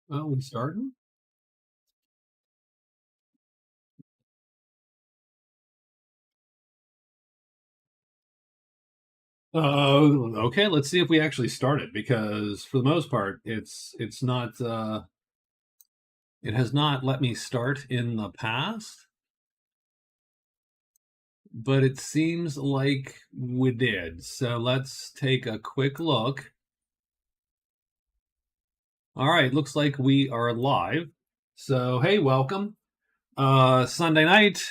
We starting? Okay. Let's see if we actually started because for the most part, it's not. It has not let me start in the past, but it seems like we did. So let's take a quick look. All right, looks like we are live. So hey, welcome. Sunday night,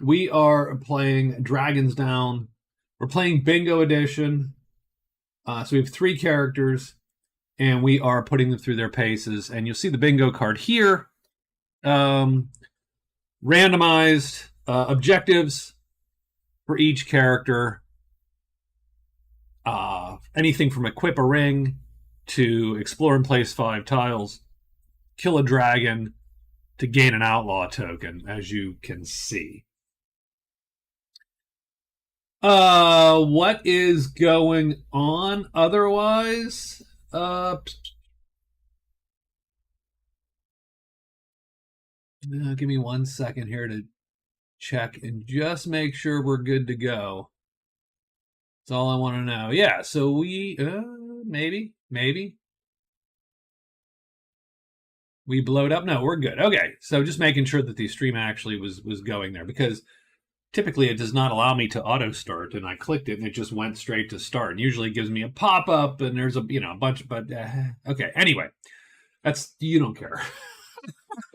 we are playing Dragons Down. We're playing Bingo Edition. So we have three characters, and we are putting them through their paces. And you'll see the bingo card here. Um, Randomized objectives for each character. Anything from equip a ring to explore and place 5 tiles, kill a dragon to gain an outlaw token, as you can see. What is going on otherwise? Give me 1 second here to check and just make sure we're good to go. That's all I want to know. Yeah, so we maybe we blowed up. No, we're good. Okay, so just making sure that the stream actually was going there because typically it does not allow me to auto start, and I clicked it and it just went straight to start. And usually it gives me a pop up and there's a a bunch, but okay. Anyway, that's you don't care,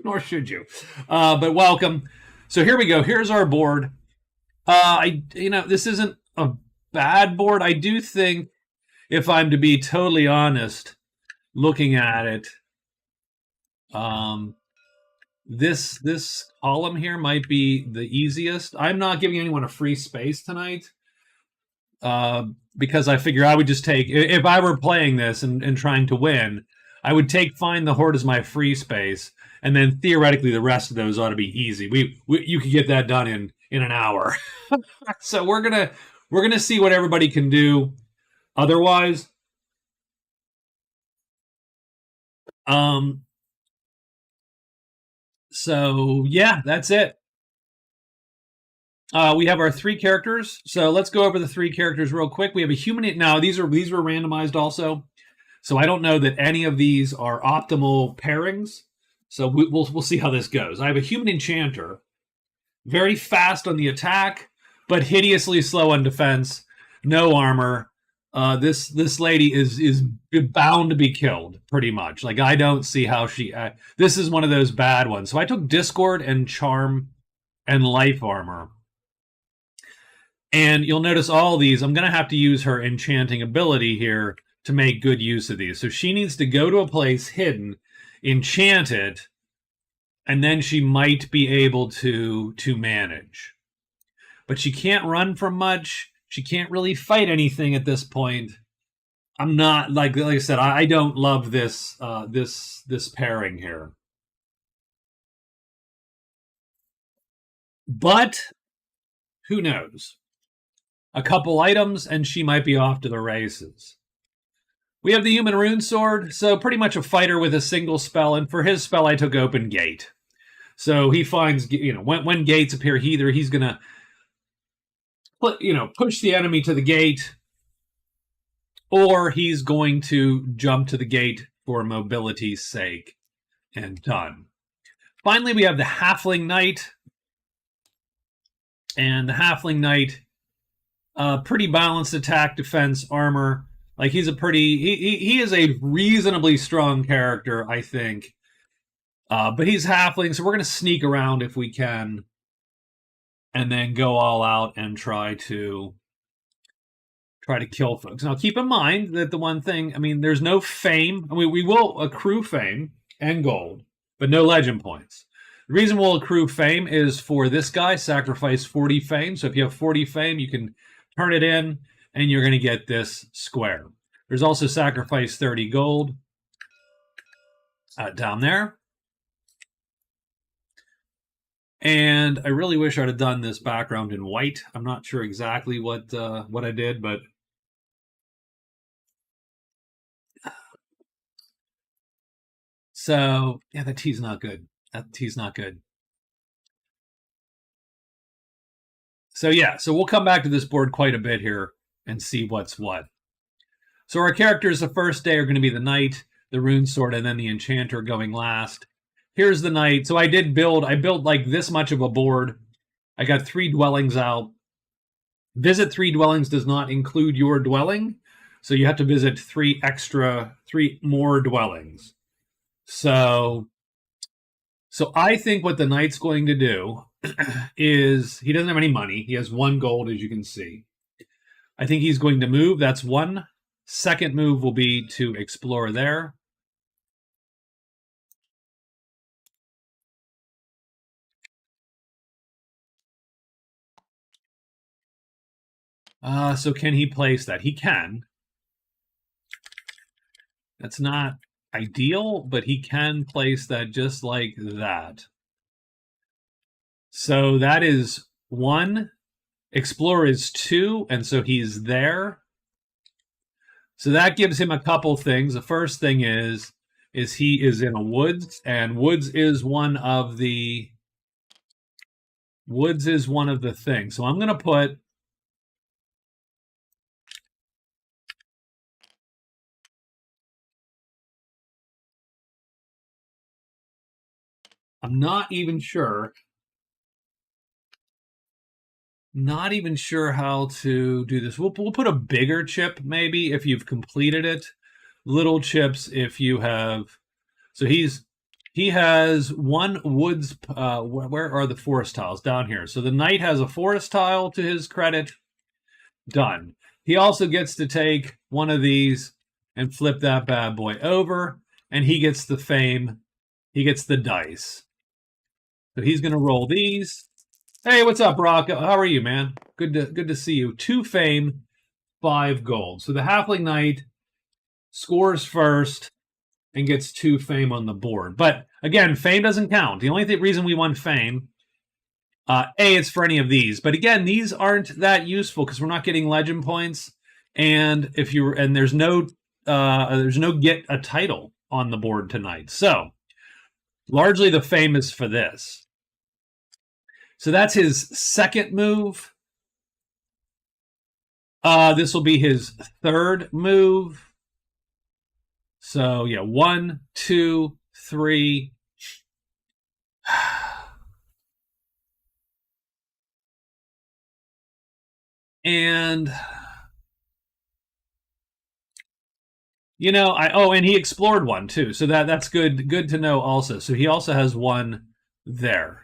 nor should you. But welcome. So here we go. Here's our board. This isn't a bad board. I do think, if I'm to be totally honest, looking at it, this column here might be the easiest. I'm not giving anyone a free space tonight, because I figure I would just take, if I were playing this and trying to win, I would Find the Horde as my free space, and then theoretically the rest of those ought to be easy. You could get that done in an hour. So we're gonna see what everybody can do. Otherwise, so yeah, that's it. We have our 3 characters. So let's go over the 3 characters real quick. We have a human. Now these were randomized also, so I don't know that any of these are optimal pairings. So we'll see how this goes. I have a human enchanter, very fast on the attack, but hideously slow on defense. No armor. This lady is bound to be killed, pretty much. Like I don't see how she. This is one of those bad ones. So I took Discord and Charm and Life Armor. And you'll notice all these, I'm going to have to use her enchanting ability here to make good use of these. So she needs to go to a place hidden, enchant it, and then she might be able to manage. But she can't run from much. She can't really fight anything at this point. I'm not, like I said, I don't love this this pairing here. But who knows? A couple items and she might be off to the races. We have the Human Rune Sword, so pretty much a fighter with a single spell, and for his spell I took Open Gate. So he finds, when gates appear, he's going to push the enemy to the gate, or he's going to jump to the gate for mobility's sake, and done. Finally, we have the Halfling Knight, and the Halfling Knight, pretty balanced attack, defense, armor. Like he's a pretty he is a reasonably strong character, I think. But he's halfling, so we're gonna sneak around if we can, and then go all out and try to kill folks. Now keep in mind that the one thing, there's no fame. We will accrue fame and gold, but no legend points. The reason we'll accrue fame is for this guy, sacrifice 40 fame. So if you have 40 fame, you can turn it in and you're going to get this square. There's also sacrifice 30 gold down there. And I really wish I'd have done this background in white. I'm not sure exactly what I did, but So, yeah, that tea's not good. That tea's not good. So, yeah, so we'll come back to this board quite a bit here and see what's what. So our characters the first day are going to be the knight, the rune sword, and then the enchanter going last. Here's the knight. So I built like this much of a board. I got 3 dwellings out. Visit 3 dwellings does not include your dwelling. So you have to visit 3 more dwellings. So I think what the knight's going to do is he doesn't have any money. He has 1 gold, as you can see. I think he's going to move. That's 1. Second move will be to explore there. So can he place that? He can. That's not ideal, but he can place that just like that. So that is 1. Explore is 2, and so he's there. So that gives him a couple things. The first thing is he is in a woods, and woods is one of the things. So I'm going to put I'm not even sure how to do this. We'll put a bigger chip maybe if you've completed it. Little chips if you have. So he has 1 woods. Where are the forest tiles? Down here. So the knight has a forest tile to his credit. Done. He also gets to take 1 of these and flip that bad boy over, and he gets the fame. He gets the dice. So he's going to roll these. Hey, what's up, Rock? How are you, man? Good to see you. 2 fame, 5 gold. So the Halfling Knight scores first and gets 2 fame on the board. But again, fame doesn't count. The only reason we want fame, it's for any of these. But again, these aren't that useful because we're not getting legend points, and there's no get a title on the board tonight. So largely the fame is for this. So that's his second move. This will be his third move. So yeah, 1, 2, 3. And and he explored 1 too. So that's good to know also. So he also has 1 there.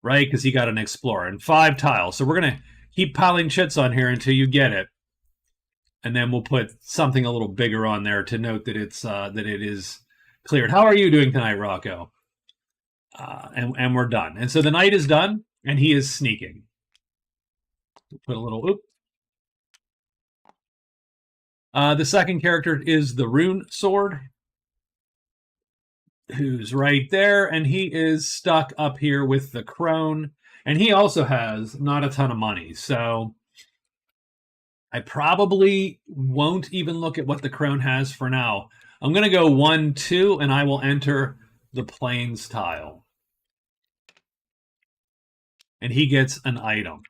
Right, because he got an explorer and 5 tiles. So we're gonna keep piling chits on here until you get it, and then we'll put something a little bigger on there to note that it is cleared. How are you doing tonight, Rocco? And we're done. And so the knight is done, and he is sneaking. Put a little oop. The second character is the rune sword, who's right there, and he is stuck up here with the crone, and he also has not a ton of money. So I probably won't even look at what the crone has for now. I'm going to go 1, 2, and I will enter the plains tile. And he gets an item.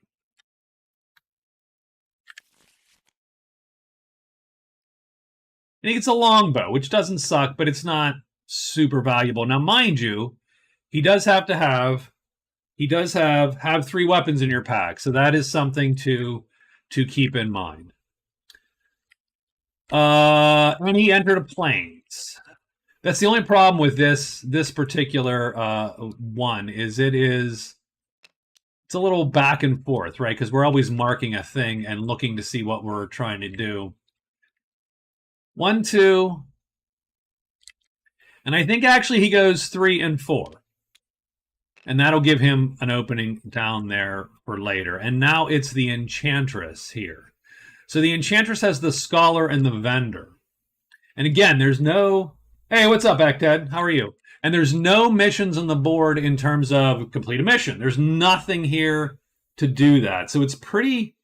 And he gets a longbow, which doesn't suck, but it's not super valuable. Now, mind you, he does have 3 weapons in your pack, so that is something to keep in mind. And he entered a plains. That's the only problem with this particular one is it's a little back and forth, right? Because we're always marking a thing and looking to see what we're trying to do. 1, 2. And I think actually he goes 3 and 4. And that'll give him an opening down there for later. And now it's the Enchantress here. So the Enchantress has the Scholar and the Vendor. And again, there's no... Hey, what's up, Ekted? How are you? And there's no missions on the board in terms of complete a mission. There's nothing here to do that. So it's pretty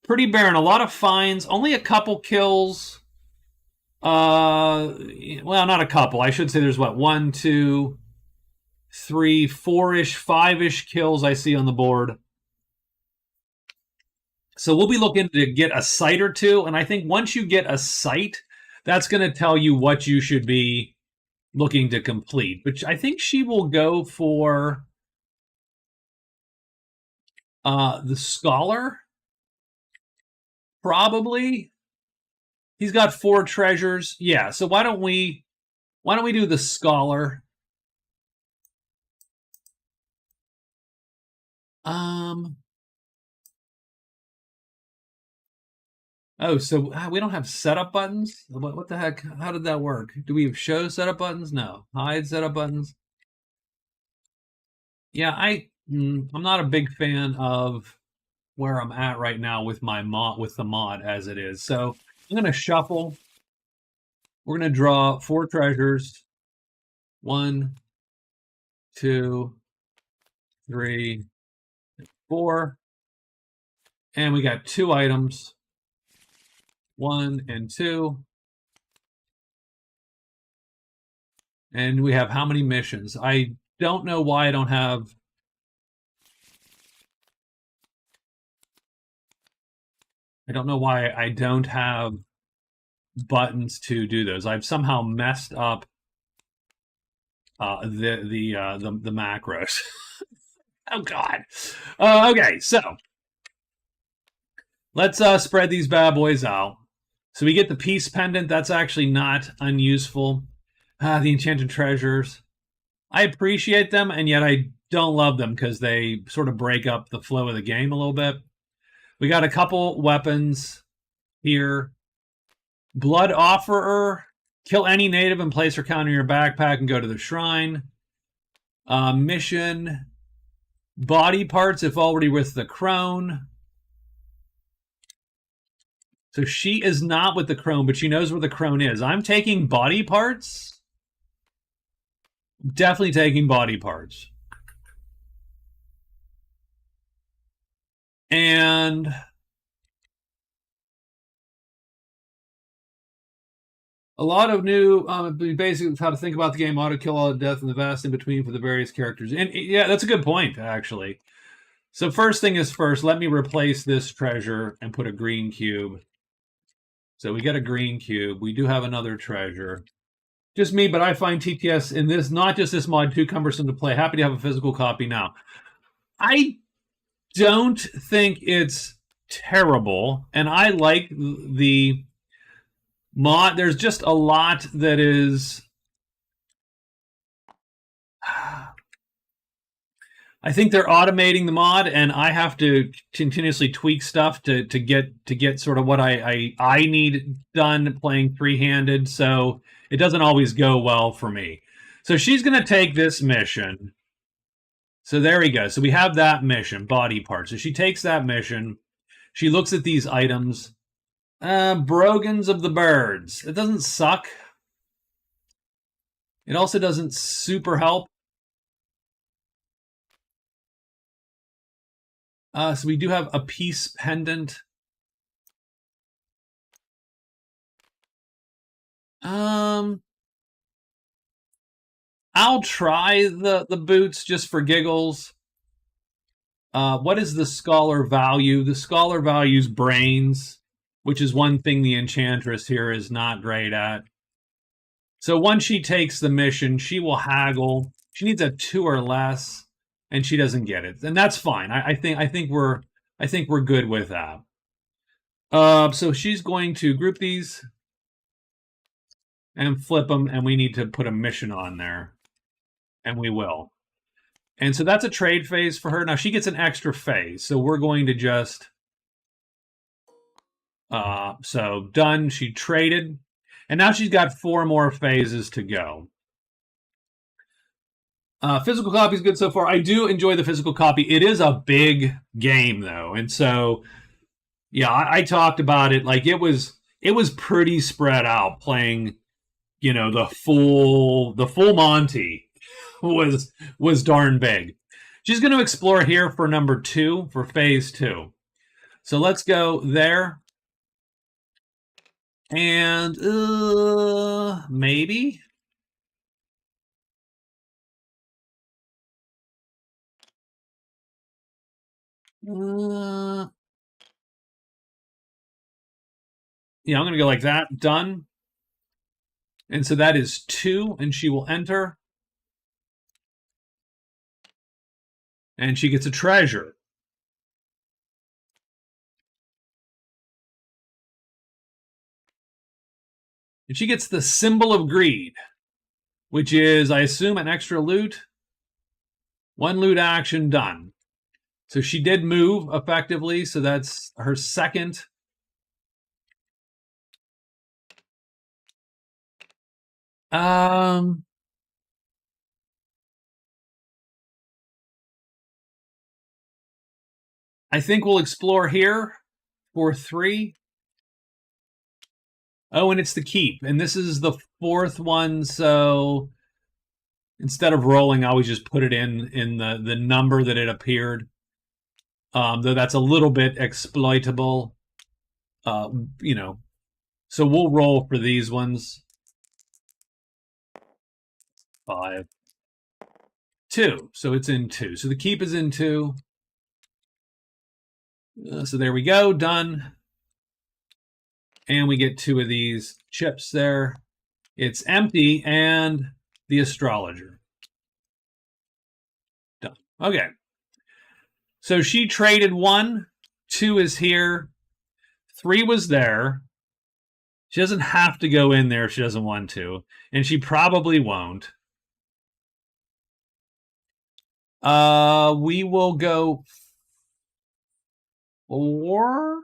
barren. A lot of finds, only a couple kills. Well, not a couple. I should say there's what, 1, 2, 3, 4-ish, 5-ish kills I see on the board. So we'll be looking to get a site or two, and I think once you get a site, that's going to tell you what you should be looking to complete. Which I think she will go for the Scholar, probably. He's got 4 treasures. Yeah, so why don't we do the Scholar? Oh, so we don't have setup buttons? What the heck? How did that work? Do we have show setup buttons? No. Hide setup buttons? Yeah, I'm not a big fan of where I'm at right now with my mod, with the mod as it is. So I'm going to shuffle. We're going to draw 4 treasures. 1, 2, 3, 4. And we got 2 items. 1 and 2. And we have how many missions? I don't know why I don't have... I don't know why I don't have buttons to do those. I've somehow messed up the macros. Oh God. Okay, so let's spread these bad boys out. So we get the Peace Pendant. That's actually not unuseful. The Enchanted Treasures. I appreciate them, and yet I don't love them because they sort of break up the flow of the game a little bit. We got a couple weapons here. Blood Offerer. Kill any native and place her counter in your backpack and go to the shrine. Mission. Body parts if already with the crone. So she is not with the crone, but she knows where the crone is. I'm taking body parts. Definitely taking body parts. And a lot of new, basically how to think about the game, auto kill, all the death, and the vast in between for the various characters. And yeah, that's a good point, actually. So first thing is first, let me replace this treasure and put a green cube. So we get a green cube. We do have another treasure. Just me, but I find TTS in this, not just this mod, too cumbersome to play. Happy to have a physical copy now. I don't think it's terrible, and I like the mod. There's just a lot that is... I think they're automating the mod, and I have to continuously tweak stuff to get sort of what I need done playing three-handed. So it doesn't always go well for me. So she's going to take this mission. So there we go. So we have that mission, body part. So she takes that mission. She looks at these items. Brogans of the Birds. It doesn't suck. It also doesn't super help. So we do have a Peace Pendant. I'll try the boots just for giggles. What is the Scholar value? The Scholar values brains, which is one thing the Enchantress here is not great at. So once she takes the mission, she will haggle. She needs a 2 or less. And she doesn't get it, and that's fine. I think we're good with that. So she's going to group these and flip them, and we need to put a mission on there, and we will. And so that's a trade phase for her. Now she gets an extra phase, so we're going to just so done. She traded, and now she's got 4 more phases to go. Physical copy is good so far. I do enjoy the physical copy. It is a big game, though, and so yeah, I talked about it. Like it was pretty spread out. Playing, the full Monty was darn big. She's going to explore here for number 2 for phase 2. So let's go there, And maybe. Yeah, I'm going to go like that. Done. And so that is 2, and she will enter. And she gets a treasure. And she gets the symbol of greed, which is, I assume, an extra loot. 1 loot action, done. So she did move effectively, so that's her second. I think we'll explore here for 3. Oh, and it's the keep. And this is the 4th one, so instead of rolling, I always just put it in the number that it appeared. Though that's a little bit exploitable. You know. So we'll roll for these ones. 5. 2. So it's in 2. So the keep is in 2. So there we go. Done. And we get 2 of these chips there. It's empty, and the astrologer. Done. Okay. So she traded 1. 2 is here. 3 was there. She doesn't have to go in there if she doesn't want to. And she probably won't. We will go 4.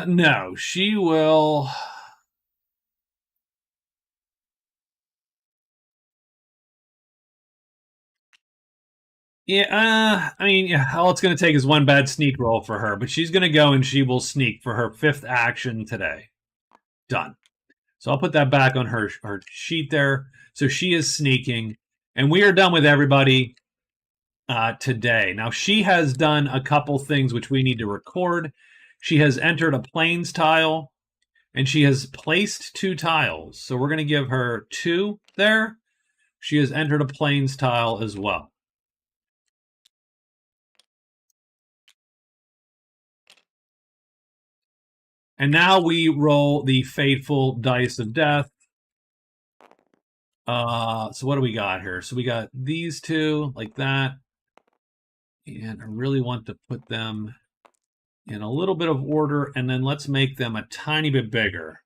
No, she will. Yeah, I mean, yeah, all it's going to take is 1 bad sneak roll for her, but she's going to go and she will sneak for her 5th action today. Done. So I'll put that back on her sheet there. So she is sneaking, and we are done with everybody today. Now, she has done a couple things which we need to record. She has entered a plains tile, and she has placed 2 tiles. So we're going to give her 2 there. She has entered a plains tile as well. And now we roll the fateful dice of death. So what do we got here? So we got these 2 like that. And I really want to put them in a little bit of order, and then let's make them a tiny bit bigger.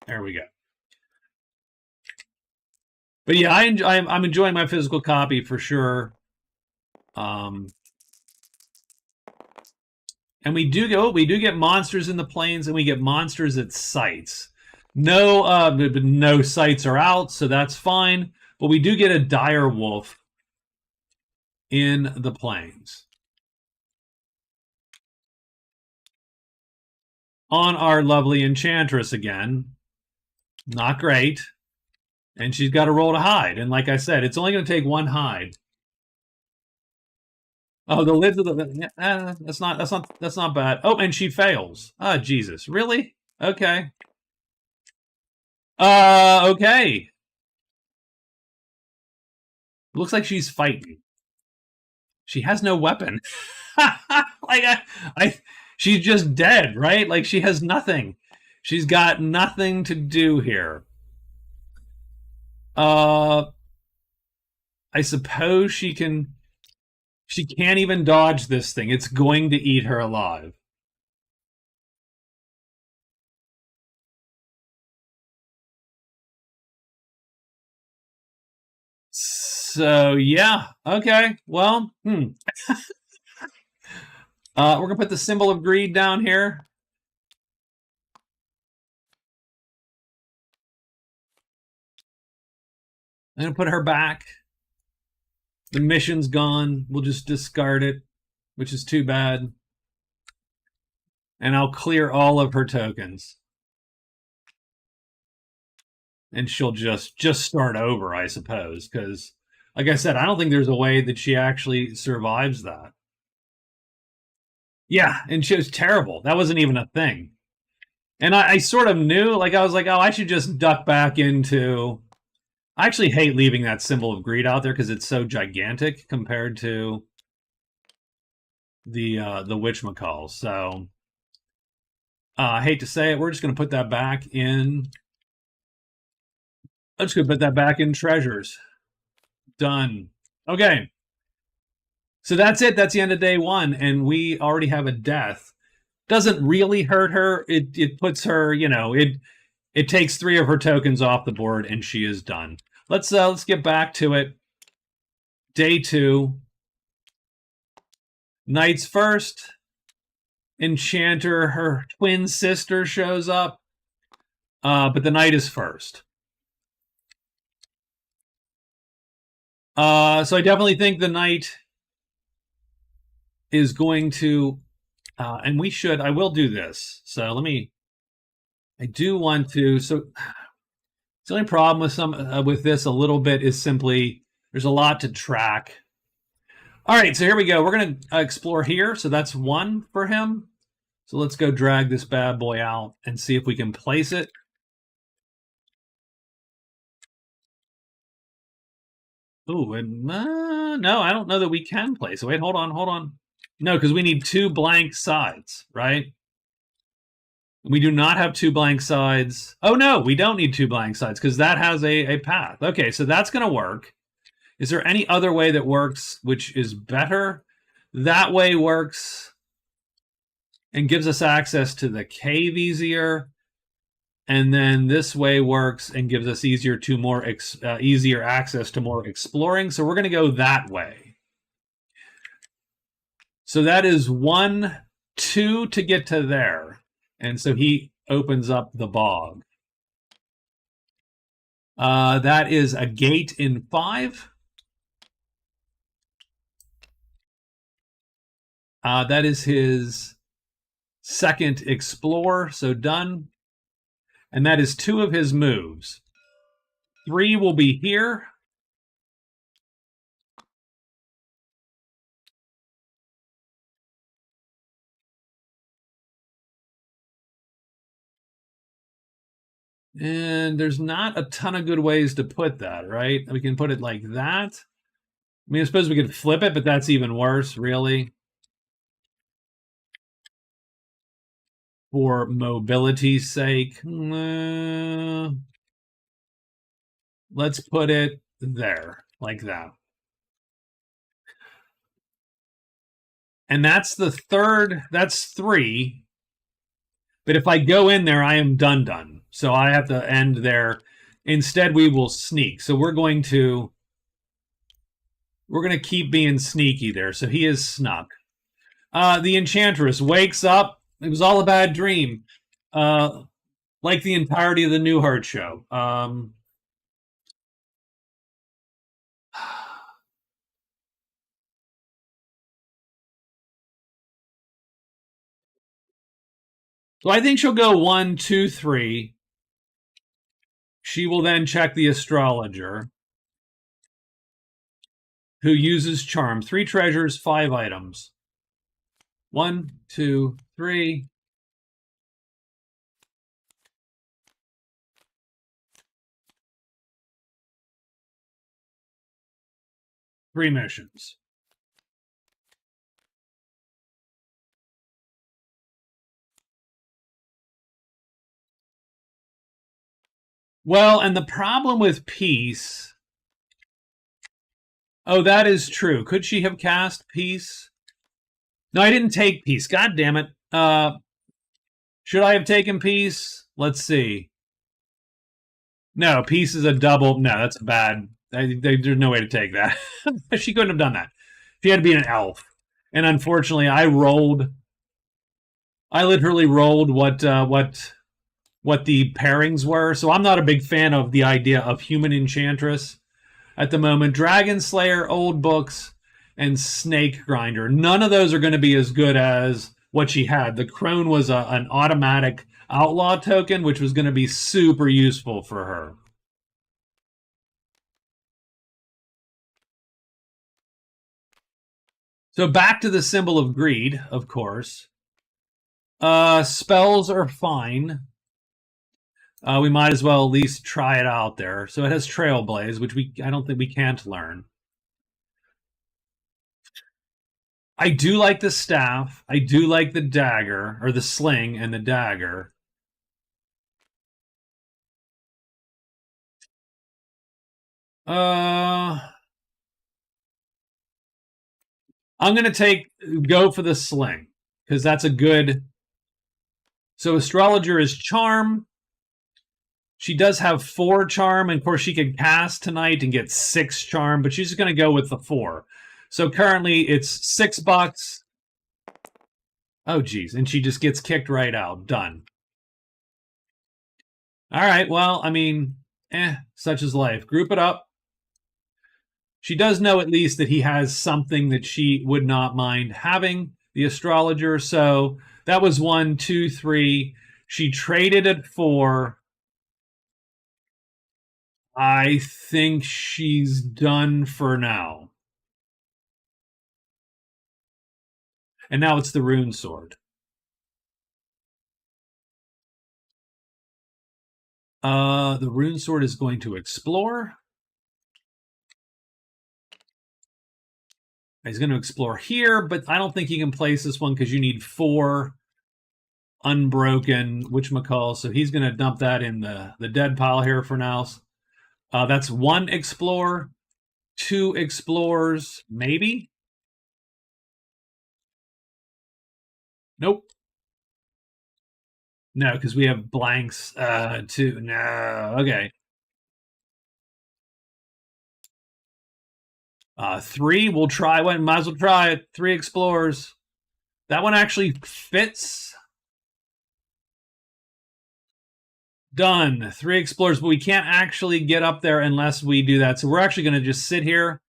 There we go. But yeah, I'm enjoying my physical copy for sure. And we do get monsters in the plains, and we get monsters at sites. No sites are out, so that's fine. But we do get a dire wolf in the plains. On our lovely enchantress again. Not great. And she's got to roll to hide. And like I said, it's only going to take 1 hide. Oh, the lids of the that's not bad. Oh, and she fails. Ah, Jesus, really? Okay. Okay. Looks like she's fighting. She has no weapon. She's just dead, right? Like she has nothing. She's got nothing to do here. I suppose she can. She can't even dodge this thing. It's going to eat her alive. So yeah, okay. Well, we're gonna put the symbol of greed down here. I'm gonna put her back. The mission's gone. We'll just discard it, which is too bad. And I'll clear all of her tokens. and she'll just start over, I suppose, because like I said, I don't think there's a way that she actually survives that. Yeah, and she was terrible. That wasn't even a thing. And I sort of knew, like, I was like, oh, I should just duck back into. I actually hate leaving that symbol of greed out there because it's so gigantic compared to the witchmacalls. So I hate to say it, we're just going to put that back in. I'm just going to put that back in treasures. Done. Okay. So that's it. That's the end of day one, and we already have a death. Doesn't really hurt her. It puts her, it takes 3 of her tokens off the board, and she is done. Let's get back to it. Day 2. Knights first. Enchanter, her twin sister shows up, but the knight is first. So I definitely think the knight is going to, and I will do this. So I do want to, so the only problem with this a little bit is simply there's a lot to track. All right, so here we go. We're going to explore here. So that's 1 for him. So let's go drag this bad boy out and see if we can place it. Ooh, and no, I don't know that we can place it. Wait, hold on. No, because we need 2 blank sides, right? We do not have 2 blank sides. Oh, no, we don't need 2 blank sides because that has a path. Okay, so that's going to work. Is there any other way that works which is better? That way works and gives us access to the cave easier. And then this way works and gives us easier access to more exploring. So we're going to go that way. So that is 1, 2 to get to there. And so he opens up the bog. That is a gate in 5. That is his second explore, so done. And that is 2 of his moves. 3 will be here. And there's not a ton of good ways to put that, right? We can put it like that. I mean, I suppose we could flip it, but that's even worse, really. For mobility's sake, let's put it there, like that. And that's the third, that's 3. But if I go in there, I am done. So I have to end there. Instead, we will sneak. So we're going to keep being sneaky there. So he is snuck. The Enchantress wakes up. It was all a bad dream. Like the entirety of the Newhart show. So I think she'll go 1, 2, 3. She will then check the astrologer, who uses charm. 3 treasures, 5 items. 1, 2, 3. Three missions. Well, and the problem with peace. Oh, that is true. Could she have cast peace? No, I didn't take peace. God damn it. Should I have taken peace? Let's see. No, peace is a double. No, that's bad. There's no way to take that. She couldn't have done that. She had to be an elf. And unfortunately, I literally rolled what the pairings were. So I'm not a big fan of the idea of human enchantress at the moment. Dragon Slayer, old books, and Snake Grinder. None of those are going to be as good as what she had. The crone was an automatic outlaw token, which was going to be super useful for her. So back to the symbol of greed, of course. Spells are fine. We might as well at least try it out there. So it has Trailblaze, which I don't think we can't learn. I do like the staff. I do like the dagger, or the sling and the dagger. I'm gonna go for the sling because that's a good. So astrologer is charm. She does have 4 charm, and of course she can cast tonight and get 6 charm, but she's gonna go with the 4. So currently it's $6. Oh geez, and she just gets kicked right out. Done. All right. Well, I mean, such is life. Group it up. She does know at least that he has something that she would not mind having, the astrologer. So that was 1, 2, 3. She traded at 4. I think she's done for now. And now it's the rune sword. The rune sword is going to explore. He's going to explore here, but I don't think you can place this one because you need 4 unbroken whatchamacall. So he's going to dump that in the dead pile here for now. That's 1 explore, 2 explores, maybe. Nope. No, because we have blanks. 2. No. Okay. 3. We'll try one. Might as well try it. 3 explores. That one actually fits. Done. 3 explores, but we can't actually get up there unless we do that. So we're actually going to just sit here,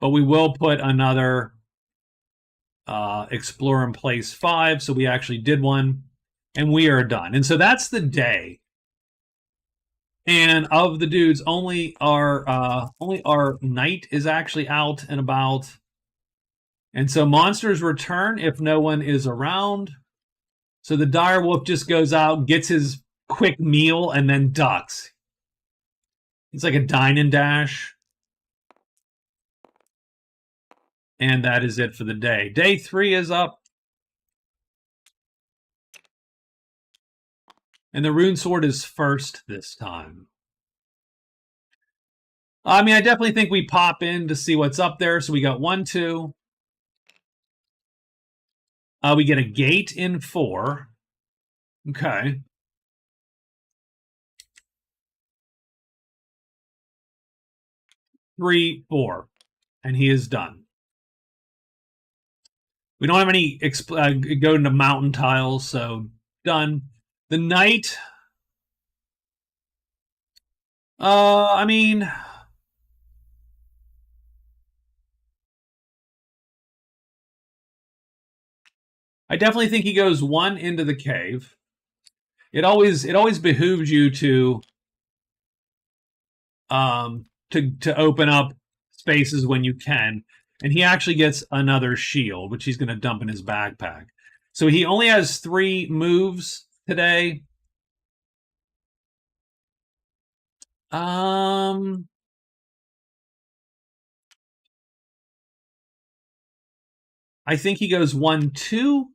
but we will put another explore in place 5. So we actually did one, and we are done. And so that's the day. And of the dudes, only our knight is actually out and about. And so monsters return if no one is around. So the dire wolf just goes out, gets his quick meal, and then ducks. It's like a dine and dash. And that is it for the day. Day 3 is up. And the rune sword is first this time. I mean, I definitely think we pop in to see what's up there. So we got 1, 2. We get a gate in 4. Okay. Three, 4. And he is done. We don't have any go into mountain tiles, so done. The knight. I mean, I definitely think he goes 1 into the cave. It always behooves you to open up spaces when you can. And he actually gets another shield, which he's going to dump in his backpack. So he only has 3 moves today. I think he goes 1, 2.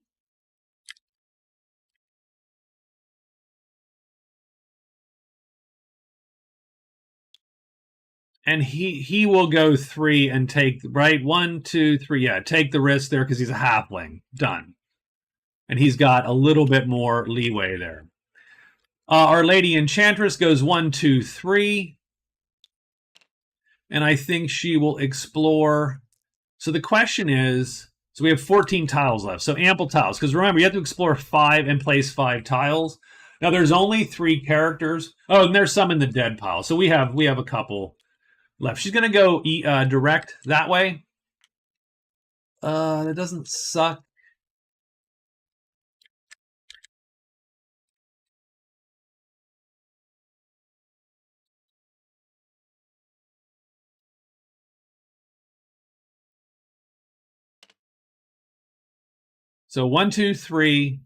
And he will go 3 and take, right? 1, 2, 3. Yeah, take the risk there because he's a halfling. Done. And he's got a little bit more leeway there. Our Lady Enchantress goes 1, 2, 3. And I think she will explore. So the question is, so we have 14 tiles left. So ample tiles. Because remember, you have to explore 5 and place 5 tiles. Now there's only 3 characters. Oh, and there's some in the dead pile. So we have a couple left. She's going to go direct that way. That doesn't suck. So 1, 2, 3,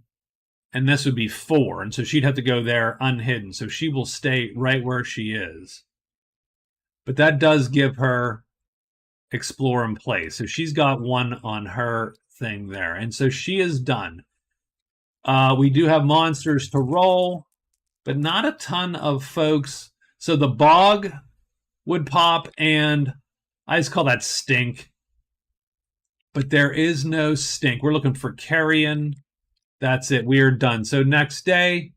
and this would be 4. And so she'd have to go there unhidden. So she will stay right where she is. But that does give her explore in place. So she's got 1 on her thing there. And so she is done. We do have monsters to roll, but not a ton of folks. So the bog would pop, and I just call that stink. But there is no stink. We're looking for carrion. That's it. We are done. So next day.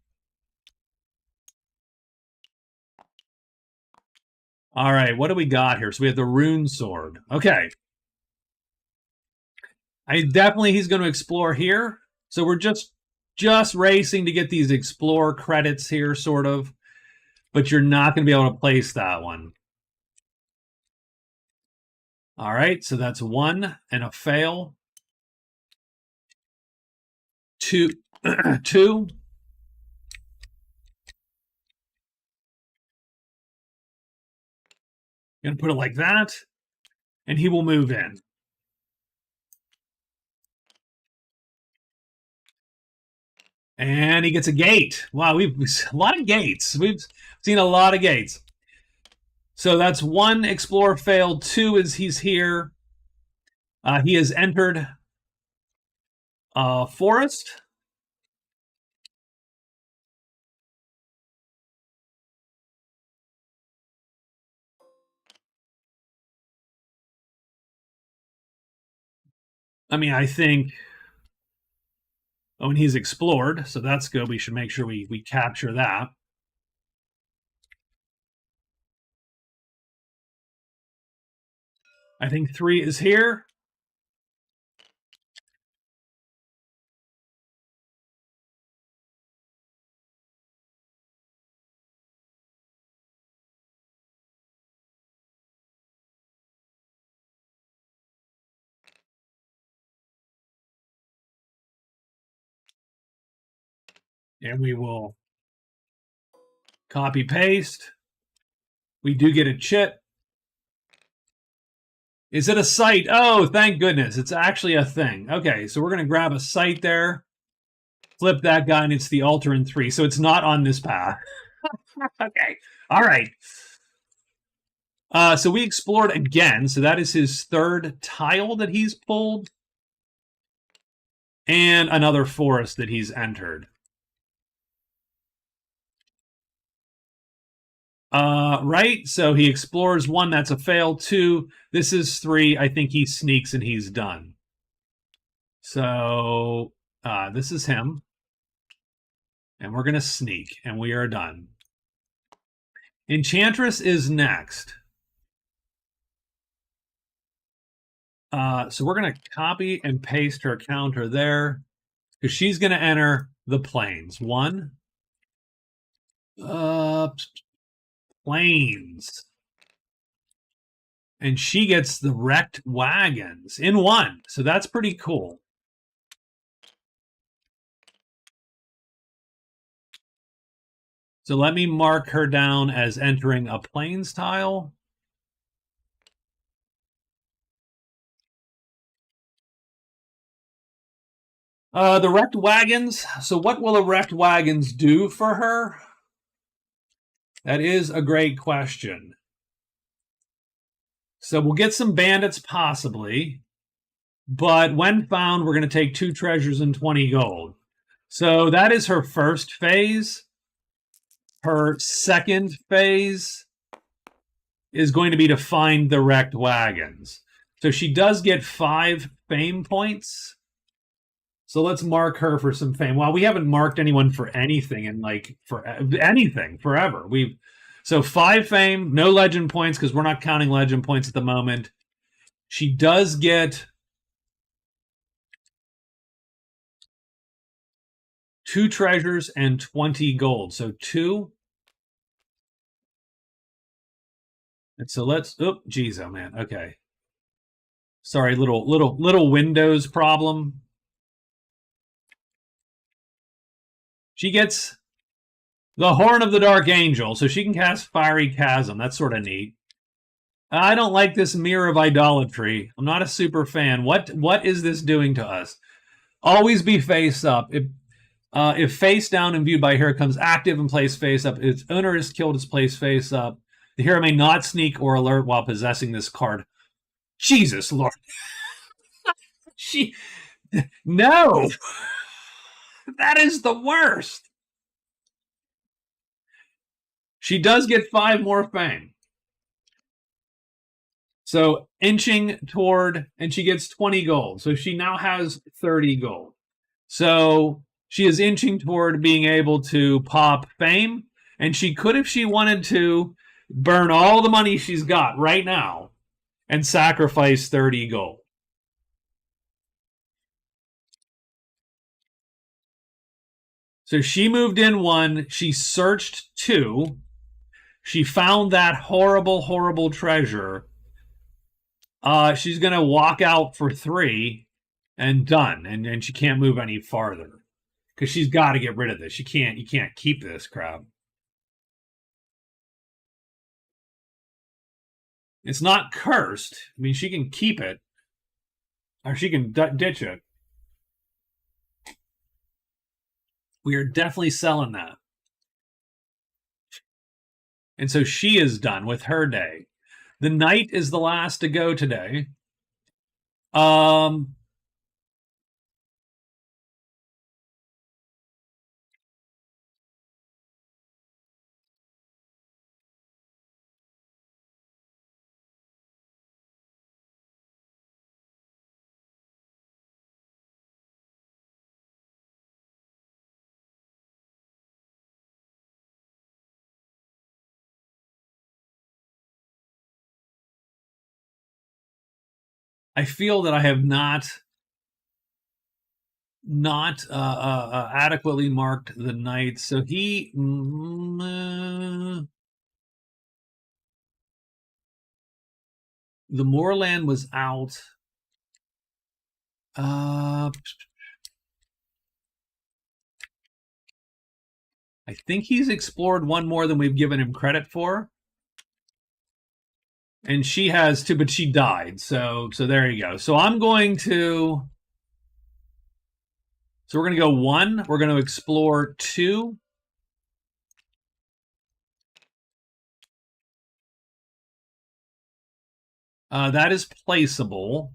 All right, what do we got here? So we have the rune sword. Okay. He's going to explore here. So we're just racing to get these explore credits here, sort of. But you're not going to be able to place that one. All right, so that's 1 and a fail. 2. 2. Going to put it like that, and he will move in. And he gets a gate. Wow, we've a lot of gates. We've seen a lot of gates. So that's 1 explore failed. 2 is he's here. He has entered forest. I mean, I think. Oh, and he's explored, so that's good. We should make sure we capture that. I think 3 is here. And we will copy paste. We do get a chit. Is it a site? Oh, thank goodness. It's actually a thing. Okay, so we're going to grab a site there. Flip that guy, and it's the altar in 3. So it's not on this path. Okay. All right. So we explored again. So that is his 3rd tile that he's pulled. And another forest that he's entered. Right, so he explores 1, that's a fail. 2, this is 3. I think he sneaks and he's done. So this is him. And we're going to sneak, and we are done. Enchantress is next. So we're going to copy and paste her counter there, because she's going to enter the plains. 1. Plains. And she gets the wrecked wagons in 1. So that's pretty cool. So let me mark her down as entering a plains tile. The wrecked wagons. So what will the wrecked wagons do for her? That is a great question. So we'll get some bandits possibly, but when found, we're going to take 2 treasures and 20 gold. So that is her first phase. Her second phase is going to be to find the wrecked wagons. So she does get 5 fame points. So let's mark her for some fame. Well, we haven't marked anyone for anything in for anything forever. So 5 fame, no legend points because we're not counting legend points at the moment. She does get 2 treasures and 20 gold. So 2. And so let's. Oh, geez, oh man. Okay. Sorry, little Windows problem. She gets the Horn of the Dark Angel, so she can cast Fiery Chasm. That's sort of neat. I don't like this Mirror of Idolatry. I'm not a super fan. What is this doing to us? Always be face up. If face down and viewed by hero comes active and placed face up, its owner is killed, is placed face up. The hero may not sneak or alert while possessing this card. Jesus Lord. She no. That is the worst. She does get 5 more fame. So inching toward, and she gets 20 gold. So she now has 30 gold. So she is inching toward being able to pop fame. And she could, if she wanted to, burn all the money she's got right now and sacrifice 30 gold. So she moved in 1. She searched 2. She found that horrible, horrible treasure. She's going to walk out for 3 and done. And she can't move any farther because she's got to get rid of this. You can't keep this crap. It's not cursed. I mean, she can keep it or she can ditch it. We are definitely selling that. And so she is done with her day. The knight is the last to go today. I feel that I have not adequately marked the knight. So he the moorland was out. I think he's explored 1 more than we've given him credit for. And she has too, but she died. So there you go. So I'm going to. So we're going to go 1. We're going to explore 2. That is placeable.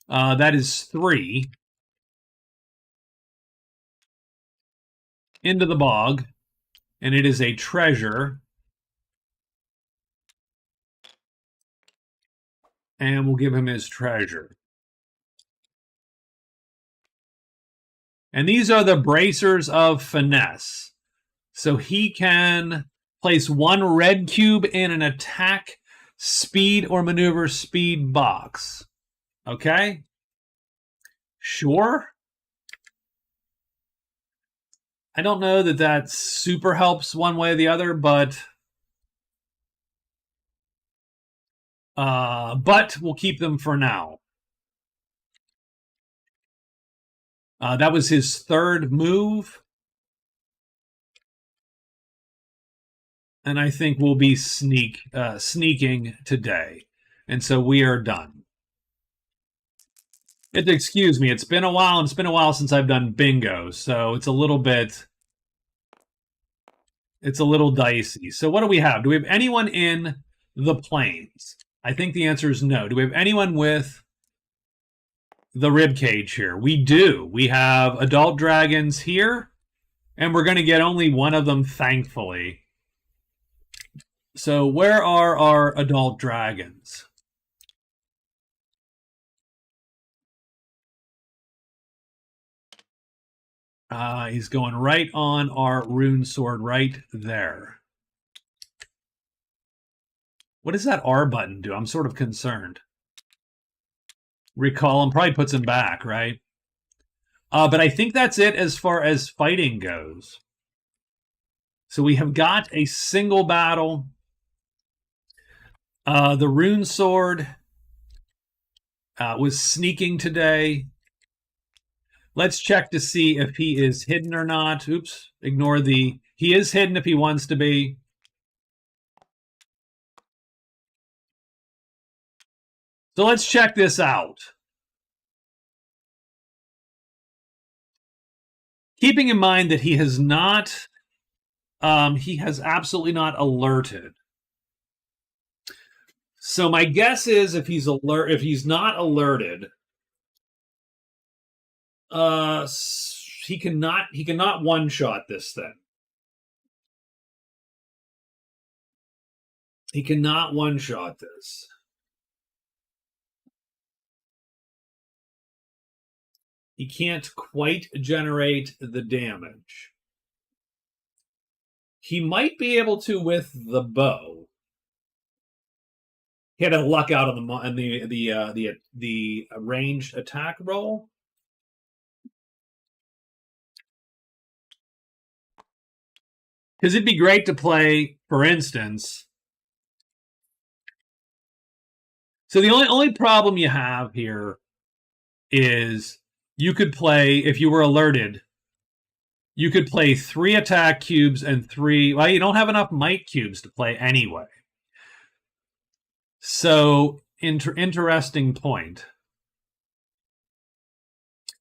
That is 3. Into the bog. And it is a treasure. And we'll give him his treasure. And these are the bracers of finesse. So he can place 1 red cube in an attack, speed, or maneuver speed box. Okay? Sure. I don't know that that super helps one way or the other, but we'll keep them for now. That was his 3rd move. And I think we'll be sneaking today. And so we are done. Excuse me, it's been a while, and it's been a while since I've done bingo, so it's a little dicey. So what do we have? Do we have anyone in the plains? I think the answer is no. Do we have anyone with the rib cage here? We do. We have adult dragons here, and we're going to get only 1 of them, thankfully. So where are our adult dragons? He's going right on our rune sword right there. What does that R button do? I'm sort of concerned. Recall him, probably puts him back, right? But I think that's it as far as fighting goes. So we have got a single battle. The rune sword was sneaking today. Let's check to see if he is hidden or not. Oops, ignore the... He is hidden if he wants to be. So let's check this out. keeping in mind that he has not, he has absolutely not alerted. So my guess is if he's not alerted, he cannot one shot this thing. He cannot one shot this. He can't quite generate the damage. He might be able to with the bow. He had to luck out on the ranged attack roll. Because it'd be great to play, for instance. So the only problem you have here is you could play, if you were alerted, you could play 3 attack cubes and 3. Well, you don't have enough might cubes to play anyway. So, interesting point.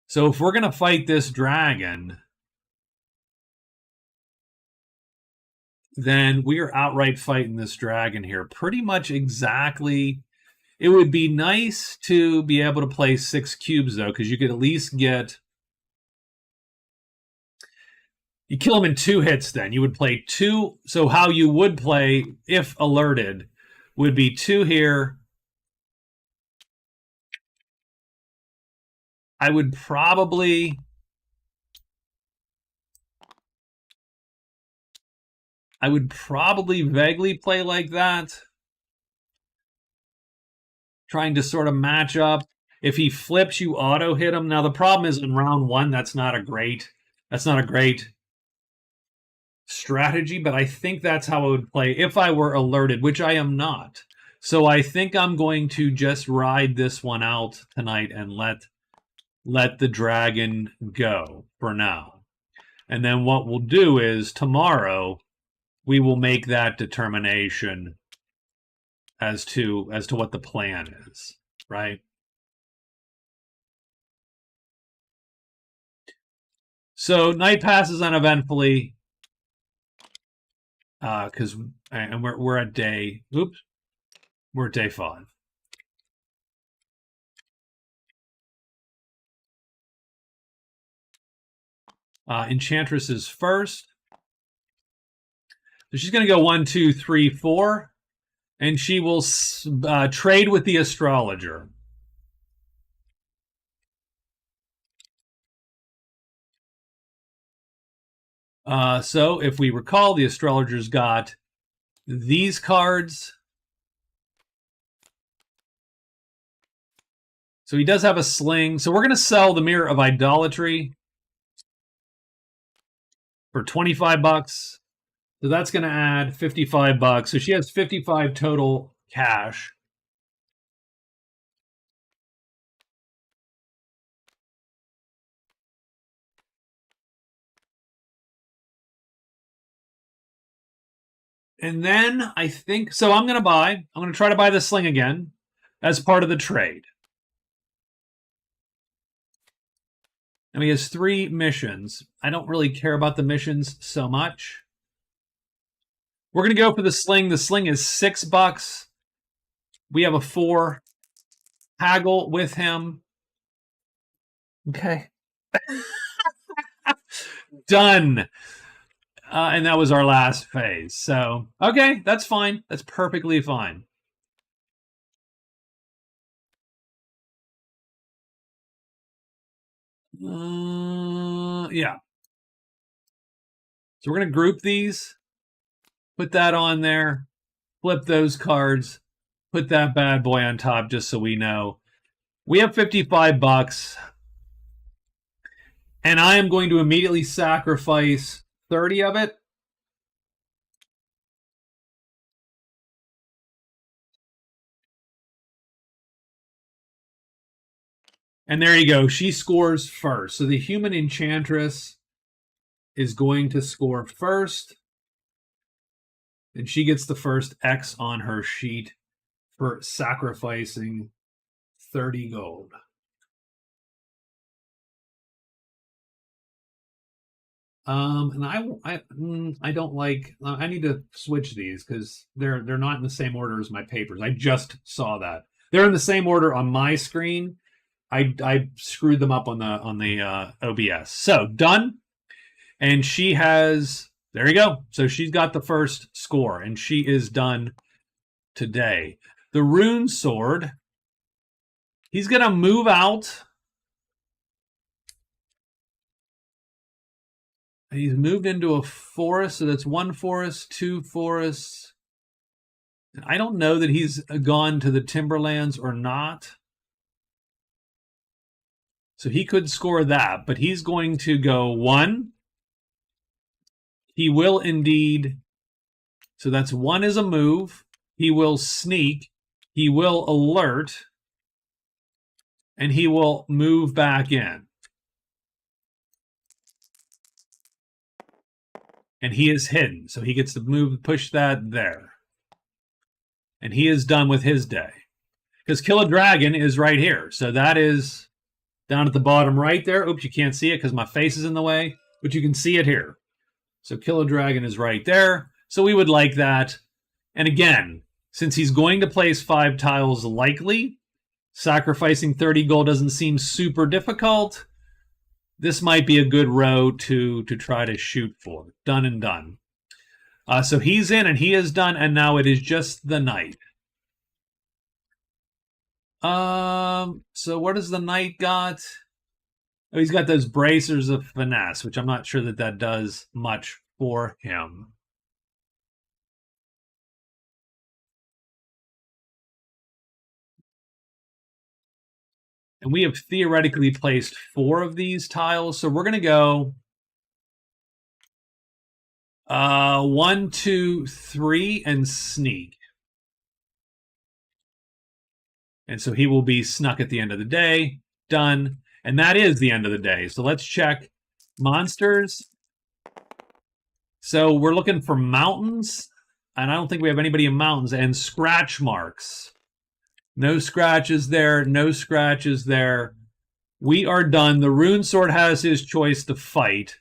So if we're going to fight this dragon, then we are outright fighting this dragon here. Pretty much exactly. It would be nice to be able to play 6 cubes, though, because you could at least get... You kill him in 2 hits, then. You would play 2... So how you would play, if alerted, would be 2 here. I would probably... vaguely play like that. Trying to sort of match up. If he flips, you auto hit him. Now the problem is in round 1, that's not a great strategy, but I think that's how I would play if I were alerted, which I am not. So I think I'm going to just ride this one out tonight and let the dragon go for now. And then what we'll do is tomorrow we will make that determination as to what the plan is, right? So night passes uneventfully, because we're at day. Oops, we're at day 5. Enchantress is first, so she's going to go 1, 2, 3, 4. And she will trade with the astrologer. So if we recall, the astrologer's got these cards. So he does have a sling. So we're going to sell the Mirror of Idolatry for 25 bucks. So that's going to add 55 bucks. So she has 55 total cash. And then I think, so I'm going to try to buy the sling again as part of the trade. And he has 3 missions. I don't really care about the missions so much. We're going to go for the sling. The sling is $6. We have a 4. Haggle with him. Okay. Done. And that was our last phase. So, okay, that's fine. That's perfectly fine. Yeah. So we're going to group these. Put that on there. Flip those cards. Put that bad boy on top just so we know. We have 55 bucks. And I am going to immediately sacrifice 30 of it. And there you go. She scores first. So the human enchantress is going to score first. And she gets the first X on her sheet for sacrificing 30 gold. And I don't like. I need to switch these because they're not in the same order as my papers. I just saw that they're in the same order on my screen. I screwed them up on the OBS. So done, and she has. There you go. So she's got the first score, and she is done today. The Rune Sword. He's gonna move out. He's moved into a forest, so that's one forest, two forests. I don't know that he's gone to the Timberlands or not. So he could score that, but he's going to go one. He will indeed. So that's one is a move. He will sneak. He will alert. And he will move back in. And he is hidden. So he gets to move, push that there. And he is done with his day. Because Kill a Dragon is right here. So that is down at the bottom right there. Oops, you can't see it because my face is in the way. But you can see it here. So Kill a Dragon is right there. So we would like that. And again, since he's going to place 5 tiles likely, sacrificing 30 gold doesn't seem super difficult. This might be a good row to try to shoot for. Done and done. So he's in and he is done, and now it is just the knight. So what has the knight got? Oh, he's got those bracers of finesse, which I'm not sure that does much for him. And we have theoretically placed 4 of these tiles, so we're going to go 1, 2, 3, and sneak. And so he will be snuck at the end of the day. Done. And that is the end of the day. So let's check monsters. So we're looking for mountains. And I don't think we have anybody in mountains. And scratch marks. No scratches there. No scratches there. We are done. The Rune Sword has his choice to fight.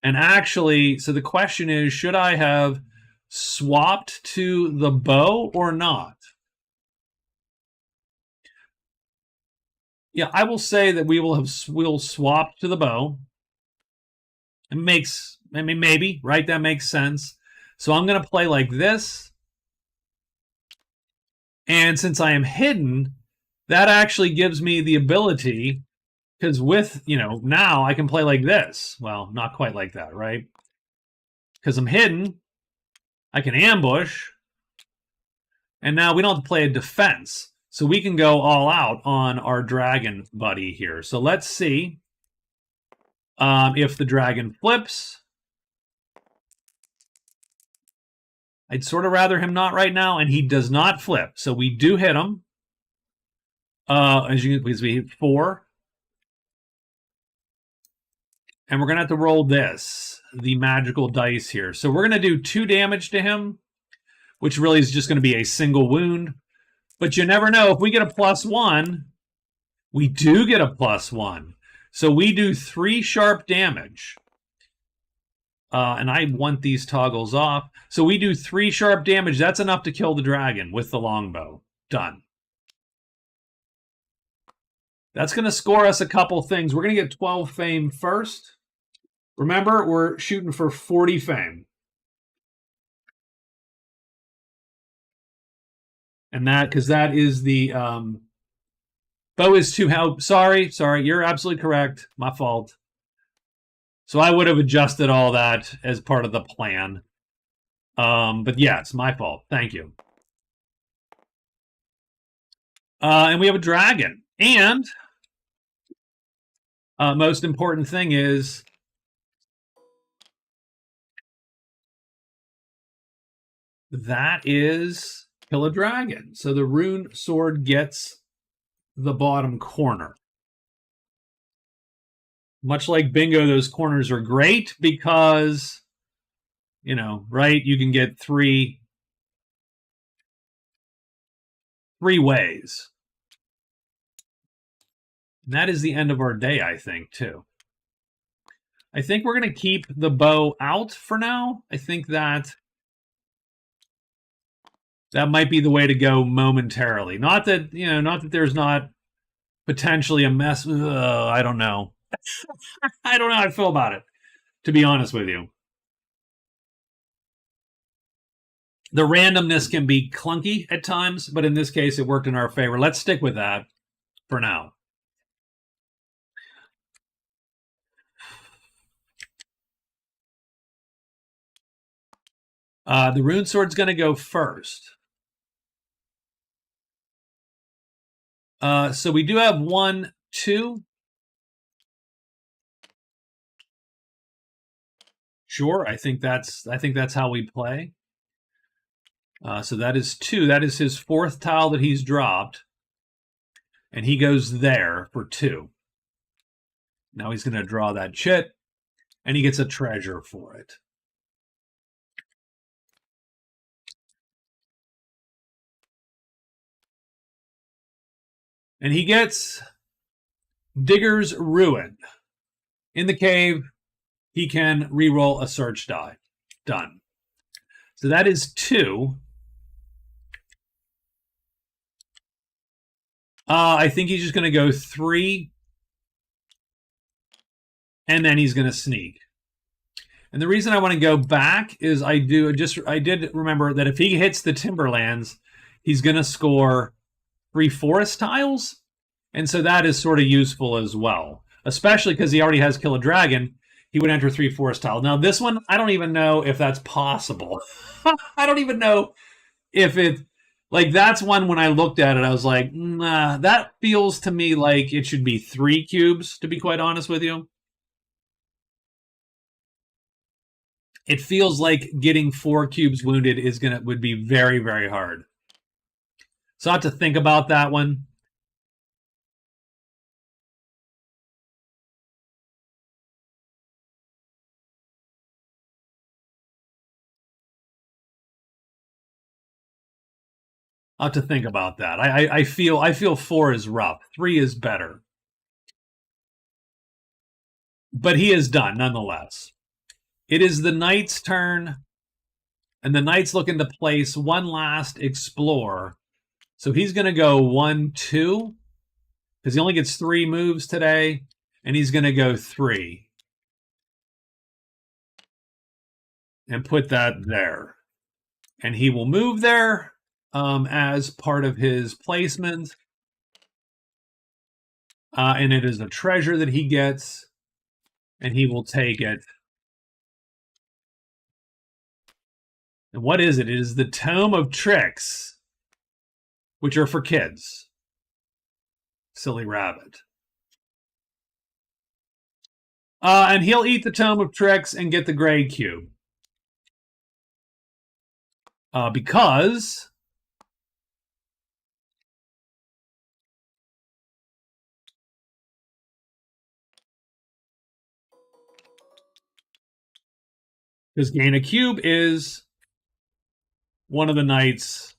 And actually, so the question is, should I have swapped to the bow or not? Yeah, I will say that we'll swap to the bow. It makes, I mean, maybe, right? That makes sense. So I'm going to play like this. And since I am hidden, that actually gives me the ability, because with, now I can play like this. Well, not quite like that, right? Because I'm hidden, I can ambush. And now we don't have to play a defense. So we can go all out on our dragon buddy here. So let's see if the dragon flips. I'd sort of rather him not right now, and he does not flip. So we do hit him. As you can, because we hit 4. And we're going to have to roll this, the magical dice here. So we're going to do 2 damage to him, which really is just going to be a single wound. But you never know. If we get a +1, we do get a +1. So we do 3 sharp damage. And I want these toggles off. So we do 3 sharp damage. That's enough to kill the dragon with the longbow. Done. That's going to score us a couple things. We're going to get 12 fame first. Remember, we're shooting for 40 fame. And that, because that is the bow is 2 how. Sorry, you're absolutely correct. My fault. So I would have adjusted all that as part of the plan. But yeah, it's my fault. Thank you. And we have a dragon. And most important thing is that is Kill a Dragon. So the Rune Sword gets the bottom corner. Much like bingo, those corners are great because, right? You can get three ways. And that is the end of our day, I think, too. I think we're going to keep the bow out for now. I think that might be the way to go momentarily. Not that, not that there's not potentially a mess. I don't know. I don't know how I feel about it, to be honest with you. The randomness can be clunky at times, but in this case, it worked in our favor. Let's stick with that for now. The Rune Sword's going to go first. So we do have 1, 2. Sure, I think that's how we play. So that is 2. That is his 4th tile that he's dropped, and he goes there for 2. Now he's going to draw that chit, and he gets a treasure for it. And he gets Digger's Ruin. In the cave, he can reroll a search die. Done. So that is 2. I think he's just going to go 3. And then he's going to sneak. And the reason I want to go back is I did remember that if he hits the Timberlands, he's going to score 3 forest tiles. And so that is sort of useful as well, especially because he already has Kill a Dragon. He would enter 3 forest tiles. Now, this one, I don't even know if that's possible. I don't even know if it... Like, that's one, when I looked at it, I was like, nah, that feels to me like it should be 3 cubes, to be quite honest with you. It feels like getting 4 cubes wounded would be very, very hard. So I have to think about that one. I'll have to think about that. I feel 4 is rough. 3 is better. But he is done, nonetheless. It is the Knight's turn, and the Knight's looking to place one last Explore. So he's going to go 1, 2, because he only gets 3 moves today, and he's going to go 3. And put that there. And he will move there as part of his placement. And it is a treasure that he gets, and he will take it. And what is it? It is the Tome of Tricks, which are for kids. Silly rabbit. And he'll eat the Tome of Tricks and get the gray cube. Because gain a cube is one of the Knight's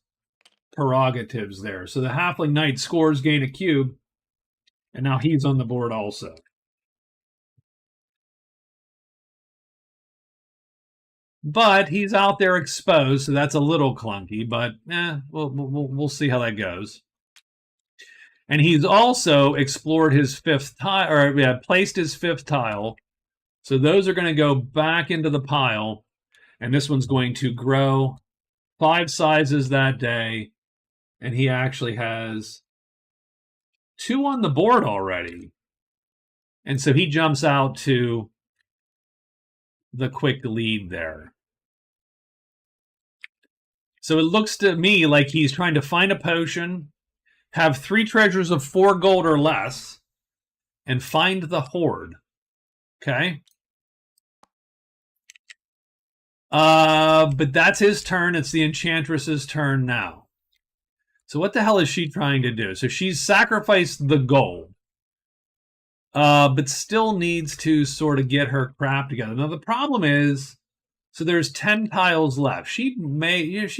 prerogatives there. So the Halfling Knight scores gain a cube, and now he's on the board also. But he's out there exposed, so that's a little clunky, but we'll see how that goes. And he's also explored his 5th tile, or placed his 5th tile. So those are going to go back into the pile, and this one's going to grow 5 sizes that day, and he actually has 2 on the board already. And so he jumps out to the quick lead there. So it looks to me like he's trying to find a potion, have 3 treasures of 4 gold or less, and find the hoard. Okay? But that's his turn. It's the Enchantress's turn now. So what the hell is she trying to do? So she's sacrificed the gold, but still needs to sort of get her crap together. Now the problem is, so there's 10 tiles left. She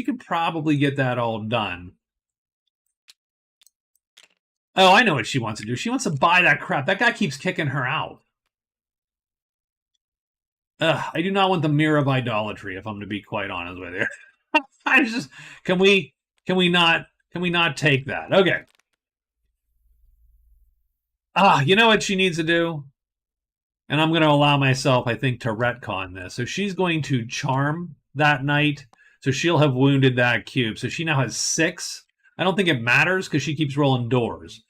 could probably get that all done. Oh, I know what she wants to do. She wants to buy that crap. That guy keeps kicking her out. I do not want the mirror of idolatry, if I'm to be quite honest with you. I just can we not take that? Okay. You know what she needs to do? And I'm going to allow myself, I think, to retcon this. So she's going to charm that knight. So she'll have wounded that cube. So she now has 6. I don't think it matters because she keeps rolling doors.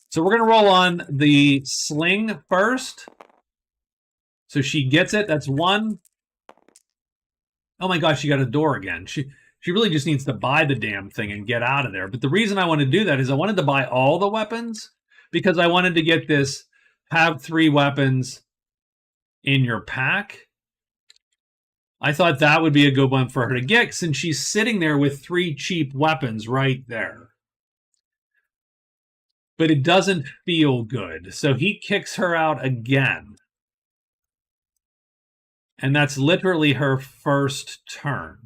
So we're going to roll on the sling first. So she gets it. That's 1. Oh my gosh, she got a door again. She really just needs to buy the damn thing and get out of there. But the reason I want to do that is I wanted to buy all the weapons because I wanted to get this have 3 weapons in your pack. I thought that would be a good one for her to get since she's sitting there with 3 cheap weapons right there. But it doesn't feel good. So he kicks her out again. And that's literally her first turn.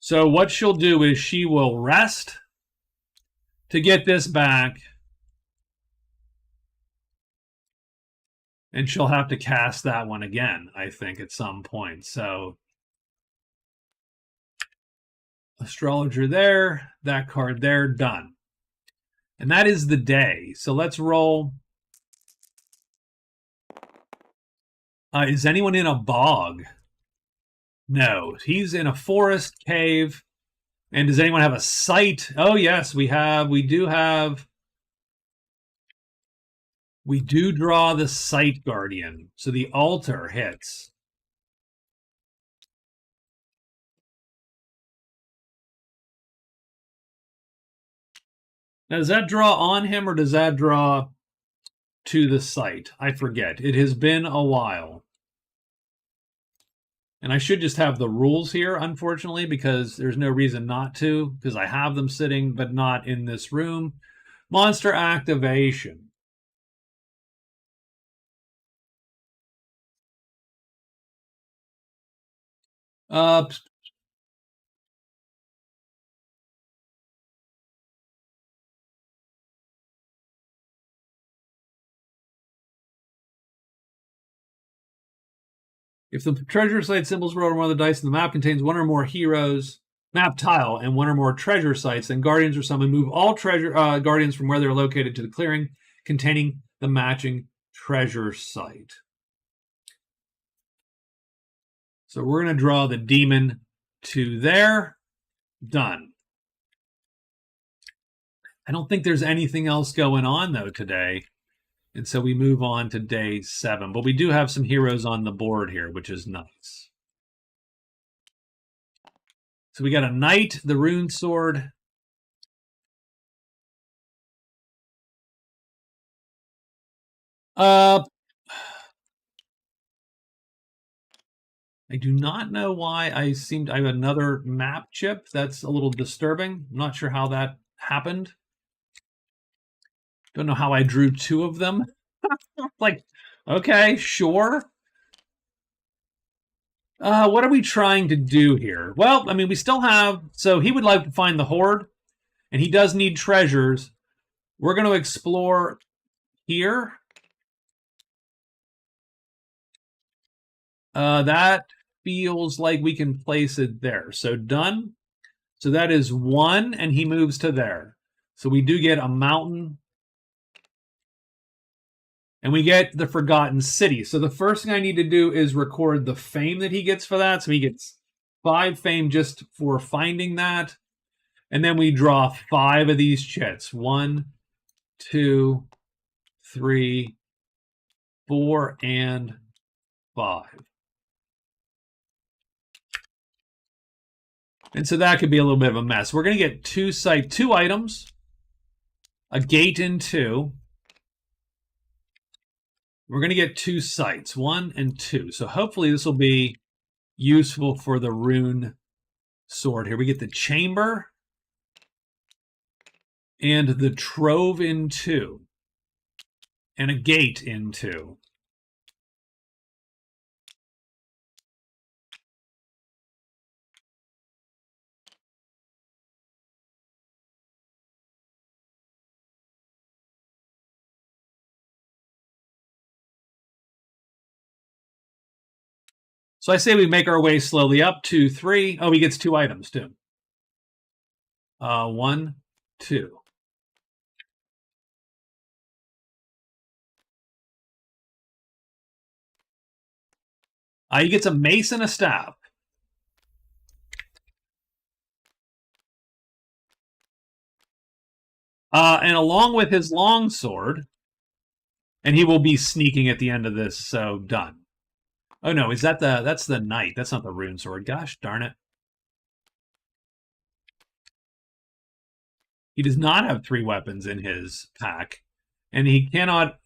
So what she'll do is she will rest to get this back. And she'll have to cast that one again, I think, at some point. So astrologer there, that card there, done. And that is the day. So let's roll. Is anyone in a bog? No, he's in a forest cave. And does anyone have a sight? Oh, yes, we do draw the sight guardian. So the altar hits. Now, does that draw on him or does that draw to the site? I forget. It has been a while. And I should just have the rules here, unfortunately, because there's no reason not to, because I have them sitting, but not in this room. Monster activation. If the treasure site symbols roll on one of the dice and the map contains one or more heroes, map tile, and one or more treasure sites, then guardians are summoned. Move all treasure guardians from where they're located to the clearing containing the matching treasure site. So we're going to draw the demon to there. Done. I don't think there's anything else going on, though, today. And so we move on to day 7. But we do have some heroes on the board here, which is nice. So we got a knight, the rune sword. I do not know why I have another map chip. That's a little disturbing. I'm not sure how that happened. Don't know how I drew 2 of them. Like, okay, sure. What are we trying to do here? Well, I mean, we still have... So he would like to find the Horde, and he does need treasures. We're going to explore here. That feels like we can place it there. So done. So that is 1, and he moves to there. So we do get a mountain. And we get the Forgotten City. So the first thing I need to do is record the fame that he gets for that. So he gets 5 fame just for finding that. And then we draw 5 of these chits. 1, 2, 3, 4, and 5. And so that could be a little bit of a mess. We're going to get 2 items, a gate in 2. We're going to get 2 sites, 1 and 2. So hopefully this will be useful for the rune sword. Here we get the chamber and the trove in 2 and a gate in 2. So I say we make our way slowly up. 2, 3. Oh, he gets 2 items too. 1, 2. He gets a mace and a staff. And along with his longsword, and he will be sneaking at the end of this, so done. Oh no, is that that's the knight? That's not the rune sword. Gosh darn it. He does not have 3 weapons in his pack, and he cannot.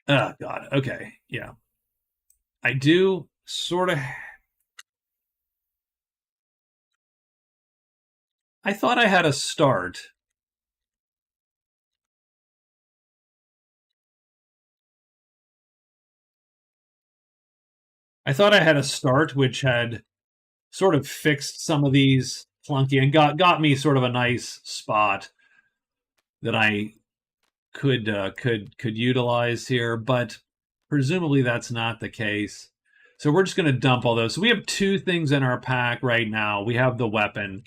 Oh God. Okay. Yeah. I do sort of. I thought I had a start. I thought I had a start which had sort of fixed some of these clunky and got me sort of a nice spot that I could utilize here, but presumably that's not the case. So we're just going to dump all those. So we have 2 things in our pack right now. We have the weapon,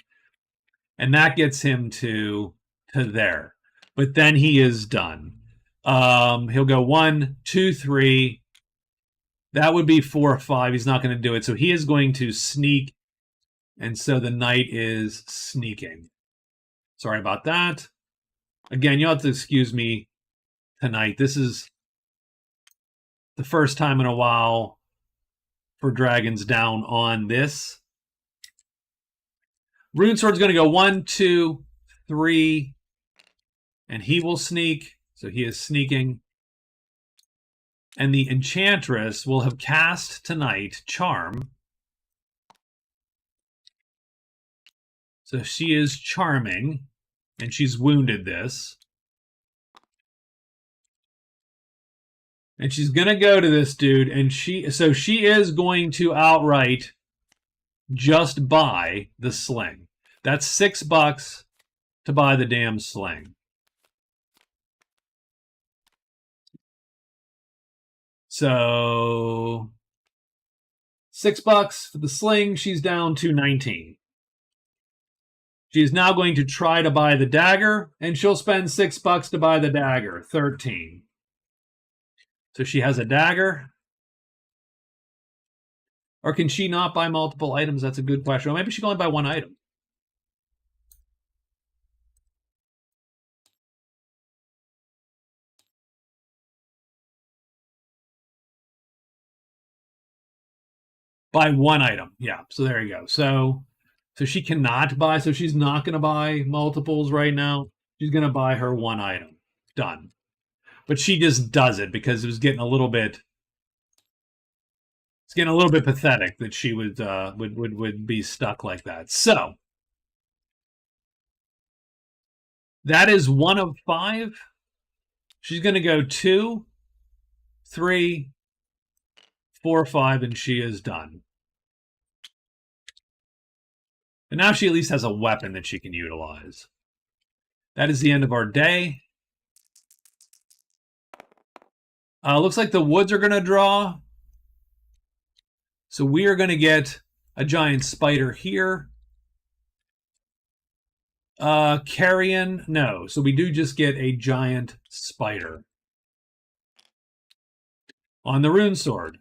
and that gets him to there. But then he is done. He'll go 1, 2, 3. That would be 4 or 5. He's not going to do it. So he is going to sneak, and so the knight is sneaking. Sorry about that. Again, you'll have to excuse me tonight. This is the first time in a while for Dragons down on this. Rune Sword's going to go 1, 2, 3, and he will sneak. So he is sneaking. And the Enchantress will have cast tonight Charm. So she is charming, and she's wounded this. And she's going to go to this dude, and she is going to outright just buy the sling. That's $6 to buy the damn sling. So $6 for the sling. She's down to 19. She is now going to try to buy the dagger, and she'll spend $6 to buy the dagger. 13. So she has a dagger. Or can she not buy multiple items? That's a good question. Or maybe she can only buy 1 item. Buy 1 item. Yeah, so there you go. So she cannot buy, so she's not going to buy multiples right now. She's going to buy her 1 item. Done. But she just does it because it was getting a little bit. It's getting a little bit pathetic that she would be stuck like that. So that is 1 of 5. She's going to go 2, 3, 4, 5, and she is done. And now she at least has a weapon that she can utilize. That is the end of our day. Looks like the woods are going to draw. So we are going to get a giant spider here. Carrion, no. So we do just get a giant spider. On the rune sword.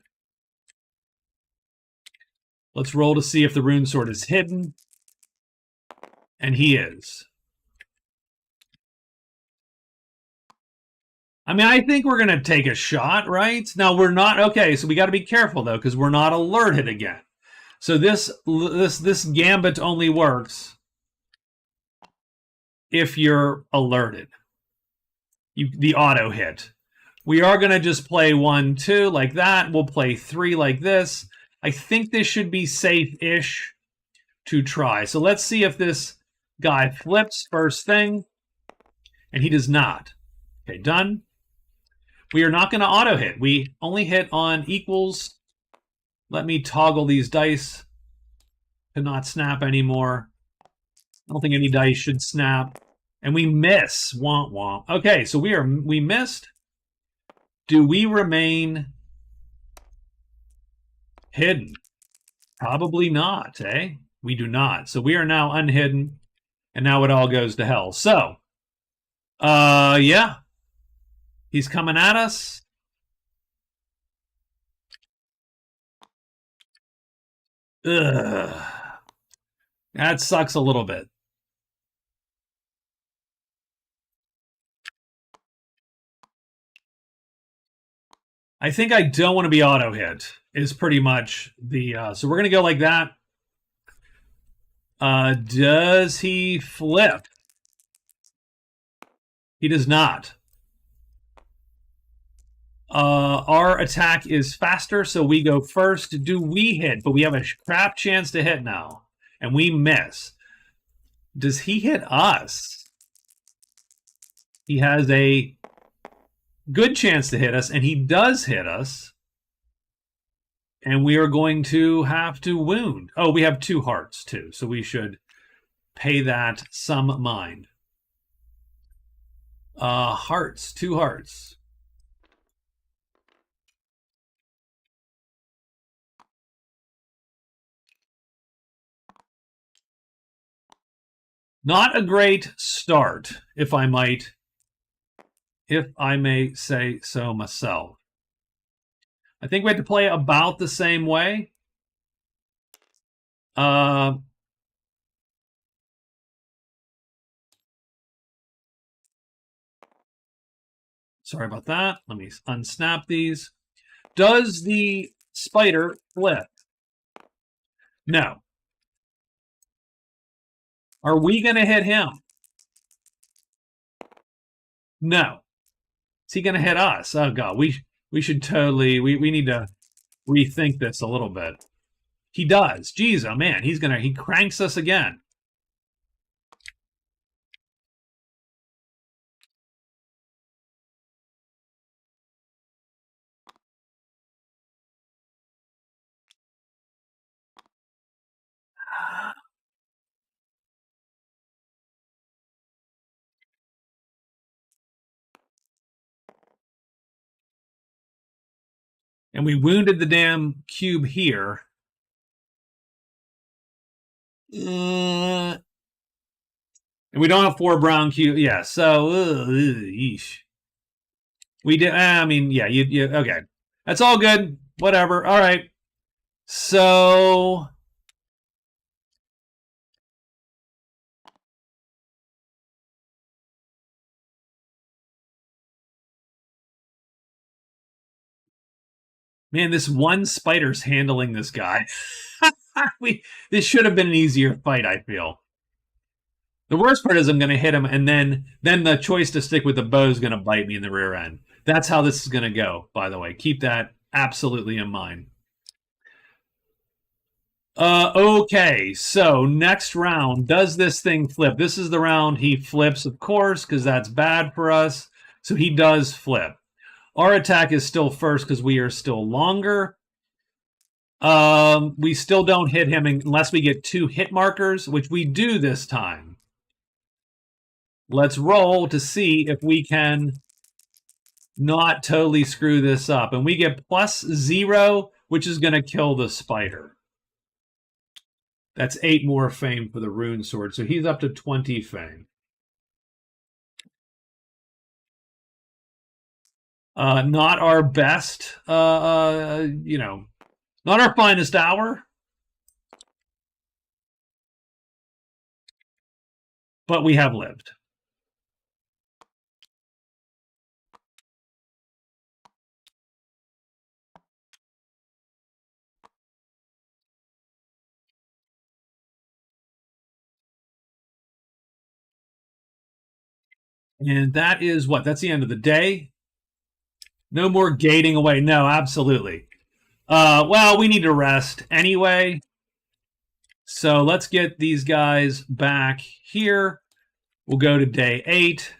Let's roll to see if the rune sword is hidden. And he is. I mean, I think we're going to take a shot, right? Now, we're not... Okay, so we got to be careful, though, because we're not alerted again. So this gambit only works if you're alerted. The auto hit. We are going to just play 1, 2 like that. We'll play 3 like this. I think this should be safe-ish to try. So let's see if this guy flips first thing. And he does not. Okay, done. We are not going to auto hit. We only hit on equals. Let me toggle these dice to not snap anymore. I don't think any dice should snap. And we miss. Womp womp. Okay, so we missed. Do we remain hidden? Probably not, eh? We do not. So we are now unhidden, and now it all goes to hell. So, yeah. He's coming at us. Ugh. That sucks a little bit. I think I don't want to be auto hit is pretty much the so we're gonna go like that. Does he flip? He does not. Our attack is faster, so we go first. Do we hit? But we have a crap chance to hit now, and we miss. Does he hit us? He has a good chance to hit us, and he does hit us. And we are going to have to wound. Oh, we have 2 hearts, too, so we should pay that some mind. Hearts, 2 hearts. Not a great start, if I may say so myself. I think we have to play about the same way. Sorry about that. Let me unsnap these. Does the spider flip? No. Are we going to hit him? No. Is he going to hit us? Oh, God. We should totally... We need to rethink this a little bit. He does. Jeez, oh, man. He cranks us again. And we wounded the damn cube here. And we don't have 4 brown cubes. Yeah, so, yeesh. We did, I mean, yeah, you, okay. That's all good. Whatever. All right. So... Man, this one spider's handling this guy. This should have been an easier fight, I feel. The worst part is I'm going to hit him, and then the choice to stick with the bow is going to bite me in the rear end. That's how this is going to go, by the way. Keep that absolutely in mind. Okay, so next round, does this thing flip? This is the round he flips, of course, because that's bad for us. So he does flip. Our attack is still first because we are still longer. We still don't hit him unless we get 2 hit markers, which we do this time. Let's roll to see if we can not totally screw this up. And we get +0, which is going to kill the spider. That's 8 more fame for the rune sword. So he's up to 20 fame. Not our best, you know, not our finest hour. But we have lived. And that is what? That's the end of the day. No more gating away. No, absolutely. Well, we need to rest anyway. So let's get these guys back here. We'll go to day 8.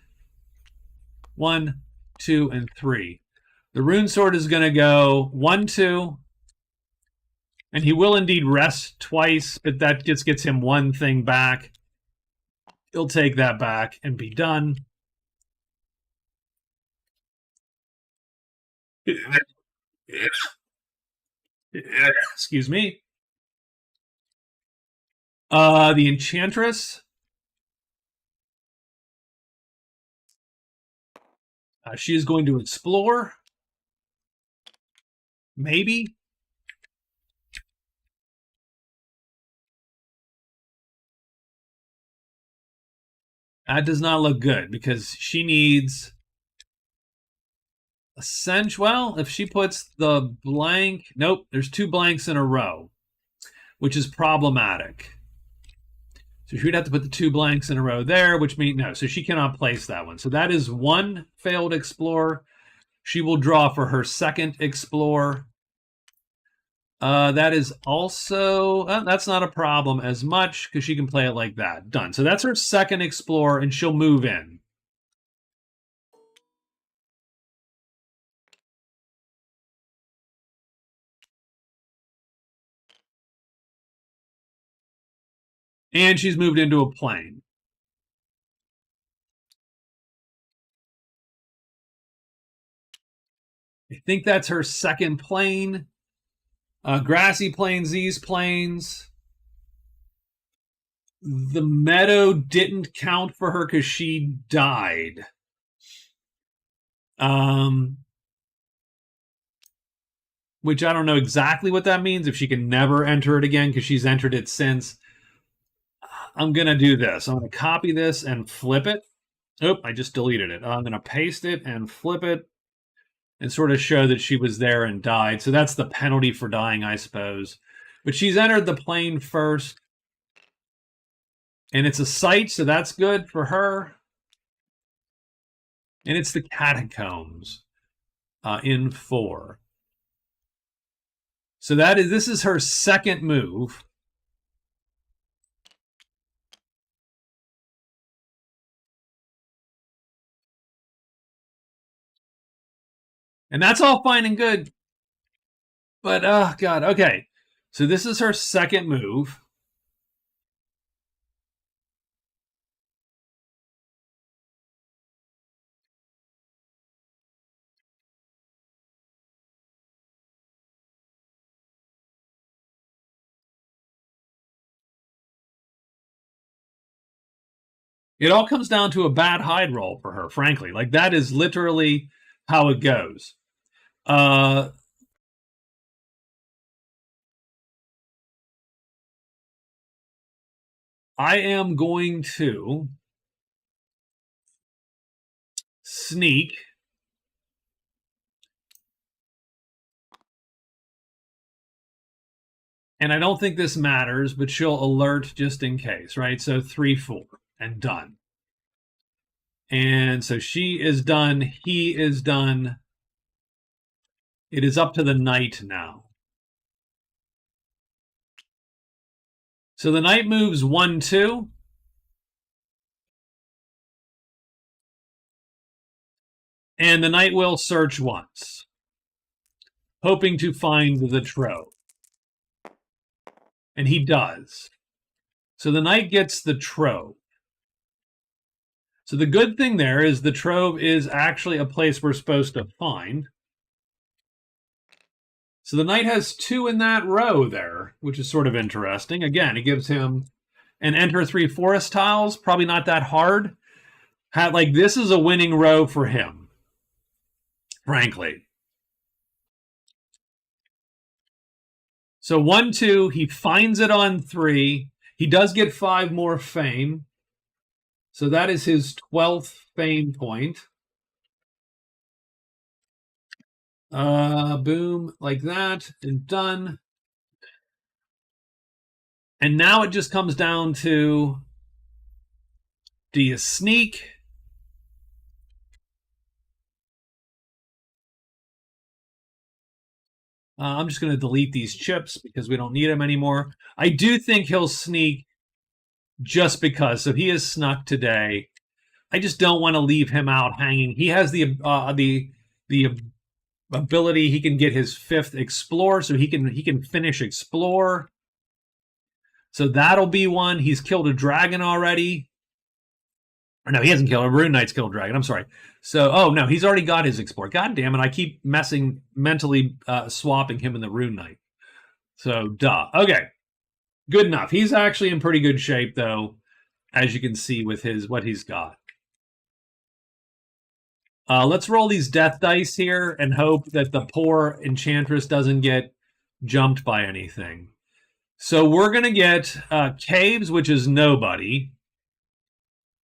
1, 2, and 3. The rune sword is going to go 1, 2. And he will indeed rest twice, but that just gets him 1 thing back. He'll take that back and be done. Excuse me. The Enchantress. She is going to explore. Maybe. That does not look good because she needs a cinch. Well, if she puts the blank, nope, there's 2 blanks in a row, which is problematic. So she would have to put the 2 blanks in a row there, which means no, so she cannot place that one. So that is 1 failed explore. She will draw for her second explore. That is also, that's not a problem as much because she can play it like that. Done. So that's her second explore, and she'll move in. And she's moved into a plane. I think that's her second plane. Grassy plains, these plains. The meadow didn't count for her because she died. Which I don't know exactly what that means, if she can never enter it again because she's entered it since. I'm going to do this. I'm going to copy this and flip it. Oh, I just deleted it. I'm going to paste it and flip it and sort of show that she was there and died. So that's the penalty for dying, I suppose. But she's entered the plane first. And it's a site, so that's good for her. And it's the catacombs in 4. So this is her second move. And that's all fine and good. But, oh, God, okay. So this is her second move. It all comes down to a bad hide roll for her, frankly. Like, that is literally how it goes. I am going to sneak. And I don't think this matters, but she'll alert just in case, right? So 3, 4, and done. And so she is done. He is done. It is up to the knight now. So the knight moves 1, 2. And the knight will search once, hoping to find the trove. And he does. So the knight gets the trove. So the good thing there is the trove is actually a place we're supposed to find. So the knight has 2 in that row there, which is sort of interesting. Again, it gives him an enter 3 forest tiles. Probably not that hard. Like, this is a winning row for him, frankly. So 1, 2, he finds it on 3. He does get 5 more fame. So that is his 12th fame point. Boom, like that, and done. And now it just comes down to, do you sneak? I'm just going to delete these chips because we don't need them anymore. I do think he'll sneak just because. So he has snuck today. I just don't want to leave him out hanging. He has the ability. He can get his 5th explore, so he can finish explore. So that'll be one. He's killed a dragon already. Or no, he hasn't killed a Rune Knight's killed dragon. I'm sorry. So, oh no, he's already got his explore. God damn it! I keep mentally swapping him and the Rune Knight. So, duh. Okay, good enough. He's actually in pretty good shape, though, as you can see with his what he's got. Let's roll these death dice here and hope that the poor enchantress doesn't get jumped by anything. So we're gonna get caves, which is nobody,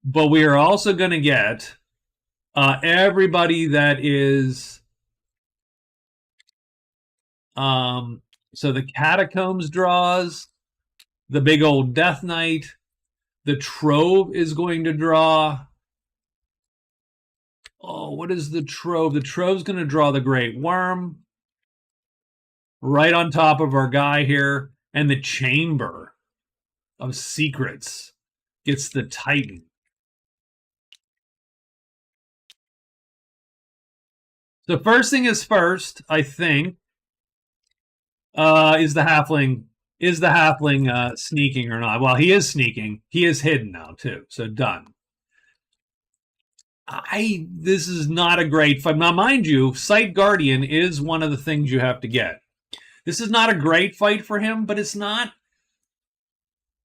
but we are also gonna get everybody that is. So the catacombs draws, the big old death knight, the trove is going to draw. Oh, what is the trove? The trove's going to draw the great worm right on top of our guy here, and the chamber of secrets gets the titan. The first thing is first, I think, is the halfling sneaking or not? Well, he is sneaking. He is hidden now too. So done. This is not a great fight. Now, mind you, Sight Guardian is one of the things you have to get. This is not a great fight for him, but it's not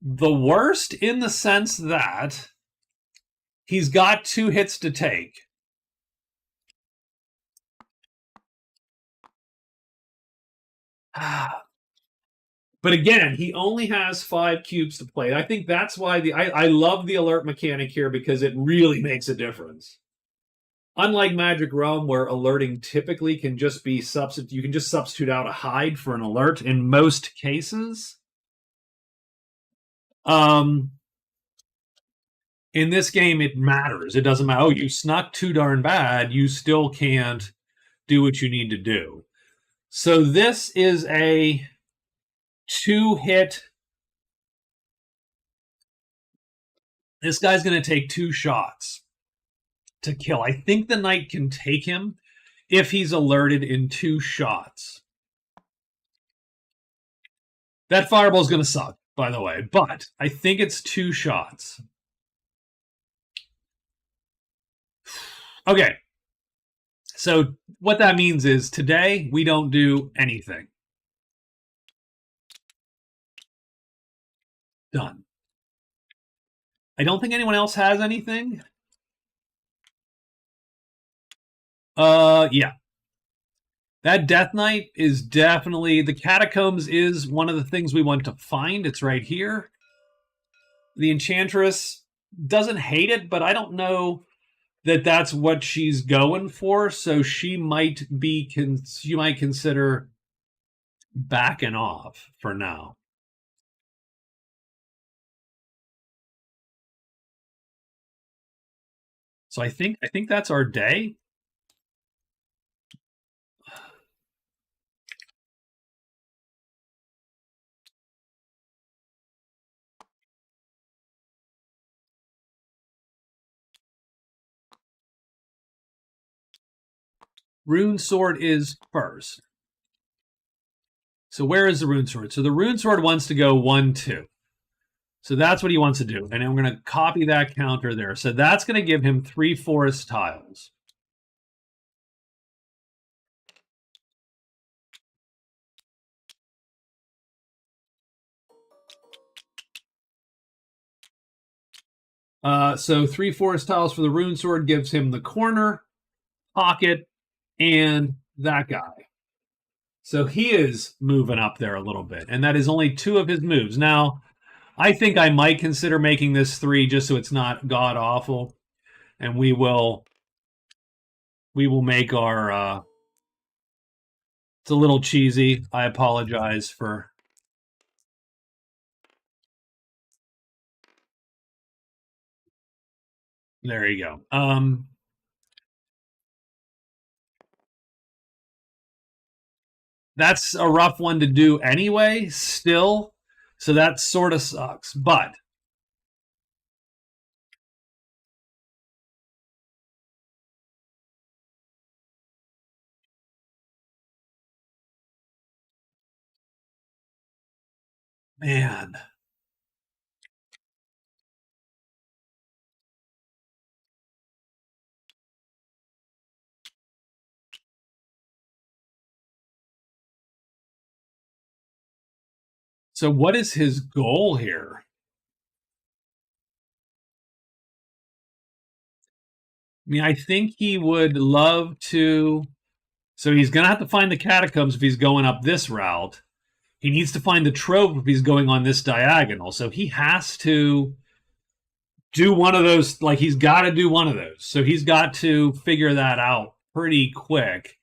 the worst in the sense that he's got 2 hits to take. But again, he only has 5 cubes to play. I think that's why I love the alert mechanic here because it really makes a difference. Unlike Magic Realm, where alerting typically can just be you can just substitute out a hide for an alert in most cases. In this game, it matters. It doesn't matter. Oh, you snuck too darn bad. You still can't do what you need to do. So this is a 2-hit. This guy's going to take 2 shots to kill. I think the knight can take him if he's alerted in 2 shots. That fireball's going to suck, by the way, but I think it's 2 shots. Okay. So what that means is today we don't do anything. Done. I don't think anyone else has anything. Yeah. That Death Knight is definitely... The Catacombs is one of the things we want to find. It's right here. The Enchantress doesn't hate it, but I don't know that that's what she's going for, so she might consider backing off for now. So I think that's our day. Rune Sword is first. So where is the Rune Sword? So the Rune Sword wants to go 1-2. So that's what he wants to do. And I'm going to copy that counter there. So that's going to give him 3 forest tiles. So 3 forest tiles for the Rune Sword gives him the corner, pocket, and that guy. So he is moving up there a little bit. And that is only 2 of his moves. Now, I think I might consider making this 3 just so it's not god-awful. And we will make our... it's a little cheesy. I apologize for... There you go. That's a rough one to do anyway, still. So that sort of sucks. But man, So what is his goal here? I mean, I think he would love to. So he's going to have to find the catacombs if he's going up this route. He needs to find the trove if he's going on this diagonal. So he has to do one of those. Like, he's got to do one of those. So he's got to figure that out pretty quick.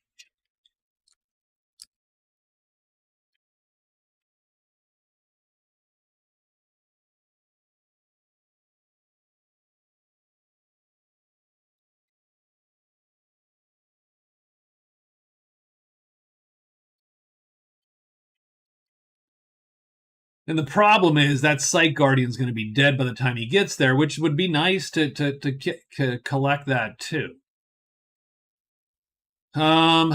And the problem is that Sight Guardian's going to be dead by the time he gets there, which would be nice to collect that too. Um,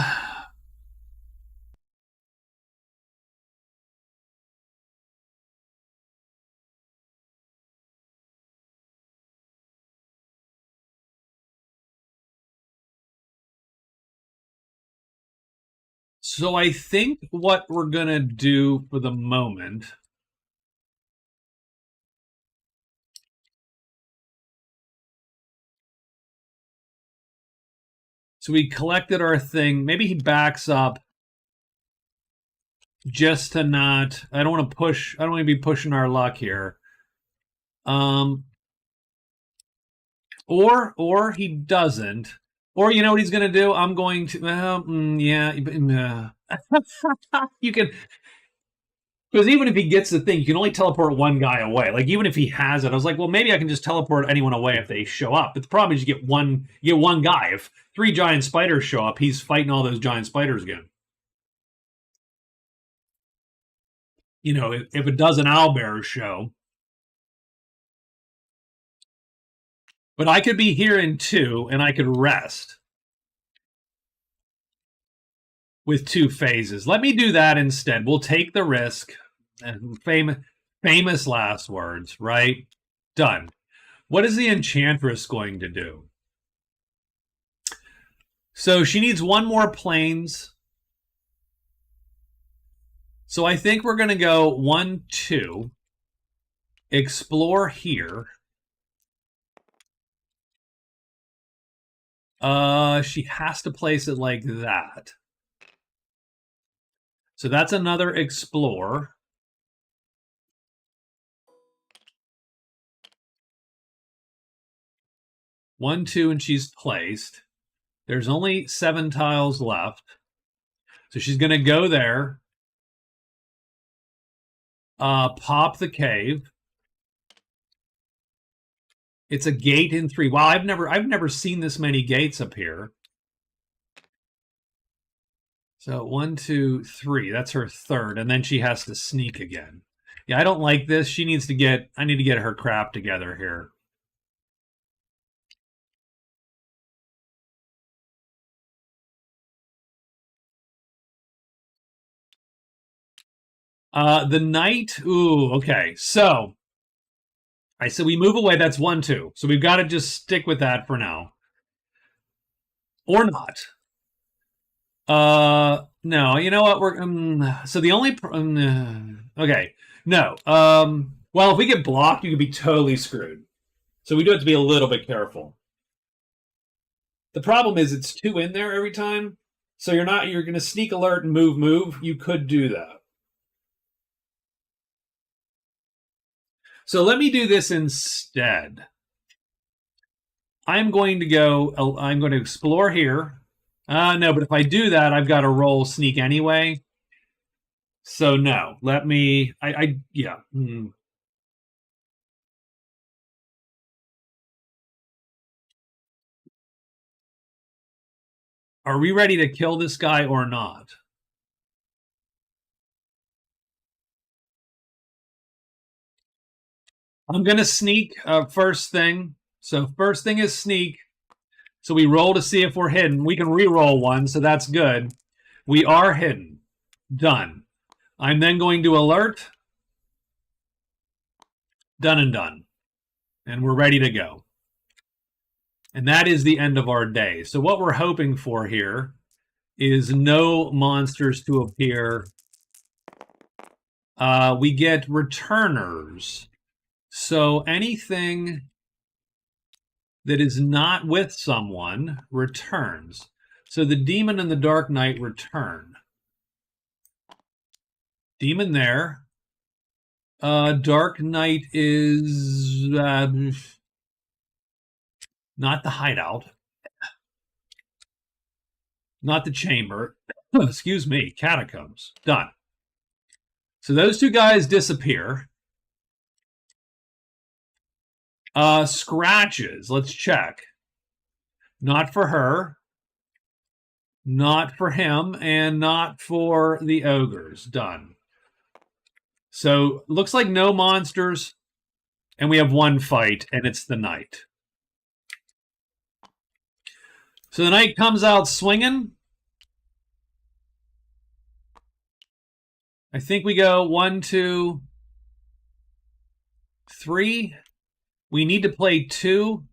so I think what we're going to do for the moment. So we collected our thing. Maybe he backs up just to not. I don't want to push. I don't want to be pushing our luck here. Or he doesn't. Or you know what he's going to do? I'm going to. You can. Because even if he gets the thing, you can only teleport one guy away. Like even if he has it, I was like, well, maybe I can just teleport anyone away if they show up. But the problem is you get one guy. If 3 giant spiders show up, he's fighting all those giant spiders again. You know, if a dozen owlbears show. But I could be here in 2 and I could rest with 2 phases. Let me do that instead. We'll take the risk. Famous last words, right? Done. What is the Enchantress going to do? So she needs 1 more planes. So I think we're going to go 1, 2. Explore here. She has to place it like that. So that's another explore. One, 2, and she's placed. There's only 7 tiles left. So she's going to go there. Pop the cave. It's a gate in 3. Wow, I've never seen this many gates up here. So 1, 2, 3. That's her third, and then she has to sneak again. Yeah, I don't like this. I need to get her crap together here. The knight. Ooh, okay. So I said we move away. That's 1, 2. So we've got to just stick with that for now, or not. No. You know what? We're so the only. Okay. No. Well, if we get blocked, you could be totally screwed. So we do have to be a little bit careful. The problem is it's 2 in there every time. So you're going to sneak alert and move. You could do that. So let me do this instead. I'm going to explore here. No, but if I do that, I've got to roll sneak anyway. So no, let me, yeah. Are we ready to kill this guy or not? I'm going to sneak first thing. So first thing is sneak. So we roll to see if we're hidden. We can re-roll 1, so that's good. We are hidden. Done. I'm then going to alert. Done and done. And we're ready to go. And that is the end of our day. So what we're hoping for here is no monsters to appear We get returners. So anything that is not with someone returns. So the demon and the Dark Knight return. Demon there. Dark Knight is not the hideout. Not the chamber. Excuse me, catacombs. Done. So those two guys disappear. Scratches. Let's check. Not for her. Not for him. And not for the ogres. Done. So looks like no monsters. And we have one fight, and it's the knight. So the knight comes out swinging. I think we go 1, 2, 3. We need to play 2.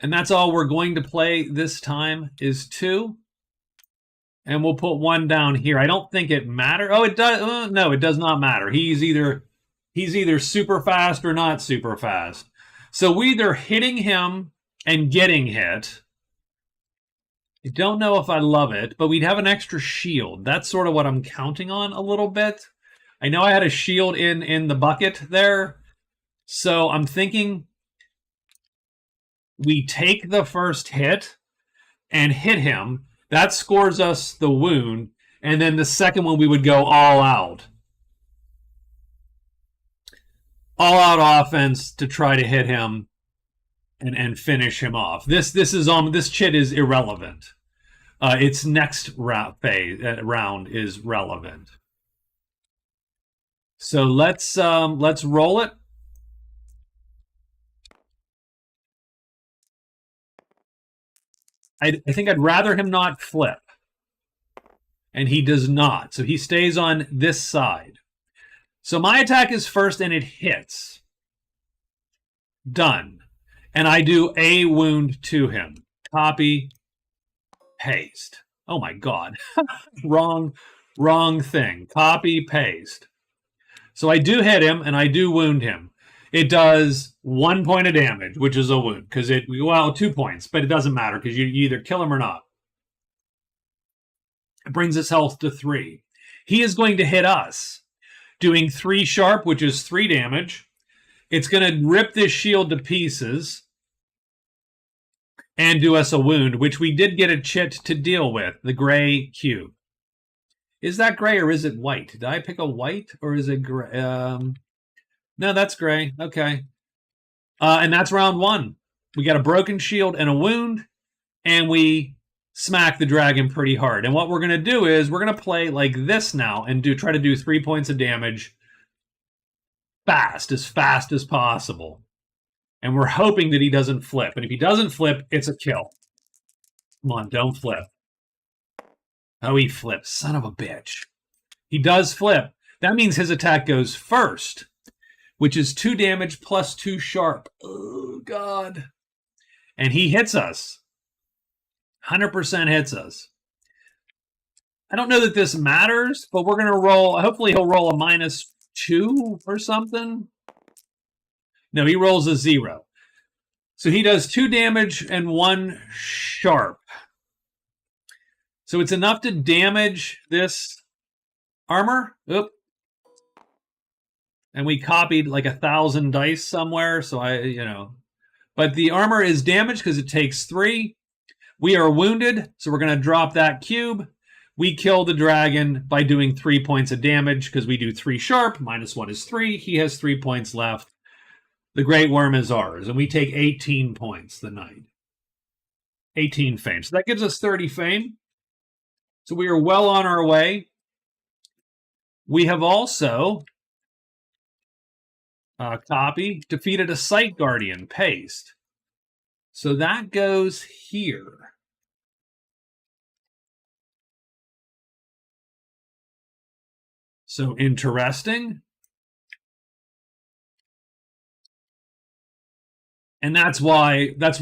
And that's all we're going to play this time is 2. And we'll put 1 down here. I don't think it matters. Oh, it does. No, it does not matter. He's either super fast or not super fast. So we're either hitting him and getting hit. I don't know if I love it, but we'd have an extra shield. That's sort of what I'm counting on a little bit. I know I had a shield in the bucket there. So I'm thinking we take the first hit and hit him. That scores us the wound. And then the second one, we would go all out. All out offense to try to hit him and finish him off. This chit is irrelevant. Its next round is relevant. So let's roll it. I think I'd rather him not flip. And he does not. So he stays on this side. So my attack is first and it hits. Done. And I do a wound to him. Copy. Paste. Oh my God. wrong thing. Copy, paste. So I do hit him and I do wound him. It does 1 point of damage, which is a wound. 2 points, but it doesn't matter because you either kill him or not. It brings his health to 3. He is going to hit us, doing 3 sharp, which is 3 damage. It's going to rip this shield to pieces and do us a wound, which we did get a chit to deal with, the gray cube. Is that gray or is it white? Did I pick a white or is it gray? No, that's gray. Okay. And that's round 1. We got a broken shield and a wound, and we smack the dragon pretty hard. And what we're going to do is we're going to play like this now and try to do 3 points of damage fast as possible. And we're hoping that he doesn't flip. And if he doesn't flip, it's a kill. Come on, don't flip. Oh, he flips. Son of a bitch. He does flip. That means his attack goes first, which is 2 damage plus 2 sharp. Oh, God. And he hits us. 100% hits us. I don't know that this matters, but we're going to roll. Hopefully he'll roll a -2 or something. No, he rolls a 0. So he does 2 damage and 1 sharp. So it's enough to damage this armor. Oop. And we copied like 1,000 dice somewhere. So but the armor is damaged because it takes 3. We are wounded. So we're going to drop that cube. We kill the dragon by doing 3 points of damage because we do 3 sharp. -1 is 3. He has 3 points left. The Great Worm is ours. And we take 18 points, the knight. 18 fame. So that gives us 30 fame. So we are well on our way. We have also defeated a Sight Guardian, paste. So that goes here. So interesting. And that's why that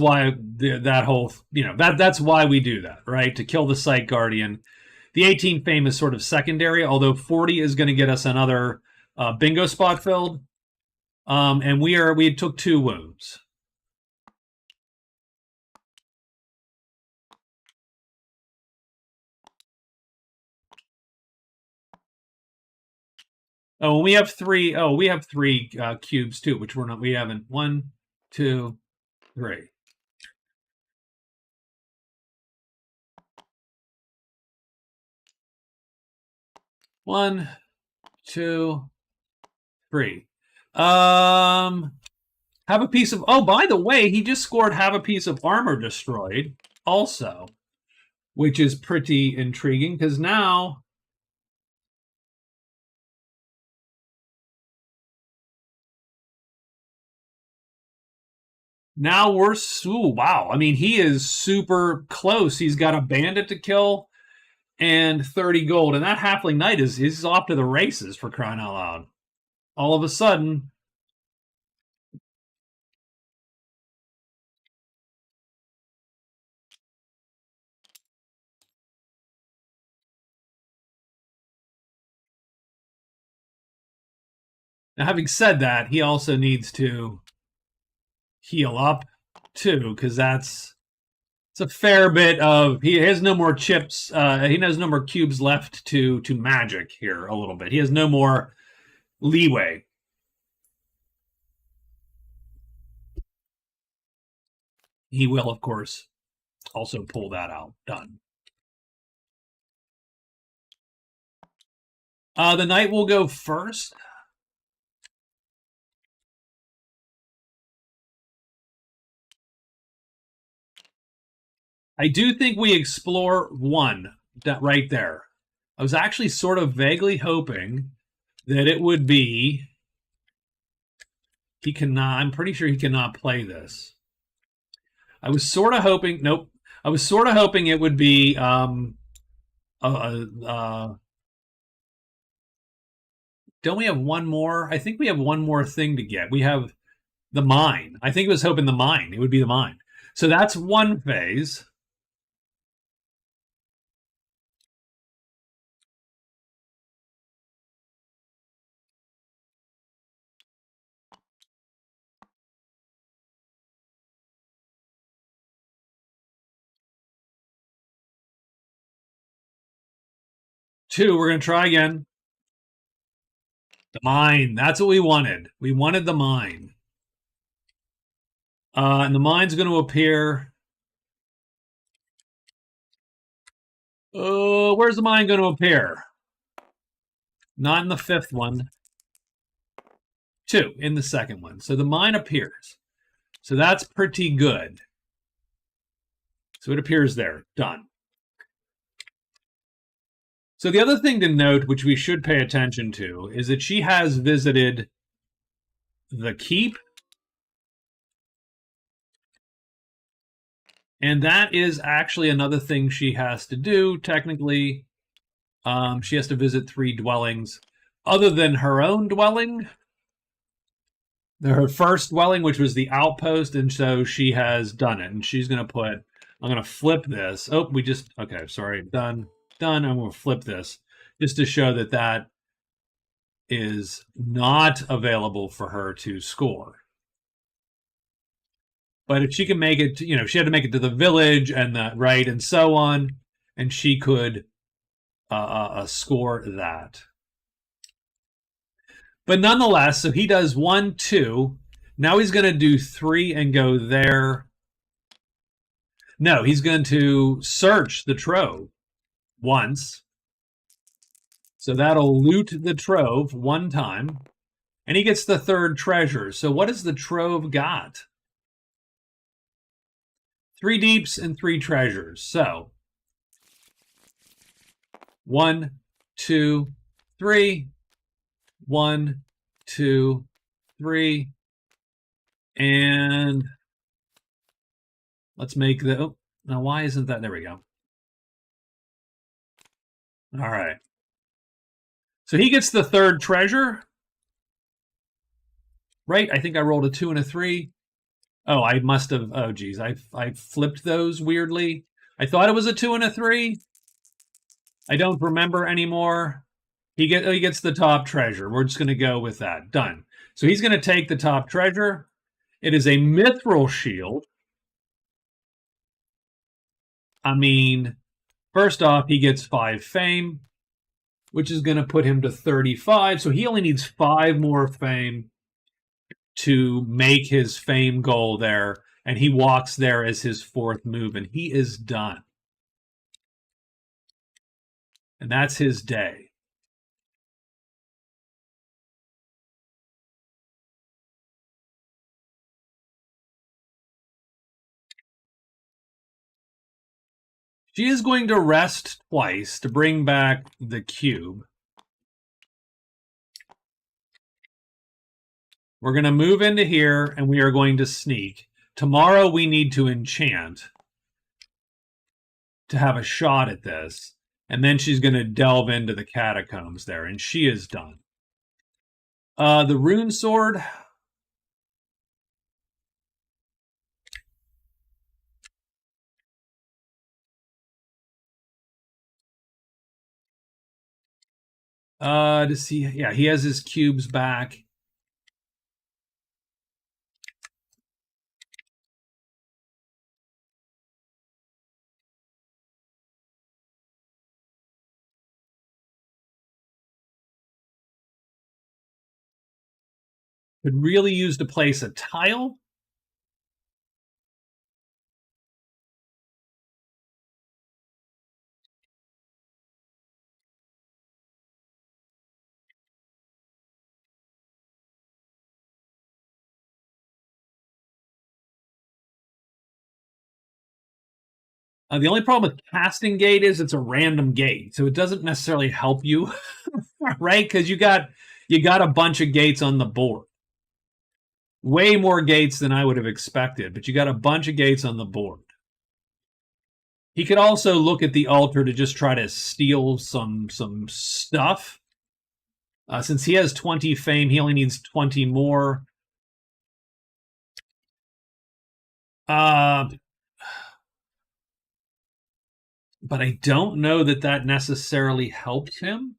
whole, that's why we do that, right? To kill the Sight Guardian. The 18 fame is sort of secondary, although 40 is going to get us another bingo spot filled. And we took 2 wounds. Oh, we have 3. Oh, we have 3 cubes too, which we haven't. 1, 2, 3. One, 2, 3. Have a piece of. Oh, by the way, he just scored have a piece of armor destroyed, also, which is pretty intriguing because now. Now we're wow. I mean, he is super close. He's got a bandit to kill and 30 gold, and that halfling knight is off to the races, for crying out loud. All of a sudden, now having said that, he also needs to heal up too, because it's a fair bit of. He has no more chips. He has no more cubes left to magic here a little bit. He has no more leeway. He will, of course, also pull that out. Done. The knight will go first. I do think we explore 1 right there. I was actually sort of vaguely hoping that it would be. He cannot. I'm pretty sure he cannot play this. I was sort of hoping. Nope. I was sort of hoping it would be. Don't we have 1 more? I think we have 1 more thing to get. We have the mine. I think I was hoping the mine. It would be the mine. So that's 1 phase. Two, we're going to try again. The mine. That's what we wanted. We wanted the mine. And the mine's going to appear. Where's the mine going to appear? Not in the 5th one. 2 in the 2nd one. So the mine appears. So that's pretty good. So it appears there. Done. So the other thing to note, which we should pay attention to, is that she has visited the keep. And that is actually another thing she has to do, technically. She has to visit 3 dwellings other than her own dwelling. Her first dwelling, which was the outpost, and so she has done it. And she's going to put, I'm going to flip this. Oh, okay, sorry, done. I'm going to flip this just to show that that is not available for her to score. But if she can make it, she had to make it to the village and right and so on, and she could score that. But nonetheless, so he does 1, 2. Now he's going to do 3 and go there. No, he's going to search the trove once. So that'll loot the trove 1 time. And he gets the 3rd treasure. So what has the trove got? 3 deeps and 3 treasures. So 1, 2, 3. 1, 2, 3. And let's make the. Oh, now why isn't that? There we go. All right. So he gets the 3rd treasure. Right? I think I rolled a 2 and a 3. Oh, I must have. Oh, geez. I flipped those weirdly. I thought it was a 2 and a 3. I don't remember anymore. He gets the top treasure. We're just going to go with that. Done. So he's going to take the top treasure. It is a mithril shield. I mean, first off, he gets 5 fame, which is going to put him to 35. So he only needs 5 more fame to make his fame goal there. And he walks there as his 4th move, and he is done. And that's his day. She is going to rest twice to bring back the cube. We're going to move into here, and we are going to sneak. Tomorrow we need to enchant to have a shot at this. And then she's going to delve into the catacombs there, and she is done. The rune sword. To see, yeah, he has his cubes back. Could really use to place a tile. The only problem with casting gate is it's a random gate, so it doesn't necessarily help you, right? Because you got a bunch of gates on the board, way more gates than I would have expected, but you got a bunch of gates on the board. He could also look at the altar to just try to steal some stuff. Since he has 20 fame, he only needs 20 more. But I don't know that that necessarily helps him.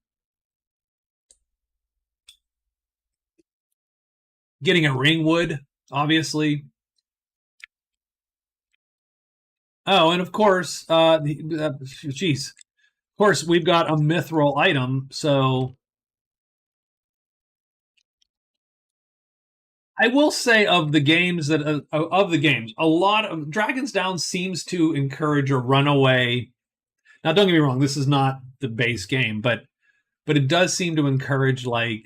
Getting a ringwood, obviously. Oh, and of course, geez, of course, we've got a mithril item, so I will say of the games a lot of Dragon's Down seems to encourage a runaway. Now, don't get me wrong, this is not the base game, but it does seem to encourage like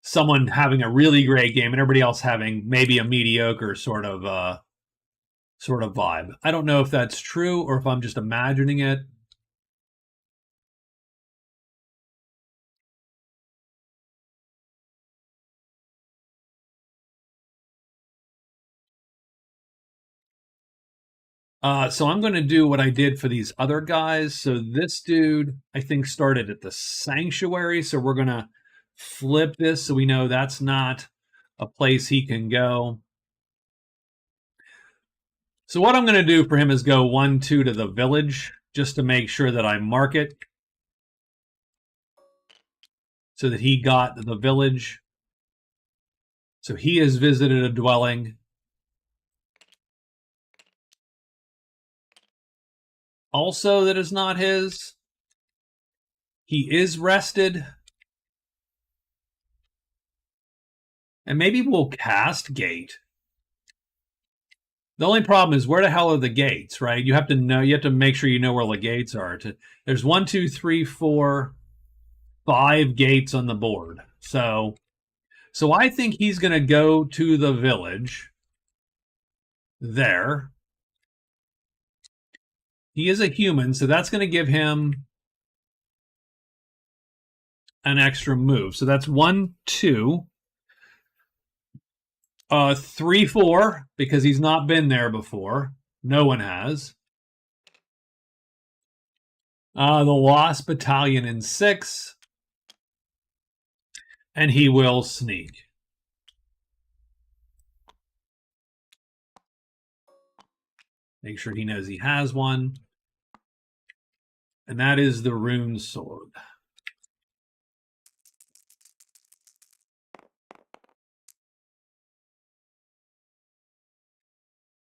someone having a really great game and everybody else having maybe a mediocre sort of vibe. I don't know if that's true or if I'm just imagining it. So I'm going to do what I did for these other guys. So this dude, I think, started at the sanctuary. So we're going to flip this so we know that's not a place he can go. So what I'm going to do for him is go 1, 2 to the village just to make sure that I mark it so that he got the village. So he has visited a dwelling. Also, that is not his. He is rested. And maybe we'll cast gate. The only problem is where the hell are the gates, right? You have to make sure you know where the gates are. There's 1, 2, 3, 4, 5 gates on the board. So I think he's going to go to the village there. He is a human, so that's going to give him an extra move. So that's 1, 2, 3, 4, because he's not been there before. No one has. The Lost Battalion in 6. And he will sneak. Make sure he knows he has one. And that is the Rune Sword.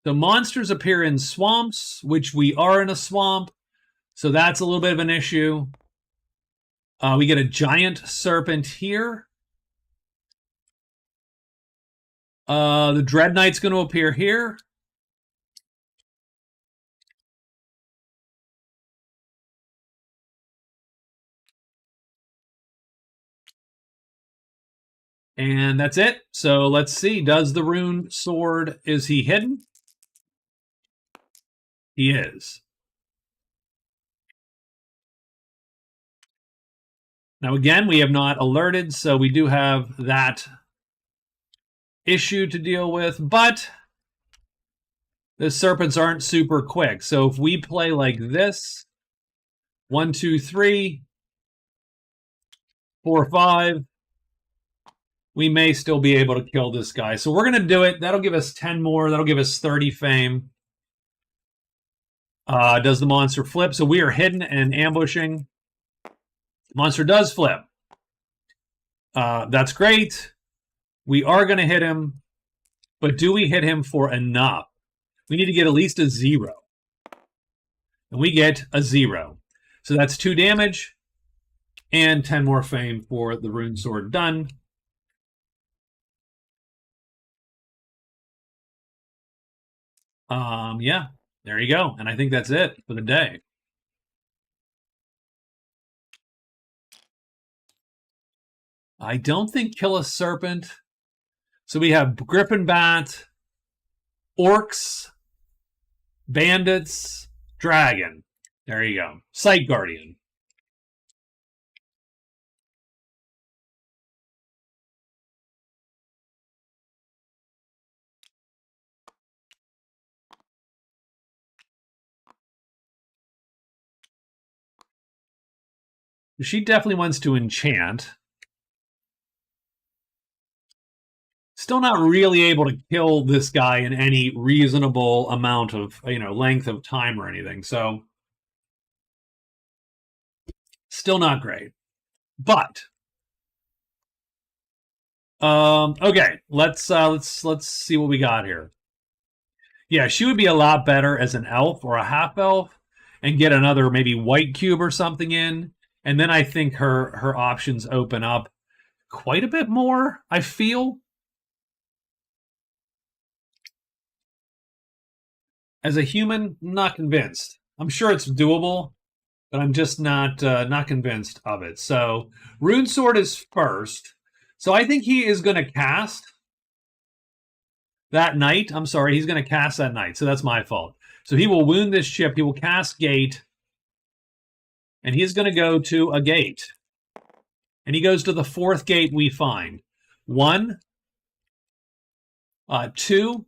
The monsters appear in swamps, which we are in a swamp. So that's a little bit of an issue. We get a giant serpent here. The Dread Knight's going to appear here. And that's it. So let's see. Does the Rune Sword, is he hidden? He is. Now, again, we have not alerted, so we do have that issue to deal with, but the serpents aren't super quick. So if we play like this, 1, 2, 3, 4, 5, we may still be able to kill this guy. So we're going to do it. That'll give us 10 more. That'll give us 30 fame. Does the monster flip? So we are hidden and ambushing. Monster does flip. That's great. We are going to hit him. But do we hit him for enough? We need to get at least a 0. And we get a 0. So that's 2 damage. And 10 more fame for the Rune Sword done. Yeah, there you go. And I think that's it for the day. I don't think kill a serpent. So we have Griffin Bat, Orcs, Bandits, Dragon. There you go. Sight Guardian. She definitely wants to enchant. Still not really able to kill this guy in any reasonable amount of, length of time or anything. So still not great. But okay, let's see what we got here. Yeah, she would be a lot better as an elf or a half elf and get another maybe white cube or something in. And then I think her options open up quite a bit more, I feel. As a human, not convinced. I'm sure it's doable, but I'm just not convinced of it. So Rune Sword is first. So I think he is going to cast that night. I'm sorry, he's going to cast that night. So that's my fault. So he will wound this chip. He will cast Gate. And he's going to go to a gate. And he goes to the 4th gate we find. 1, 2,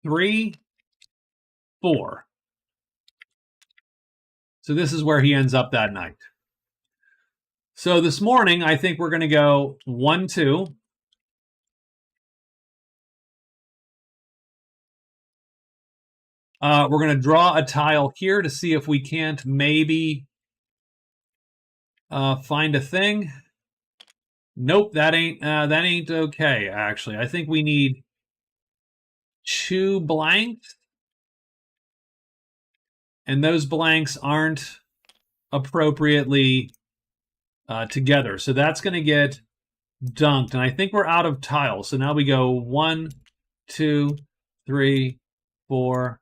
3, 4. So this is where he ends up that night. So this morning, I think we're going to go 1, 2. We're going to draw a tile here to see if we can't maybe find a thing. Nope, that ain't okay, actually. I think we need 2 blanks. And those blanks aren't appropriately together. So that's going to get dunked. And I think we're out of tiles. So now we go 1, 2, 3, 4,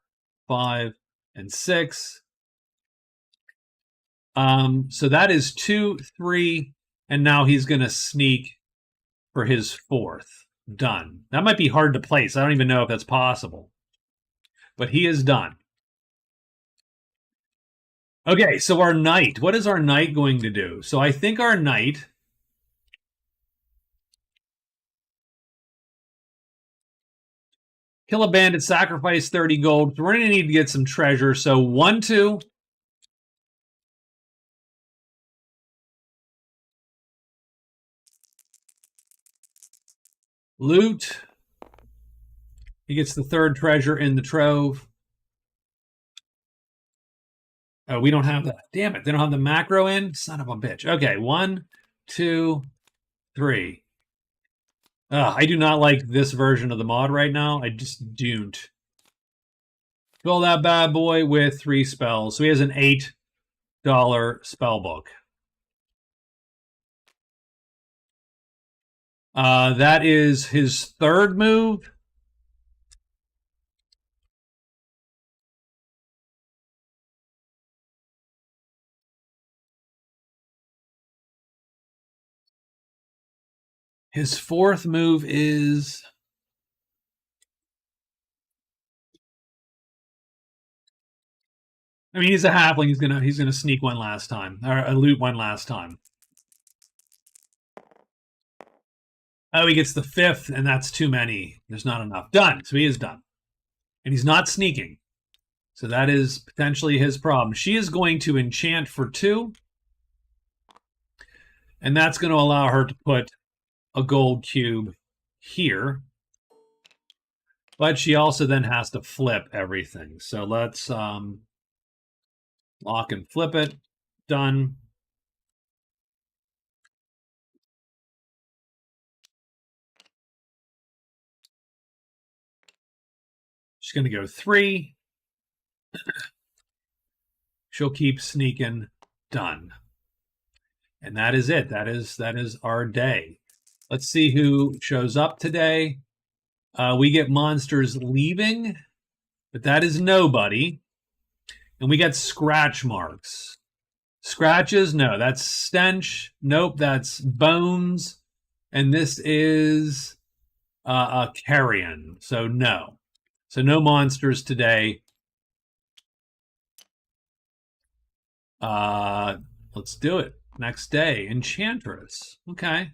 5, and 6. So that is 2, 3, and now he's going to sneak for his 4th. Done. That might be hard to place. I don't even know if that's possible. But he is done. Okay, so our knight. What is our knight going to do? So I think our knight... Kill a bandit, sacrifice 30 gold. We're going to need to get some treasure. So 1, 2. Loot. He gets the 3rd treasure in the trove. Oh, we don't have that. Damn it. They don't have the macro in? Son of a bitch. Okay, 1, 2, 3. I do not like this version of the mod right now. I just don't. Fill that bad boy with 3 spells. So he has an $8 spell book. That is his third move. His fourth move is... I mean, he's a halfling. He's gonna sneak one last time, or loot one last time. Oh, he gets the fifth, and that's too many. There's not enough. Done. So he is done, and he's not sneaking. So that is potentially his problem. She is going to enchant for 2, and that's going to allow her to put a gold cube here. But she also then has to flip everything. So let's lock and flip it. Done. She's going to go 3. She'll keep sneaking. Done. And that is it. That is our day. Let's see who shows up today. We get monsters leaving, but that is nobody. And we get scratch marks. Scratches? No, that's stench. Nope, that's bones. And this is a carrion. So no. So no monsters today. Let's do it. Next day, Enchantress. Okay.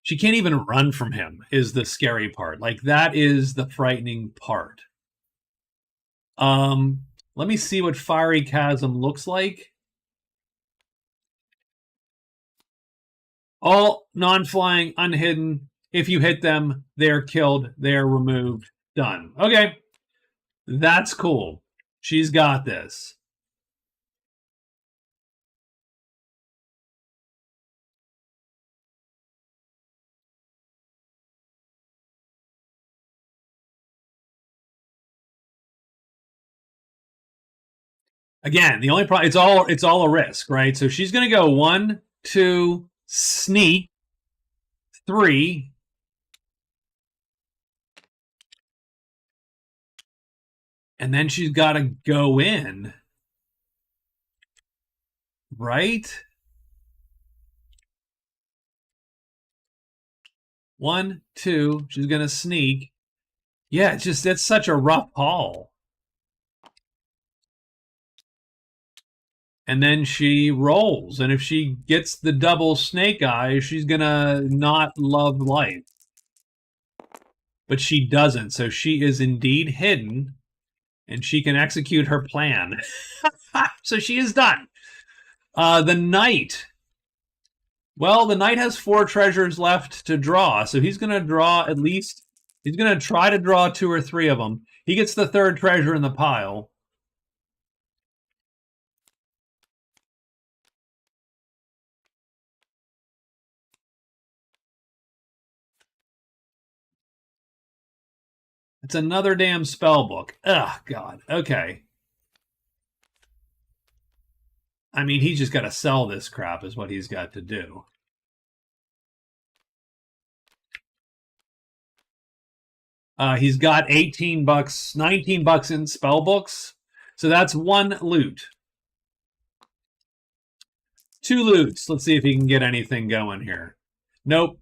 She can't even run from him is the scary part. Like, that is the frightening part. Let me see what Fiery Chasm looks like. All non-flying, unhidden. If you hit them, they're killed. They're removed. Done. Okay. That's cool. She's got this. Again, the only problem, it's all a risk, right? So she's going to go 1, 2, sneak, 3, and then she's got to go in, right? 1, 2, she's going to sneak. Yeah, it's such a rough haul. And then she rolls, and if she gets the double snake eyes, she's going to not love life. But she doesn't, so she is indeed hidden, and she can execute her plan. So she is done. The knight. Well, the knight has 4 treasures left to draw, so he's going to draw at least... He's going to try to draw 2 or 3 of them. He gets the 3rd treasure in the pile. It's another damn spell book. Ugh, God. Okay. I mean, he's just got to sell this crap is what he's got to do. He's got 18 bucks, 19 bucks in spell books. So that's 1 loot. 2 loots. Let's see if he can get anything going here. Nope.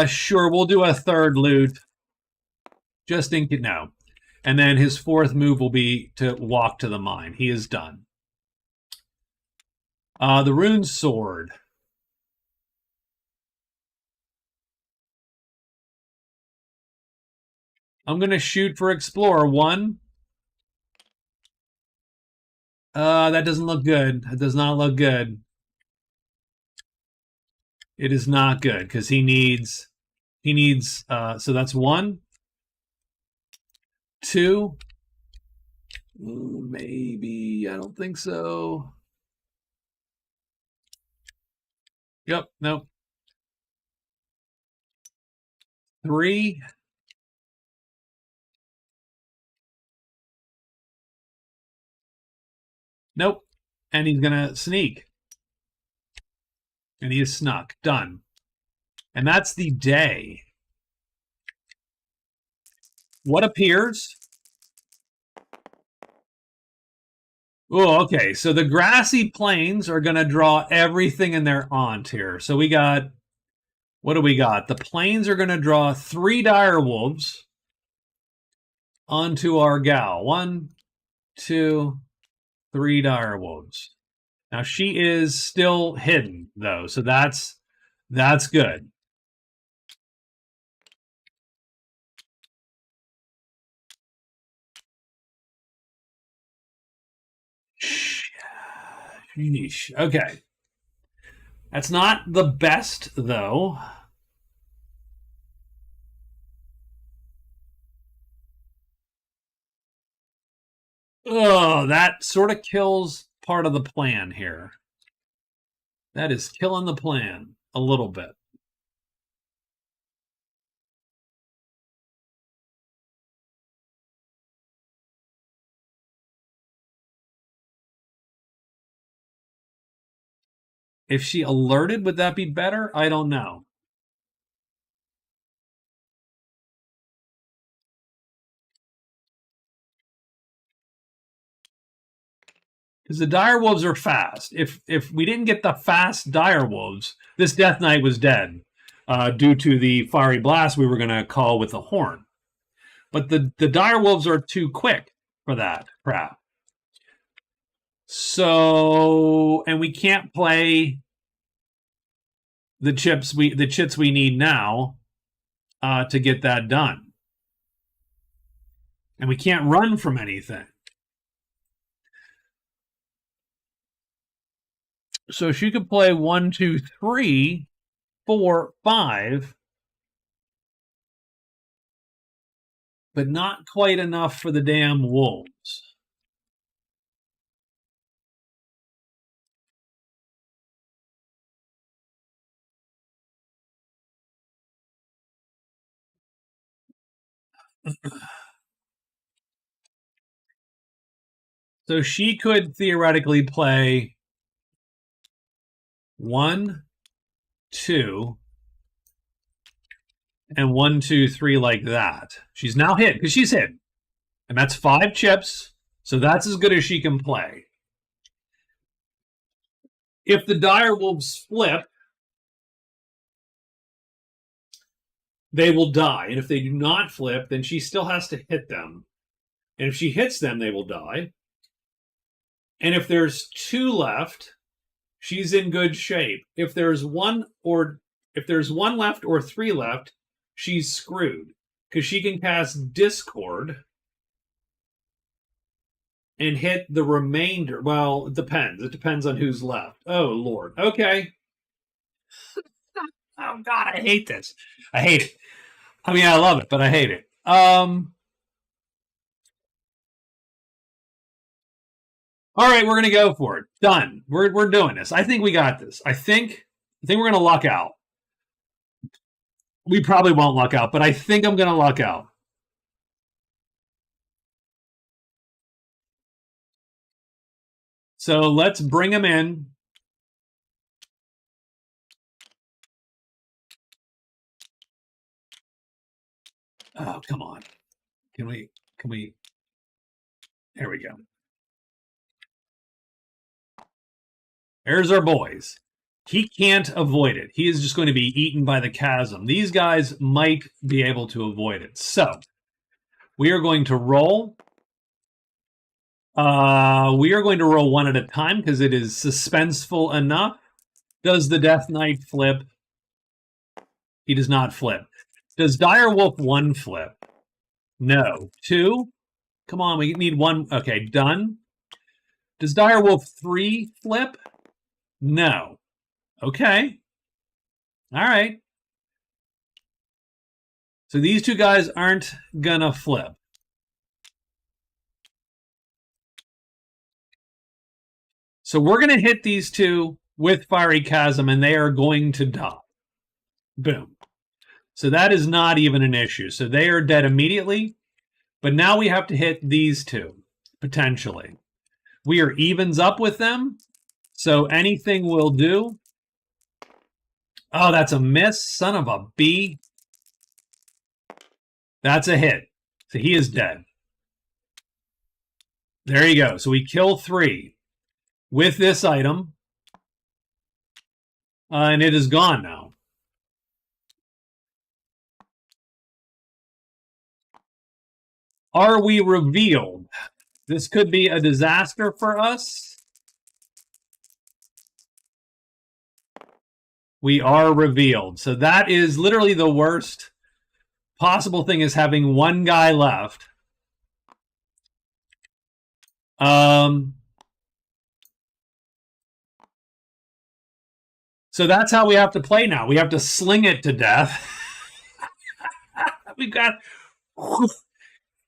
Sure, we'll do a 3rd loot. Just in case. No. And then his 4th move will be to walk to the mine. He is done. The rune sword. I'm going to shoot for Explorer. 1. That doesn't look good. That does not look good. It is not good because he needs He needs, so that's 1, 2, maybe, I don't think so. Yep, nope. 3. Nope. And he's going to sneak. And he is snuck. Done. And that's the day. What appears? Oh, okay. So the grassy plains are going to draw everything in their aunt here. So we got, what do we got? The plains are going to draw 3 dire wolves onto our gal. 1, 2, 3 dire wolves. Now she is still hidden though, so that's good. Sheesh. Okay. That's not the best, though. Oh, that sort of kills part of the plan here. That is killing the plan a little bit. If she alerted, would that be better? I don't know. Because the dire wolves are fast. If we didn't get the fast dire wolves, this Death Knight was dead due to the fiery blast we were going to call with the horn. But the dire wolves are too quick for that crap. So, and we can't play the chits we need now to get that done. And we can't run from anything. So she could play 1, 2, 3, 4, 5, but not quite enough for the damn wolves. So she could theoretically play 1, 2, and 1, 2, 3 like that. She's now hit because she's hit, and that's 5 chips. So that's as good as she can play. If the dire wolves flip, they will die. And if they do not flip, then she still has to hit them. And if she hits them, they will die. And if there's 2 left, she's in good shape. If there's one left or 3 left, she's screwed. Because she can cast Discord and hit the remainder. Well, it depends. It depends on who's left. Oh, Lord. Okay. Oh, God, I hate this. I hate it. I mean, I love it, but I hate it. All right, we're gonna go for it. Done. We're doing this. I think we got this. I think we're gonna luck out. We probably won't luck out, but I think I'm gonna luck out. So let's bring him in. Oh, come on. Can we there we go. There's our boys. He can't avoid it. He is just going to be eaten by the chasm. These guys might be able to avoid it. So we are going to roll. We are going to roll one at a time because it is suspenseful enough. Does the Death Knight flip? He does not flip. Does Dire Wolf 1 flip? No. 2? Come on, we need 1. Okay, done. Does Dire Wolf 3 flip? No. Okay. All right. So these two guys aren't gonna flip. So we're gonna hit these two with Fiery Chasm, and they are going to die. Boom. So that is not even an issue. So they are dead immediately. But now we have to hit these two, potentially. We are evens up with them. So anything will do. Oh, that's a miss. Son of a B. That's a hit. So he is dead. There you go. So we kill 3 with this item. And it is gone now. Are we revealed? This could be a disaster for us. We are revealed. So that is literally the worst possible thing, is having one guy left. So that's how we have to play now. We have to sling it to death. We've got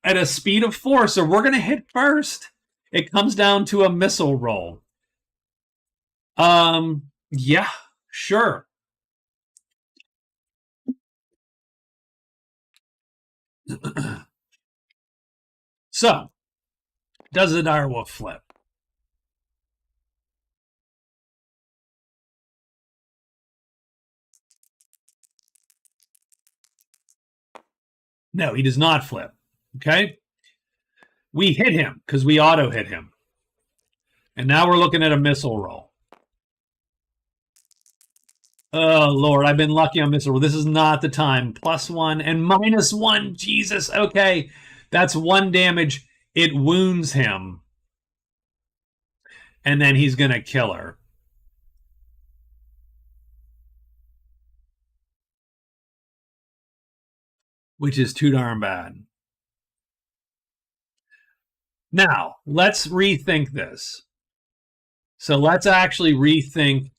at a speed of 4, so we're going to hit first. It comes down to a missile roll. Yeah, sure. So, does the direwolf flip? No, he does not flip. Okay? We hit him because we auto hit him. And now we're looking at a missile roll. Oh, Lord, I've been lucky on missile roll. This is not the time. +1 and -1. Jesus. Okay. That's 1 damage. It wounds him. And then he's going to kill her. Which is too darn bad. Now, let's rethink this. So let's actually rethink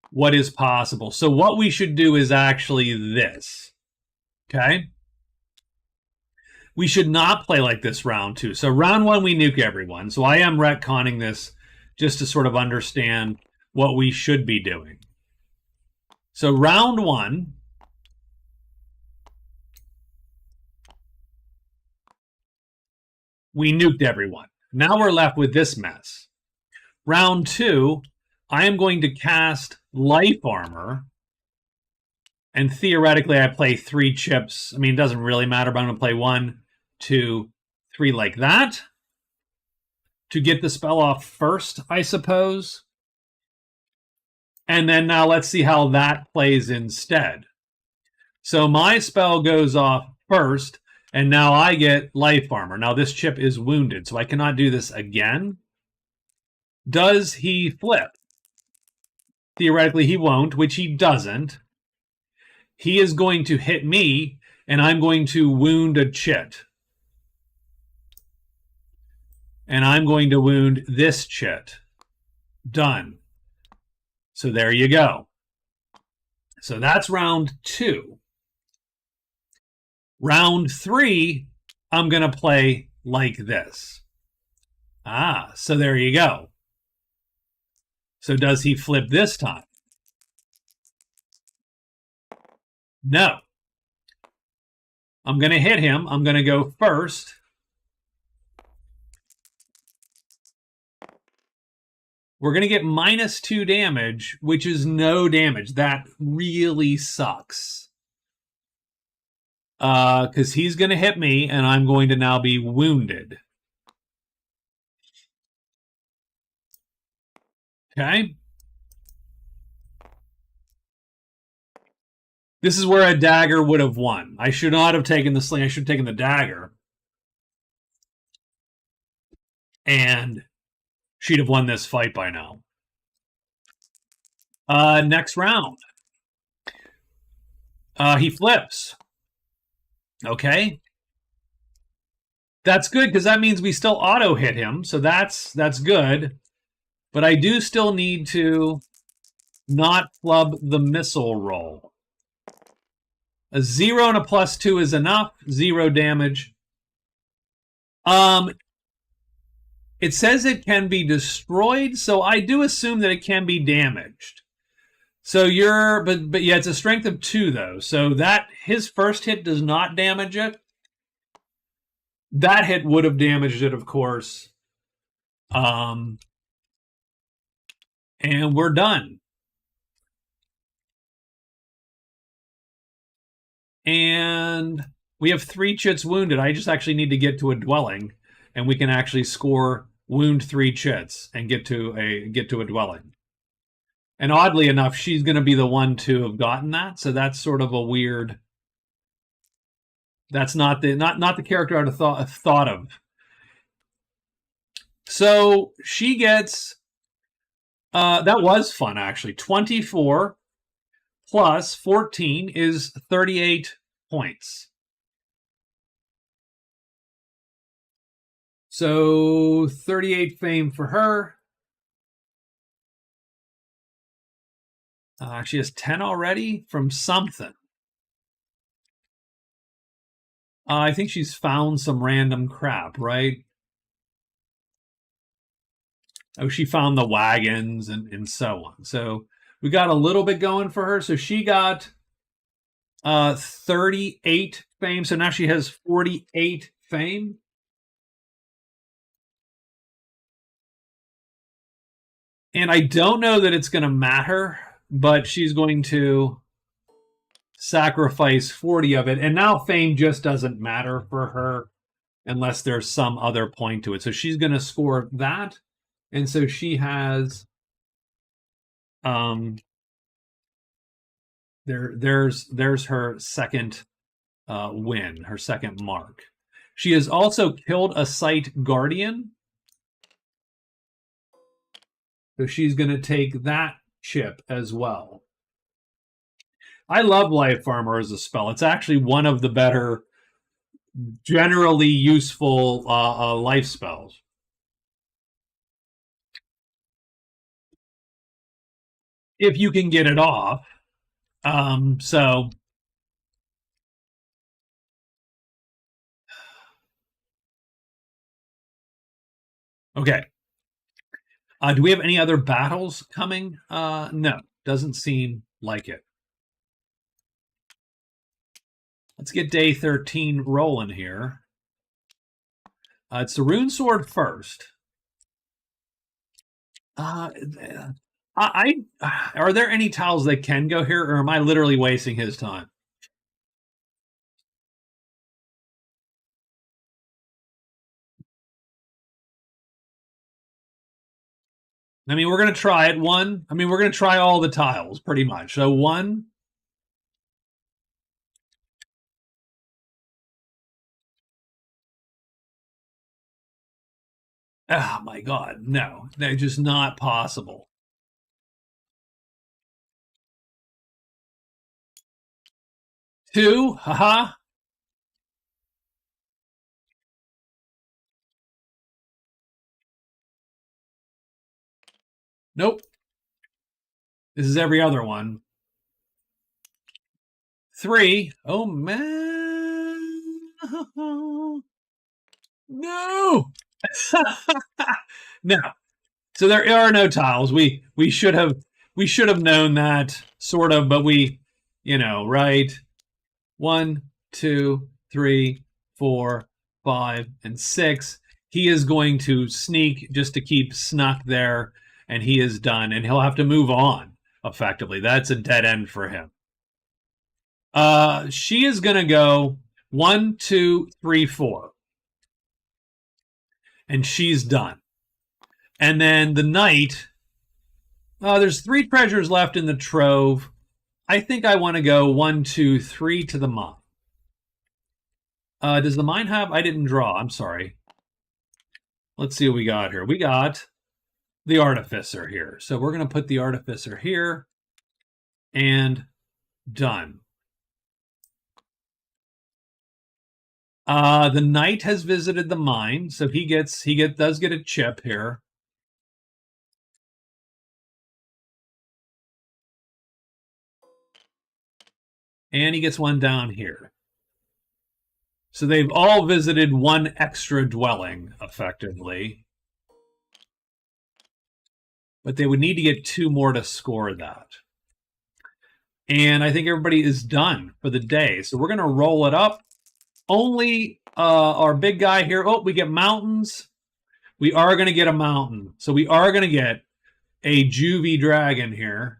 what is possible. So what we should do is actually this. Okay? We should not play like this round 2. So round 1, we nuke everyone. So I am retconning this just to sort of understand what we should be doing. So round 1, we nuked everyone. Now we're left with this mess. Round 2, I am going to cast Life Armor. And theoretically, I play 3 chips. I mean, it doesn't really matter, but I'm going to play 1, 2, 3 like that to get the spell off first, I suppose. And then now let's see how that plays instead. So my spell goes off first, and now I get Life Armor. Now this chip is wounded, so I cannot do this again. Does he flip? Theoretically, he won't, which he doesn't. He is going to hit me, and I'm going to wound a chit. And I'm going to wound this chit. Done. So there you go. So that's round 2. Round 3, I'm going to play like this. So there you go. So does he flip this time? No. I'm going to hit him. I'm going to go first. We're going to get -2 damage, which is no damage. That really sucks. Because he's going to hit me, and I'm going to now be wounded. Okay. This is where a dagger would have won. I should not have taken the sling. I should have taken the dagger. And she'd have won this fight by now. Next round. He flips. Okay. That's good, because that means we still auto hit him. So that's good. But I do still need to not flub the missile roll. A 0 and a +2 is enough. 0 damage. It says it can be destroyed, so I do assume that it can be damaged. So but yeah, it's a strength of 2 though. So that his first hit does not damage it. That hit would have damaged it, of course. And we're done. And we have 3 chits wounded. I just actually need to get to a dwelling, and we can actually score wound 3 chits and get to a dwelling. And oddly enough, she's going to be the one to have gotten that. So that's sort of a weird. That's not the character I'd have thought of. So she gets. That was fun actually. 24 plus 14 is 38 points. So 38 fame for her. She has 10 already from something. I think she's found some random crap, right? Oh, she found the wagons and so on. So we got a little bit going for her. So she got 38 fame. So now she has 48 fame. And I don't know that it's going to matter, but she's going to sacrifice 40 of it. And now fame just doesn't matter for her unless there's some other point to it. So she's going to score that. And so she has there's her second win, her second mark. She has also killed a site guardian. So she's going to take that chip as well. I love Life Armor as a spell. It's actually one of the better, generally useful life spells. If you can get it off. So okay. Do we have any other battles coming? No, doesn't seem like it. Let's get day 13 rolling here. It's the Rune Sword first. Are there any tiles that can go here, or am I literally wasting his time? I mean, we're going to try it. We're going to try all the tiles pretty much. So 1. Oh my God, no, they're just not possible. 2, haha. Nope. This is every other one. 3. Oh man. No. No. So there are no tiles. We should have known that sort of, but right. 1, 2, 3, 4, 5, and 6. He is going to sneak just to keep snuck there, and he is done, and he'll have to move on effectively. That's a dead end for him. She is going to go 1, 2, 3, 4. And she's done. And then the knight, there's 3 treasures left in the trove. I think I want to go 1, 2, 3 to the mine. Does the mine have? I didn't draw. I'm sorry. Let's see what we got here. We got the artificer here. So we're going to put the artificer here. And done. The knight has visited the mine, so he does get a chip here. And he gets one down here. So they've all visited one extra dwelling, effectively. But they would need to get 2 more to score that. And I think everybody is done for the day. So we're going to roll it up. Only our big guy here. Oh, we get mountains. We are going to get a mountain. So we are going to get a juvie dragon here.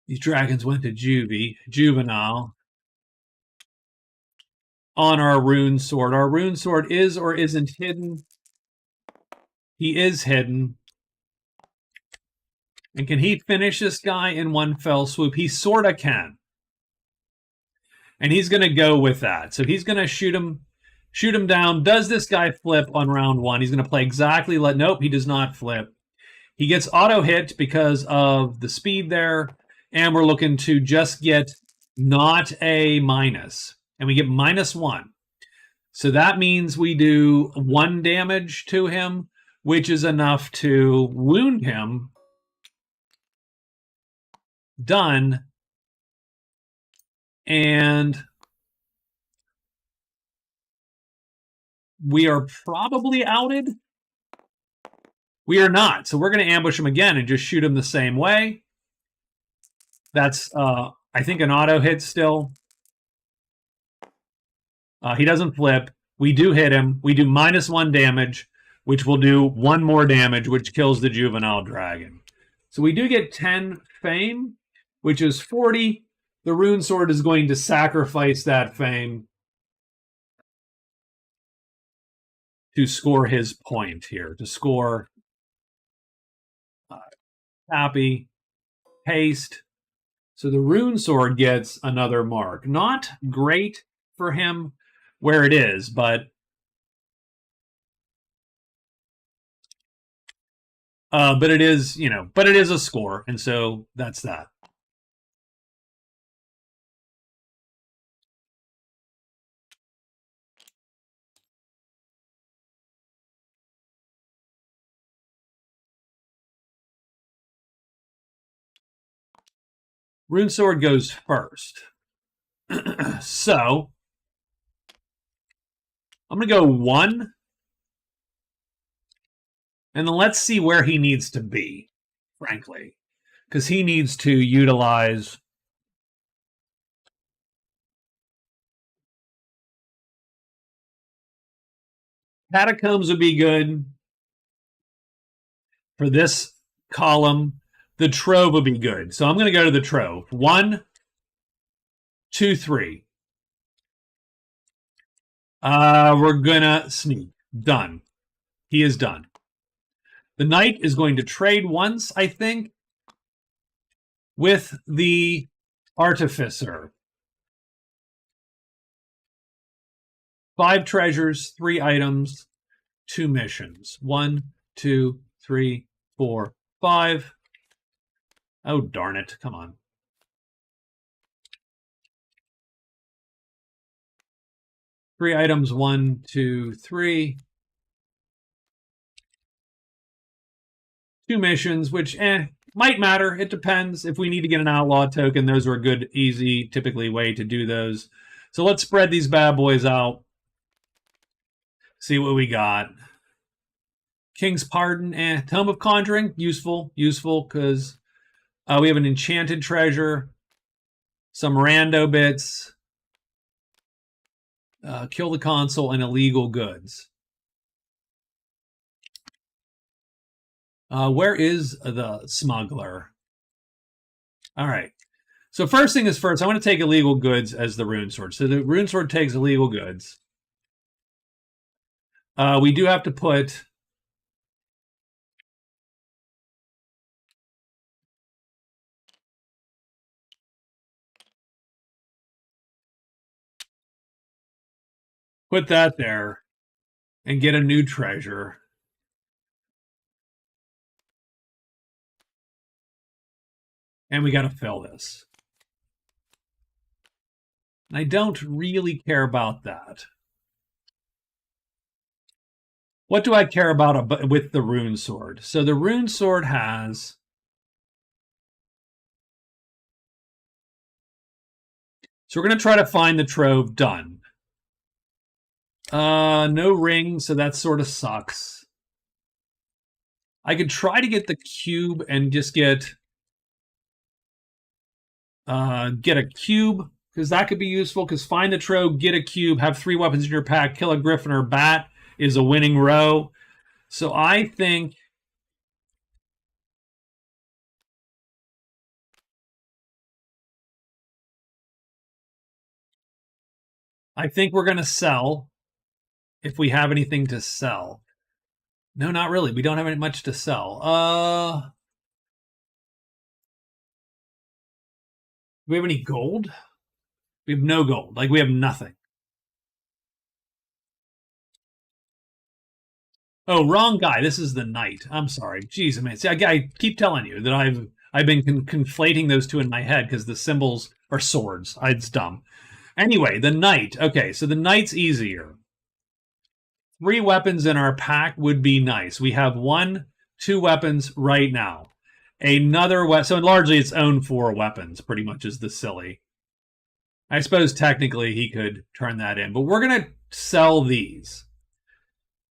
These dragons went to juvenile. On our rune sword. Our rune sword is or isn't hidden. He is hidden. And can he finish this guy in one fell swoop? He sort of can. And he's going to go with that. So he's going to shoot him down. Does this guy flip on round 1? He's going to play exactly like... Nope, he does not flip. He gets auto hit because of the speed there. And we're looking to just get not a minus. And we get -1. So that means we do 1 damage to him, which is enough to wound him. Done. And we are probably outed. We are not. So we're going to ambush him again and just shoot him the same way. That's, I think, an auto hit still. He doesn't flip. We do hit him. We do -1 damage, which will do 1 more damage, which kills the juvenile dragon. So we do get 10 fame, which is 40. The rune sword is going to sacrifice that fame to score his point here, to score happy, haste. So the rune sword gets another mark. Not great for him where it is, but it is, but it is a score, and so that's that. Rune sword goes first. So I'm going to go 1. And then let's see where he needs to be, frankly. Because he needs to utilize Catacombs would be good for this column. The Trove would be good. So I'm going to go to the Trove. 1, 2, 3. We're going to sneak. Done. He is done. The Knight is going to trade once, I think, with the Artificer. 5 treasures, 3 items, 2 missions. 1, 2, 3, 4, 5. Oh, darn it. Come on. Three items, 1, 2, 3. 2 missions, which might matter. It depends. If we need to get an outlaw token, those are a good, easy, typically way to do those. So let's spread these bad boys out. See what we got. King's Pardon, Tome of Conjuring, useful because we have an enchanted treasure, some rando bits, kill the consul, and illegal goods. Where is the smuggler? All right. So first thing is first, I want to take illegal goods as the rune sword. So the rune sword takes illegal goods. We do have to put that there and get a new treasure. And we got to fill this. I don't really care about that. What do I care about with the rune sword? So the rune sword has So we're going to try to find the trove. Done. No ring, so that sort of sucks. I could try to get the cube and just get a cube, because that could be useful, because find the trove, get a cube, have 3 weapons in your pack, kill a griffin or bat is a winning row. So I think we're going to sell if we have anything to sell. No, not really. We don't have much to sell. Do we have any gold? We have no gold. Like, we have nothing. Oh, wrong guy. This is the knight. I'm sorry. Jeez, man. See, I keep telling you that I've been conflating those two in my head because the symbols are swords. It's dumb. Anyway, the knight. Okay, so the knight's easier. 3 weapons in our pack would be nice. We have 2 weapons right now. Another weapon. So largely its own 4 weapons pretty much is the silly. I suppose technically he could turn that in, but we're going to sell these.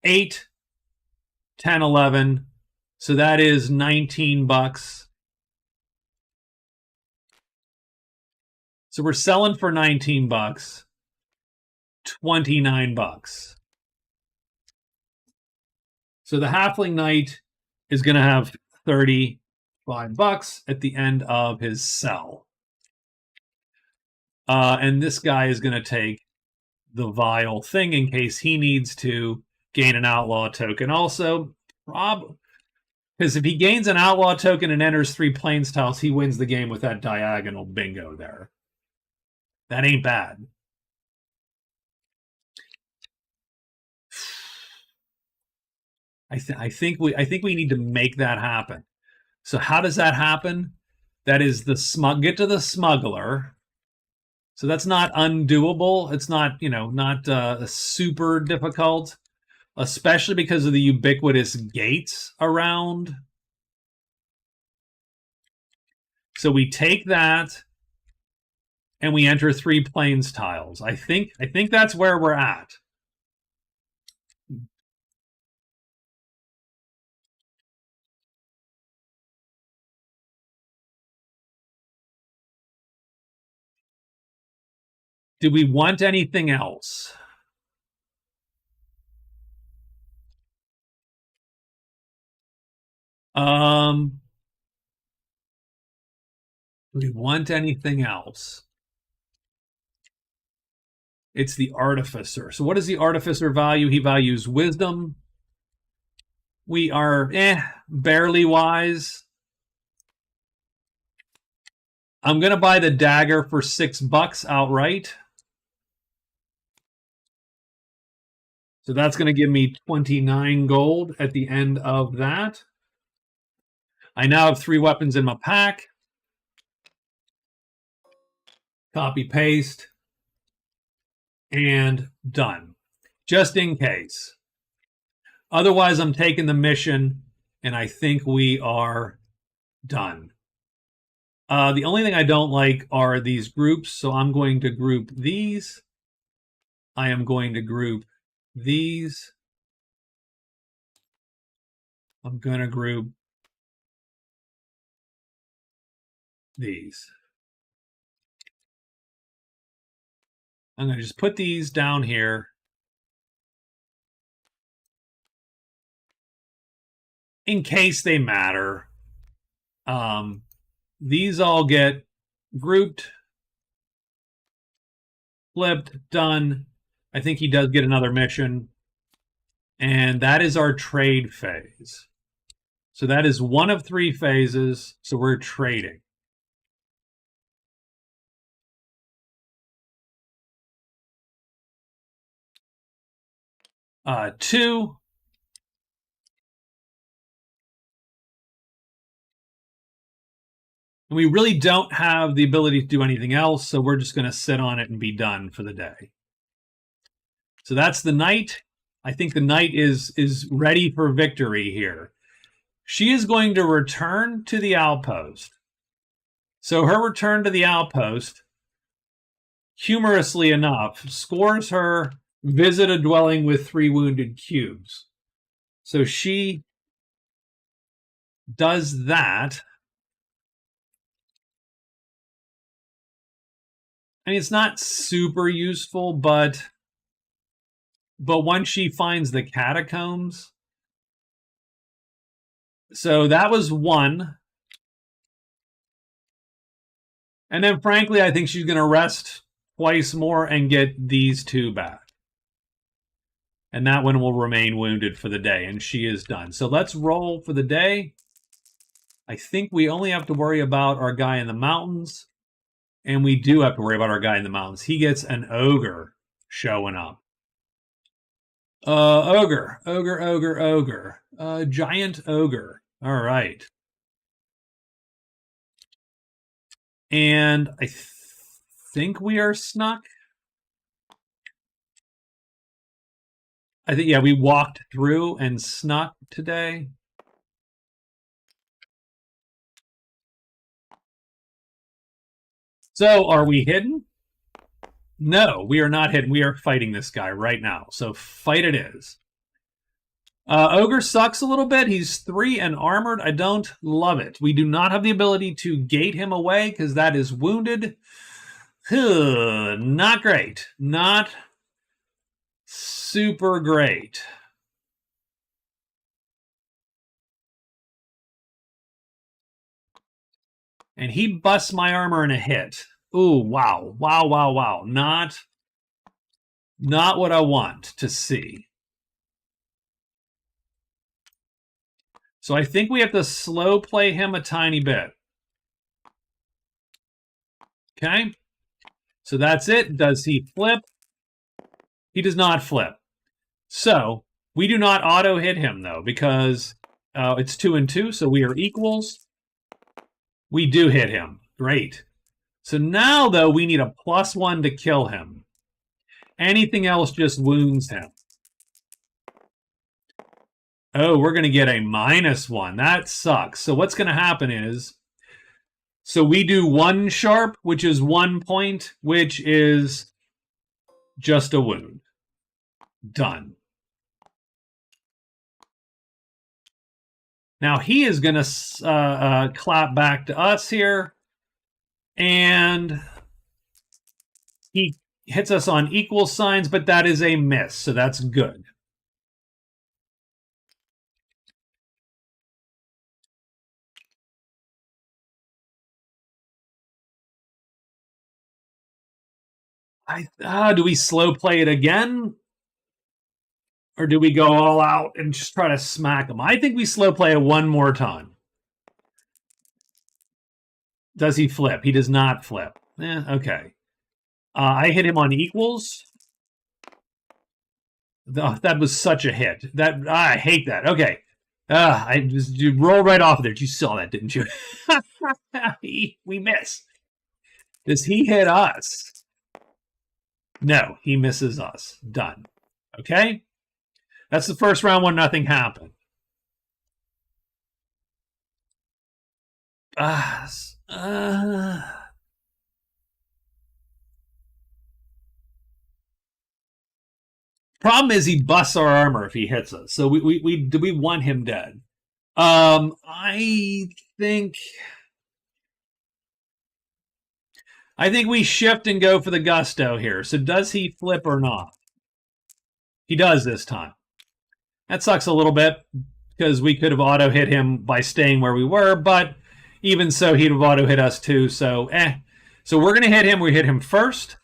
8, 10, 11. So that is $19. So we're selling for $19. $29. So the Halfling Knight is going to have $35 at the end of his sell. And this guy is going to take the Vile thing in case he needs to gain an Outlaw token. Also, because if he gains an Outlaw token and enters 3 Plains tiles, he wins the game with that diagonal bingo there. That ain't bad. I think we need to make that happen. So how does that happen? That is get to the smuggler. So that's not undoable. It's not, not super difficult, especially because of the ubiquitous gates around. So we take that and we enter 3 Plains tiles. I think that's where we're at. Do we want anything else? Do we want anything else? It's the Artificer. So what is the Artificer value? He values wisdom. We are barely wise. I'm going to buy the dagger for $6 outright. So that's going to give me 29 gold at the end of that. I now have 3 weapons in my pack. Copy, paste, and done. Just in case. Otherwise, I'm taking the mission, and I think we are done. The only thing I don't like are these groups, so I'm going to group these. I am going to group these. I'm going to group these. I'm going to just put these down here. In case they matter. These all get grouped, flipped, done. I think he does get another mission. And that is our trade phase. So that is 1 of 3 phases. So we're trading. Two. And we really don't have the ability to do anything else, so we're just going to sit on it and be done for the day. So that's the knight. I think the knight is ready for victory here. She is going to return to the outpost. So her return to the outpost humorously enough, scores her visit a dwelling with 3 wounded cubes. So she does that. I mean, it's not super useful, but once she finds the catacombs, so that was 1. And then, frankly, I think she's going to rest twice more and get these 2 back. And that one will remain wounded for the day, and she is done. So let's roll for the day. I think we only have to worry about our guy in the mountains. And we do have to worry about our guy in the mountains. He gets an ogre showing up. Ogre. Giant ogre. All right. And I think we are snuck. I think, yeah, we walked through and snuck today. So are we hidden? No, we are not hidden. We are fighting this guy right now. So fight it is. Ogre sucks a little bit. He's 3 and armored. I don't love it. We do not have the ability to gate him away because that is wounded. Not great. Not super great. And he busts my armor in a hit. Ooh, wow. Wow. Not what I want to see. So I think we have to slow play him a tiny bit. Okay. So that's it. Does he flip? He does not flip. So we do not auto hit him, though, because it's 2 and 2, so we are equals. We do hit him. Great. So now, though, we need a +1 to kill him. Anything else just wounds him. Oh, we're going to get a -1. That sucks. So what's going to happen is, so we do 1 sharp, which is 1 point, which is just a wound. Done. Now he is going to clap back to us here. And he hits us on equal signs, but that is a miss, so that's good. Do we slow play it again? Or do we go all out and just try to smack him? I think we slow play it one more time. Does he flip? He does not flip. Okay. I hit him on equals. That was such a hit. I hate that. Okay. You roll right off there. You saw that, didn't you? We miss. Does he hit us? No, he misses us. Done. Okay? That's the first round when nothing happened. Problem is he busts our armor if he hits us. So we want him dead. I think we shift and go for the gusto here. So does he flip or not? He does this time. That sucks a little bit because we could have auto hit him by staying where we were, but even so, he'd have auto hit us too. So So we're gonna hit him. We hit him first.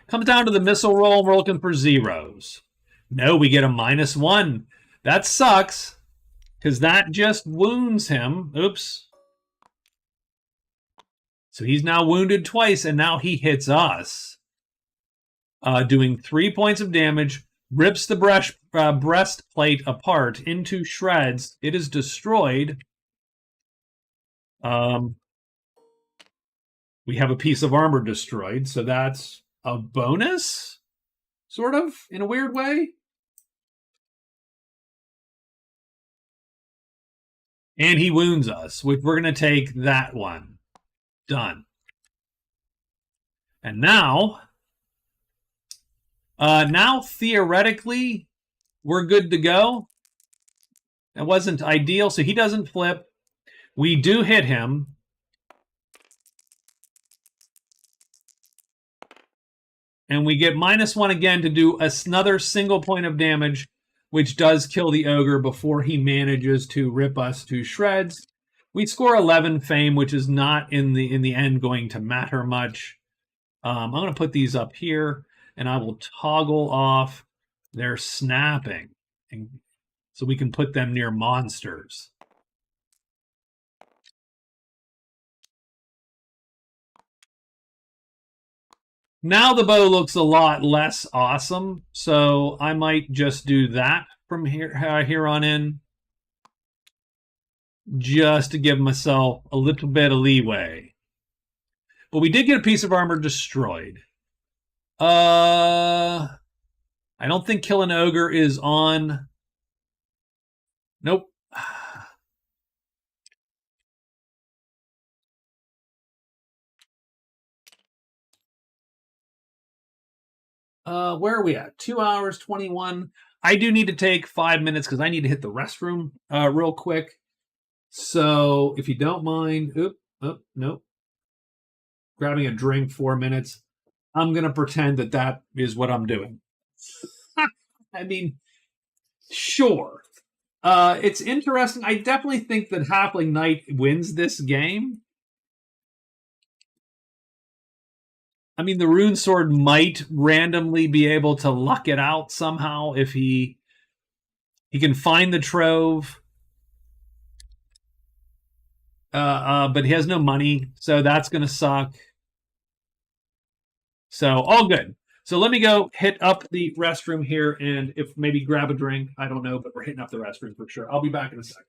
Comes down to the missile roll. We're looking for zeros. No, we get a -1. That sucks because that just wounds him. Oops. So he's now wounded twice, and now he hits us, doing 3 points of damage, rips the breastplate apart into shreds. It is destroyed. We have a piece of armor destroyed, so that's a bonus, sort of, in a weird way. And he wounds us, which we're going to take that one. Done. And now, now theoretically, we're good to go. It wasn't ideal, so he doesn't flip. We do hit him. And we get -1 again to do another single point of damage, which does kill the ogre before he manages to rip us to shreds. We score 11 fame, which is not in the end going to matter much. I'm going to put these up here, and I will toggle off their snapping, so we can put them near monsters. Now the bow looks a lot less awesome, so I might just do that from here on in, just to give myself a little bit of leeway. But we did get a piece of armor destroyed. I don't think Kill an Ogre is on. Nope. Where are we at? 2 hours, 21. I do need to take 5 minutes because I need to hit the restroom real quick. So if you don't mind, nope. Grabbing a drink, 4 minutes. I'm going to pretend that is what I'm doing. I mean, sure. It's interesting. I definitely think that Halfling Knight wins this game. I mean, the Rune Sword might randomly be able to luck it out somehow if he can find the trove. But he has no money, so that's going to suck. So all good. So let me go hit up the restroom here, and if maybe grab a drink. I don't know, but we're hitting up the restroom for sure. I'll be back in a second.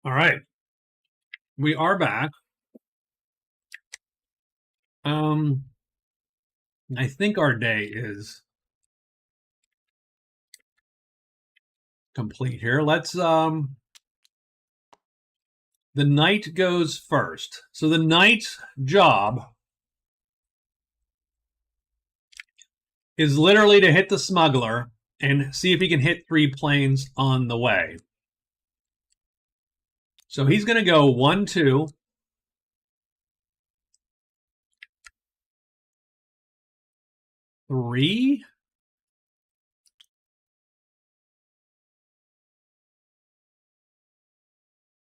All right. We are back. I think our day is complete here. Let's The knight goes first. So the knight's job is literally to hit the smuggler and see if he can hit 3 planes on the way. So he's going to go 1, 2. Three.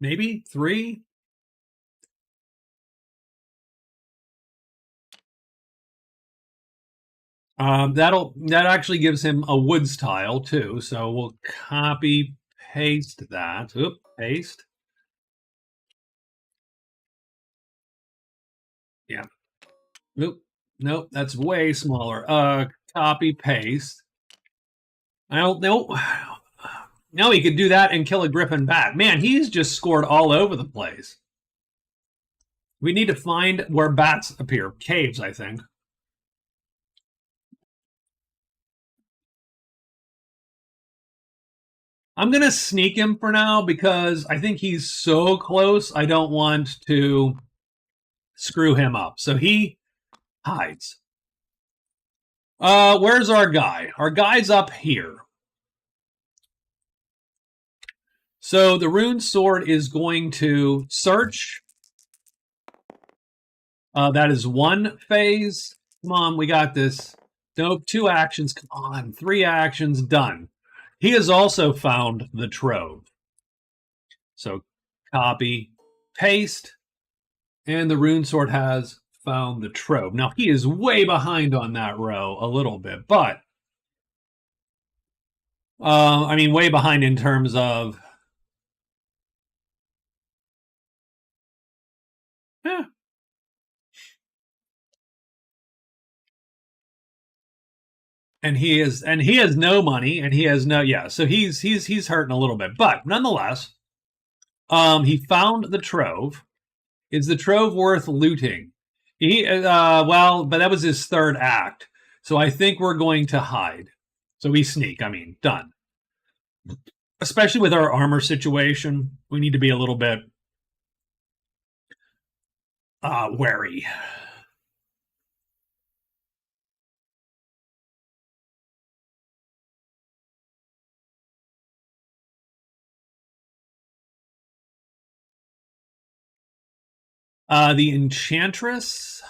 Maybe 3. That actually gives him a woods tile too. So we'll copy paste that. Oop, paste. Yeah. Oop. Nope, that's way smaller. Copy paste. I don't know. Now he could do that and kill a griffin bat. Man, he's just scored all over the place. We need to find where bats appear. Caves, I think. I'm going to sneak him for now because I think he's so close. I don't want to screw him up. So he hides. Where's our guy? Our guy's up here. So the rune sword is going to search. That is 1 phase. Come on, we got this. Nope, 2 actions. Come on, 3 actions, done. He has also found the trove. So copy, paste, and the rune sword has found the trove. Now he is way behind on that row a little bit, but I mean way behind in terms of and he has no money and he has no so he's hurting a little bit, but nonetheless he found the trove. Is the trove worth looting? Well, but that was his 3rd act, so I think we're going to hide. So we sneak. I mean, done. Especially with our armor situation, we need to be a little bit wary. The Enchantress.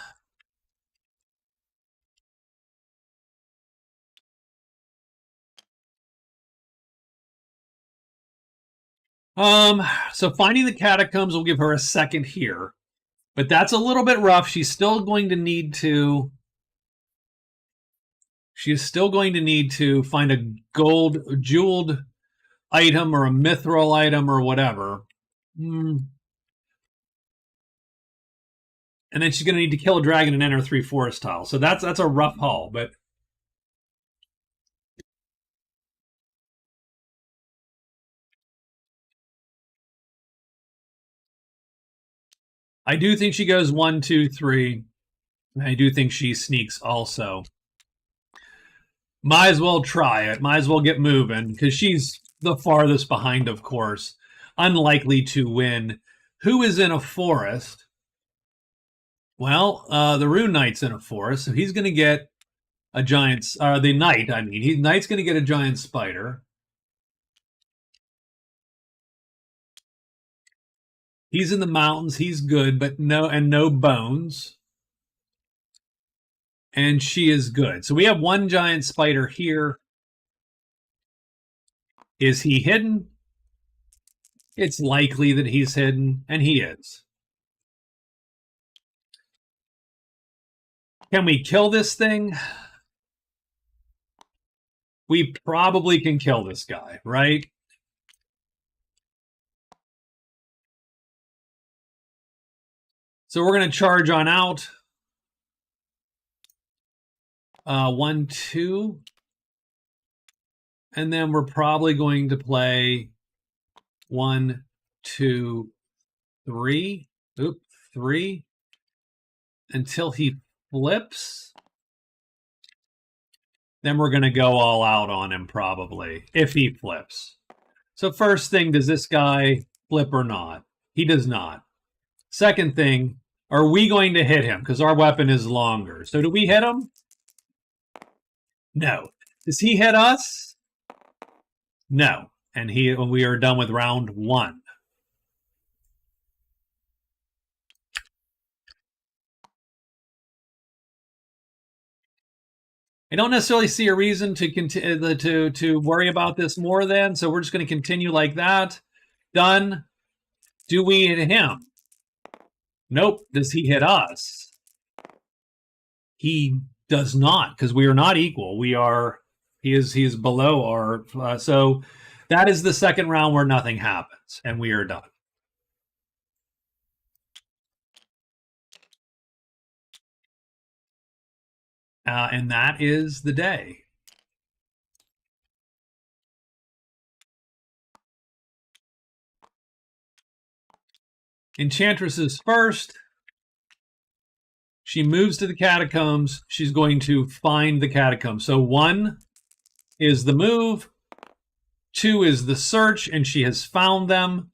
So finding the catacombs will give her a 2nd here, but that's a little bit rough. She's still going to need to find a gold jeweled item or a mithril item or whatever. And then she's going to need to kill a dragon and enter 3 forest tiles. So that's a rough haul, but I do think she goes 1, 2, 3. I do think she sneaks also. Might as well try it. Might as well get moving because she's the farthest behind, of course. Unlikely to win. Who is in a forest? Well, the Rune Knight's in a forest, so he's going to get a giant. The Knight, I mean, Knight's going to get a giant spider. He's in the mountains. He's good, but no bones. And she is good. So we have 1 giant spider here. Is he hidden? It's likely that he's hidden, and he is. Can we kill this thing? We probably can kill this guy, right? So we're going to charge on out. 1, 2. And then we're probably going to play 1, 2, 3. Oop, 3. Until he flips. Then we're going to go all out on him probably, if he flips. So first thing, does this guy flip or not? He does not. Second thing, are we going to hit him? Because our weapon is longer. So do we hit him? No. Does he hit us? No. And we are done with round 1. I don't necessarily see a reason to worry about this more then, so we're just going to continue like that. Done. Do we hit him? Nope. Does he hit us? He does not, because we are not equal. He is below our so that is the second round where nothing happens, and we are done. And that is the day. Enchantress is first. She moves to the catacombs. She's going to find the catacombs. So 1 is the move. 2 is the search, and she has found them.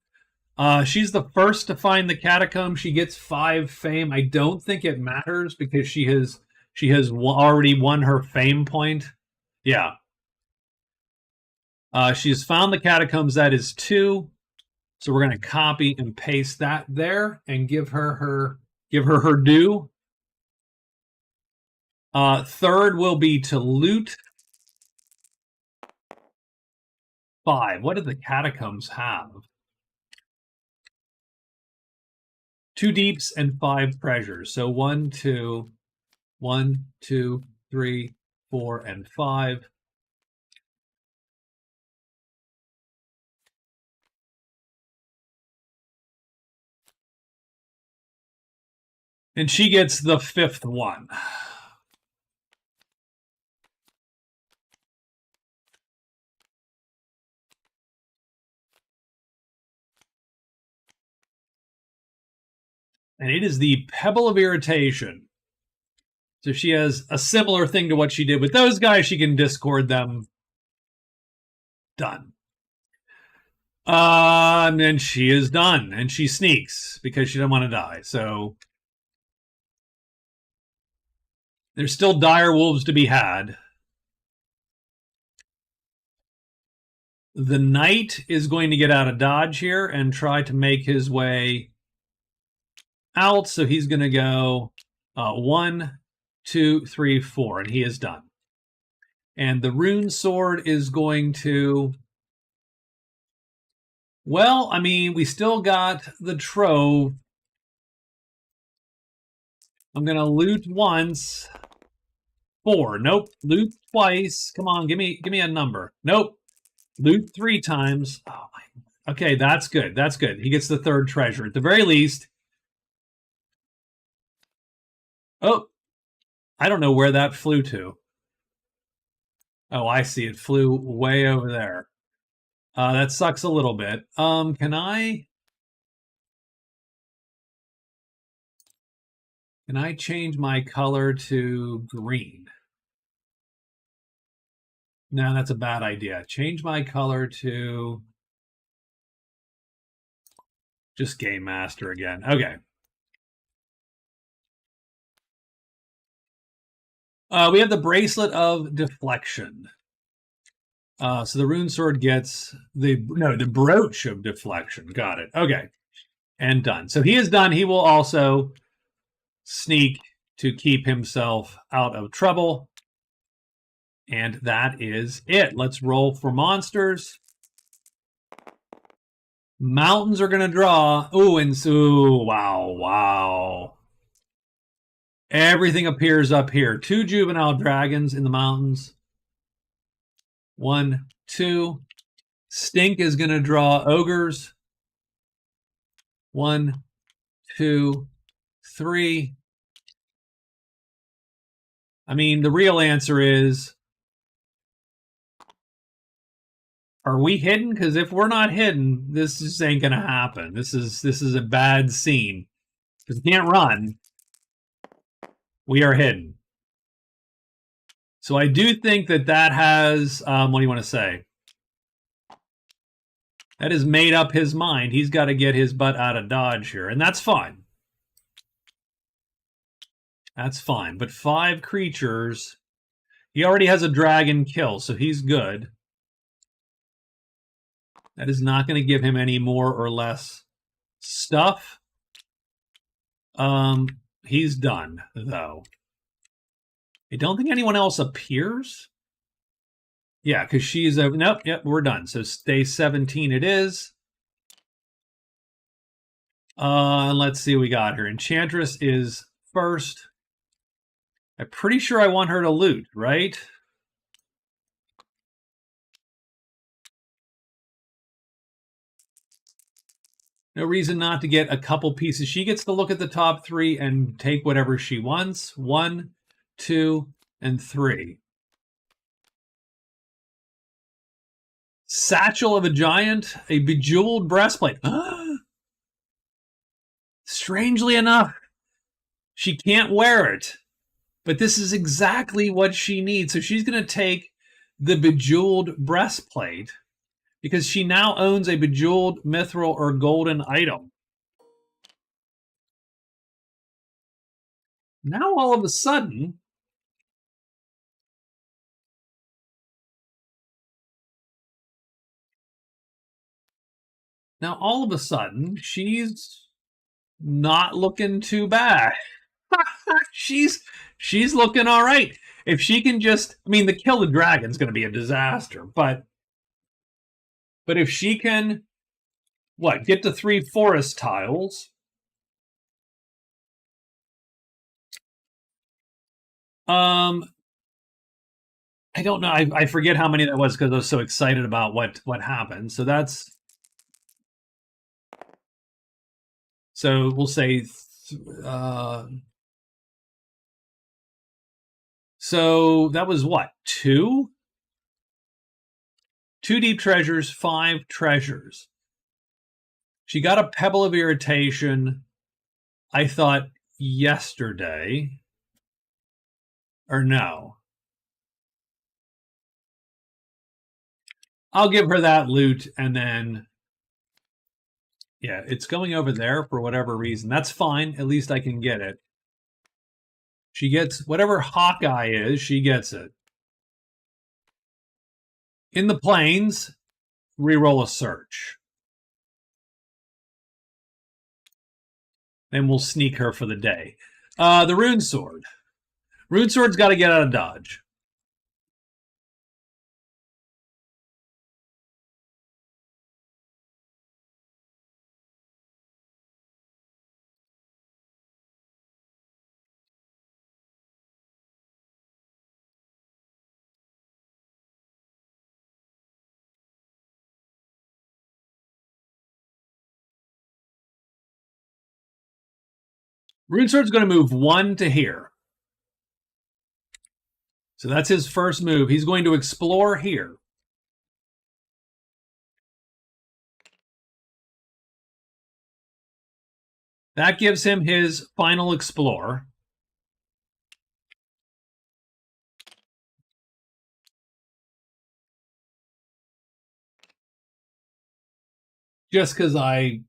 She's the first to find the catacomb. She gets 5 fame. I don't think it matters because she has already won her fame point. Yeah. She's found the catacombs. That is 2. So we're going to copy and paste that there and give her her due. Third will be to loot. 5. What do the catacombs have? 2 deeps and 5 treasures. So 1, 2, 3, 4, and 5. And she gets the 5th one. And it is the Pebble of Irritation. So if she has a similar thing to what she did with those guys, she can discord them. Done. And then she is done. And she sneaks because she doesn't want to die. So there's still dire wolves to be had. The knight is going to get out of dodge here and try to make his way out. So he's going to go 1, 2, 3, 4, and he is done. And the rune sword is going to... Well, I mean, we still got the trove. I'm going to loot once. 4. Nope. Loot twice. Come on, give me a number. Nope. Loot 3 times. Oh my. Okay, that's good. That's good. He gets the 3rd treasure. At the very least. Oh. I don't know where that flew to. Oh, I see. It flew way over there. That sucks a little bit. Can I change my color to green? No, that's a bad idea. Change my color to just Game Master again. Okay. We have the Bracelet of Deflection. So the rune sword gets the Brooch of Deflection. Got it. Okay. And done. So he is done. He will also sneak to keep himself out of trouble. And that is it. Let's roll for monsters. Mountains are going to draw. Ooh, and so, wow. Everything appears up here. 2 juvenile dragons in the mountains. 1, 2. Stink is going to draw ogres. 1, 2, 3. I mean, the real answer is, are we hidden? Because if we're not hidden, this just ain't going to happen. This is a bad scene. Because we can't run. We are hidden. So I do think that has, what do you want to say? That has made up his mind. He's got to get his butt out of Dodge here, and that's fine. That's fine. But 5 creatures. He already has a dragon kill, so he's good. That is not going to give him any more or less stuff. He's done, though. I don't think anyone else appears. Yeah, because she's a... Nope, yep, we're done. So day 17 it is. Let's see what we got here. Enchantress is first. I'm pretty sure I want her to loot, right? No reason not to get a couple pieces. She gets to look at the top 3 and take whatever she wants. 1, 2, and 3. Satchel of a giant, a bejeweled breastplate. Strangely enough, she can't wear it. But this is exactly what she needs. So she's going to take the bejeweled breastplate because she now owns a bejeweled, mithril, or golden item. Now all of a sudden, she's not looking too bad. she's looking all right. If she can just, I mean, the kill the dragon's going to be a disaster, but if she can, get to 3 forest tiles. I don't know. I forget how many that was because I was so excited about what happened. So that's, so we'll say, so that was what? 2? 2 deep treasures, 5 treasures. She got a Pebble of Irritation, I thought, yesterday. Or no. I'll give her that loot and then... Yeah, it's going over there for whatever reason. That's fine. At least I can get it. She gets whatever Hawkeye is, she gets it. In the plains, reroll a search. Then we'll sneak her for the day. The Rune Sword. Rune Sword's got to get out of Dodge. Rune Sword's going to move 1 to here. So that's his first move. He's going to explore here. That gives him his final explore. Just because I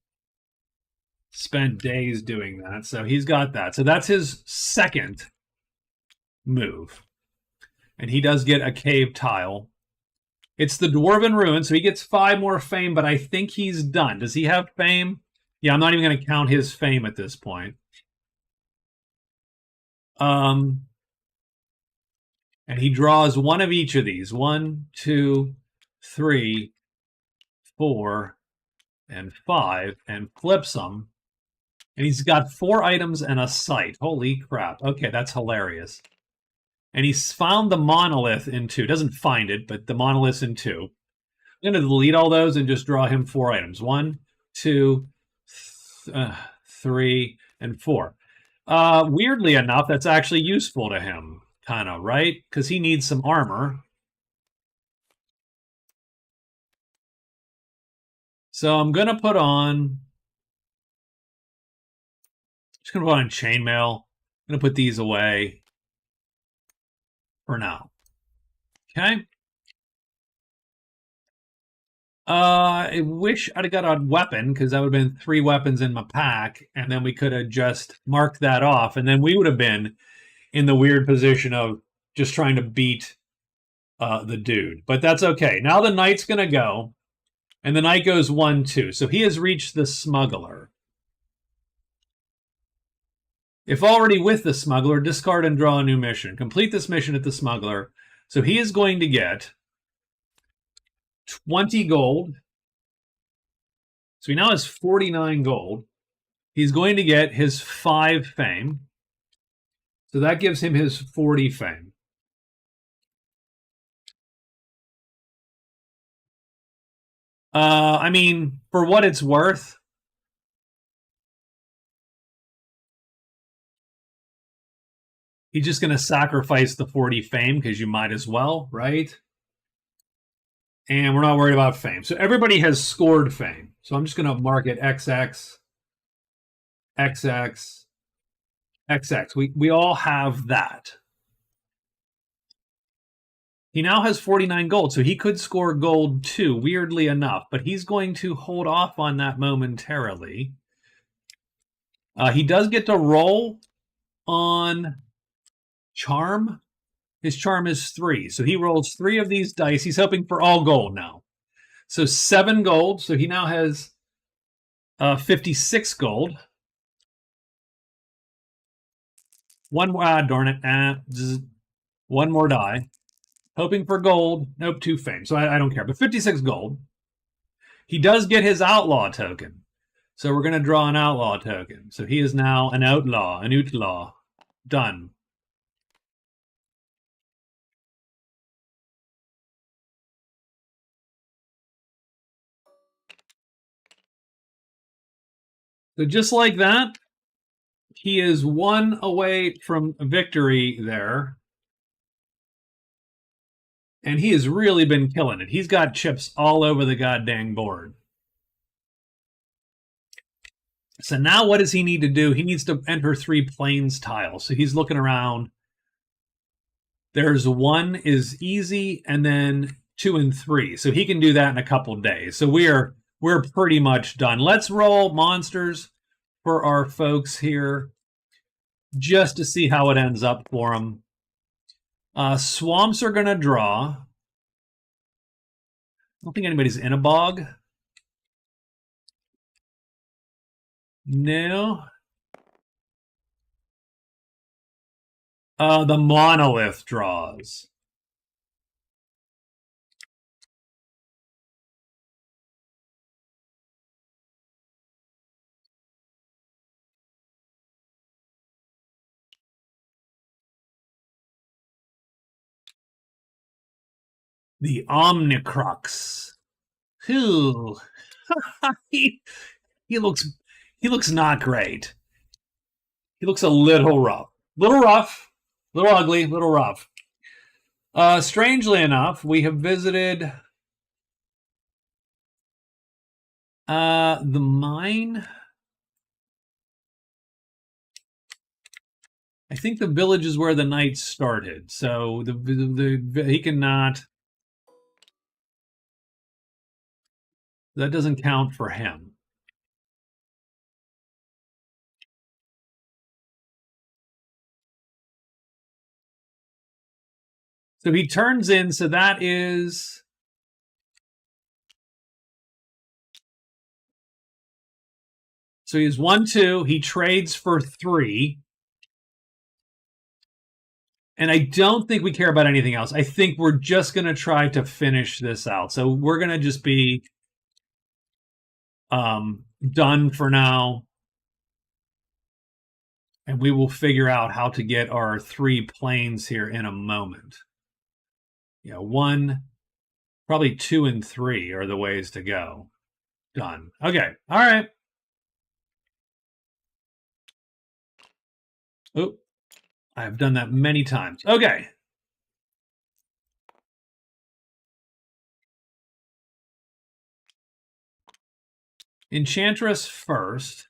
spent days doing that. So he's got that. So that's his second move. And he does get a cave tile. It's the Dwarven Ruin, so he gets 5 more fame, but I think he's done. Does he have fame? Yeah, I'm not even going to count his fame at this point. And he draws 1 of each of these. 1, 2, 3, 4, and 5, and flips them. And he's got 4 items and a sight. Holy crap. Okay, that's hilarious. And he's found the monolith in 2. Doesn't find it, but the monolith's in 2. I'm going to delete all those and just draw him 4 items. 1, 2, 3, and 4. Weirdly enough, that's actually useful to him, kind of, right? Because he needs some armor. So I'm going to put on... Just going to put on chainmail. I'm going to put these away for now. Okay. I wish I'd have got a weapon because that would have been 3 weapons in my pack, and then we could have just marked that off, and then we would have been in the weird position of just trying to beat the dude. But that's okay. Now the knight's going to go, and the knight goes 1-2. So he has reached the smuggler. If already with the smuggler, discard and draw a new mission. Complete this mission at the smuggler. So he is going to get 20 gold. So he now has 49 gold. He's going to get his 5 fame. So that gives him his 40 fame. I mean, for what it's worth, he's just going to sacrifice the 40 fame because you might as well, right? And we're not worried about fame. So everybody has scored fame. So I'm just going to mark it XX, XX, XX. We all have that. He now has 49 gold, so he could score gold too, weirdly enough, but he's going to hold off on that momentarily. He does get to roll on charm. His charm is 3, so he rolls 3 of these dice. He's hoping for all gold now. So 7 gold, so he now has 56 gold. One more, darn it, one more die. Hoping for gold. Nope, 2 fame. So I don't care. But 56 gold. He does get his outlaw token. So we're going to draw an outlaw token. So he is now an outlaw, an outlaw. Done. So just like that, he is 1 away from victory there. And he has really been killing it. He's got chips all over the goddamn board. So now what does he need to do? He needs to enter 3 plains tiles. So he's looking around. There's 1 is easy, and then 2 and 3. So he can do that in a couple days. So we're pretty much done. Let's roll monsters for our folks here just to see how it ends up for them. Swamps are going to draw. I don't think anybody's in a bog. No. The monolith draws. The Omnicrux. Whew. he looks not great. He looks a little rough. Little ugly, little rough. Strangely enough, we have visited the mine. I think the village is where the night started. So he cannot. That doesn't count for him. So he turns in. So that is. So he's 1-2. He trades for 3. And I don't think we care about anything else. I think we're just going to try to finish this out. So we're going to just be done for now. And we will figure out how to get our 3 planes here in a moment. Yeah, 1, probably 2 and 3 are the ways to go. Done. Okay. All right. Oh, I've done that many times. Okay. Enchantress first.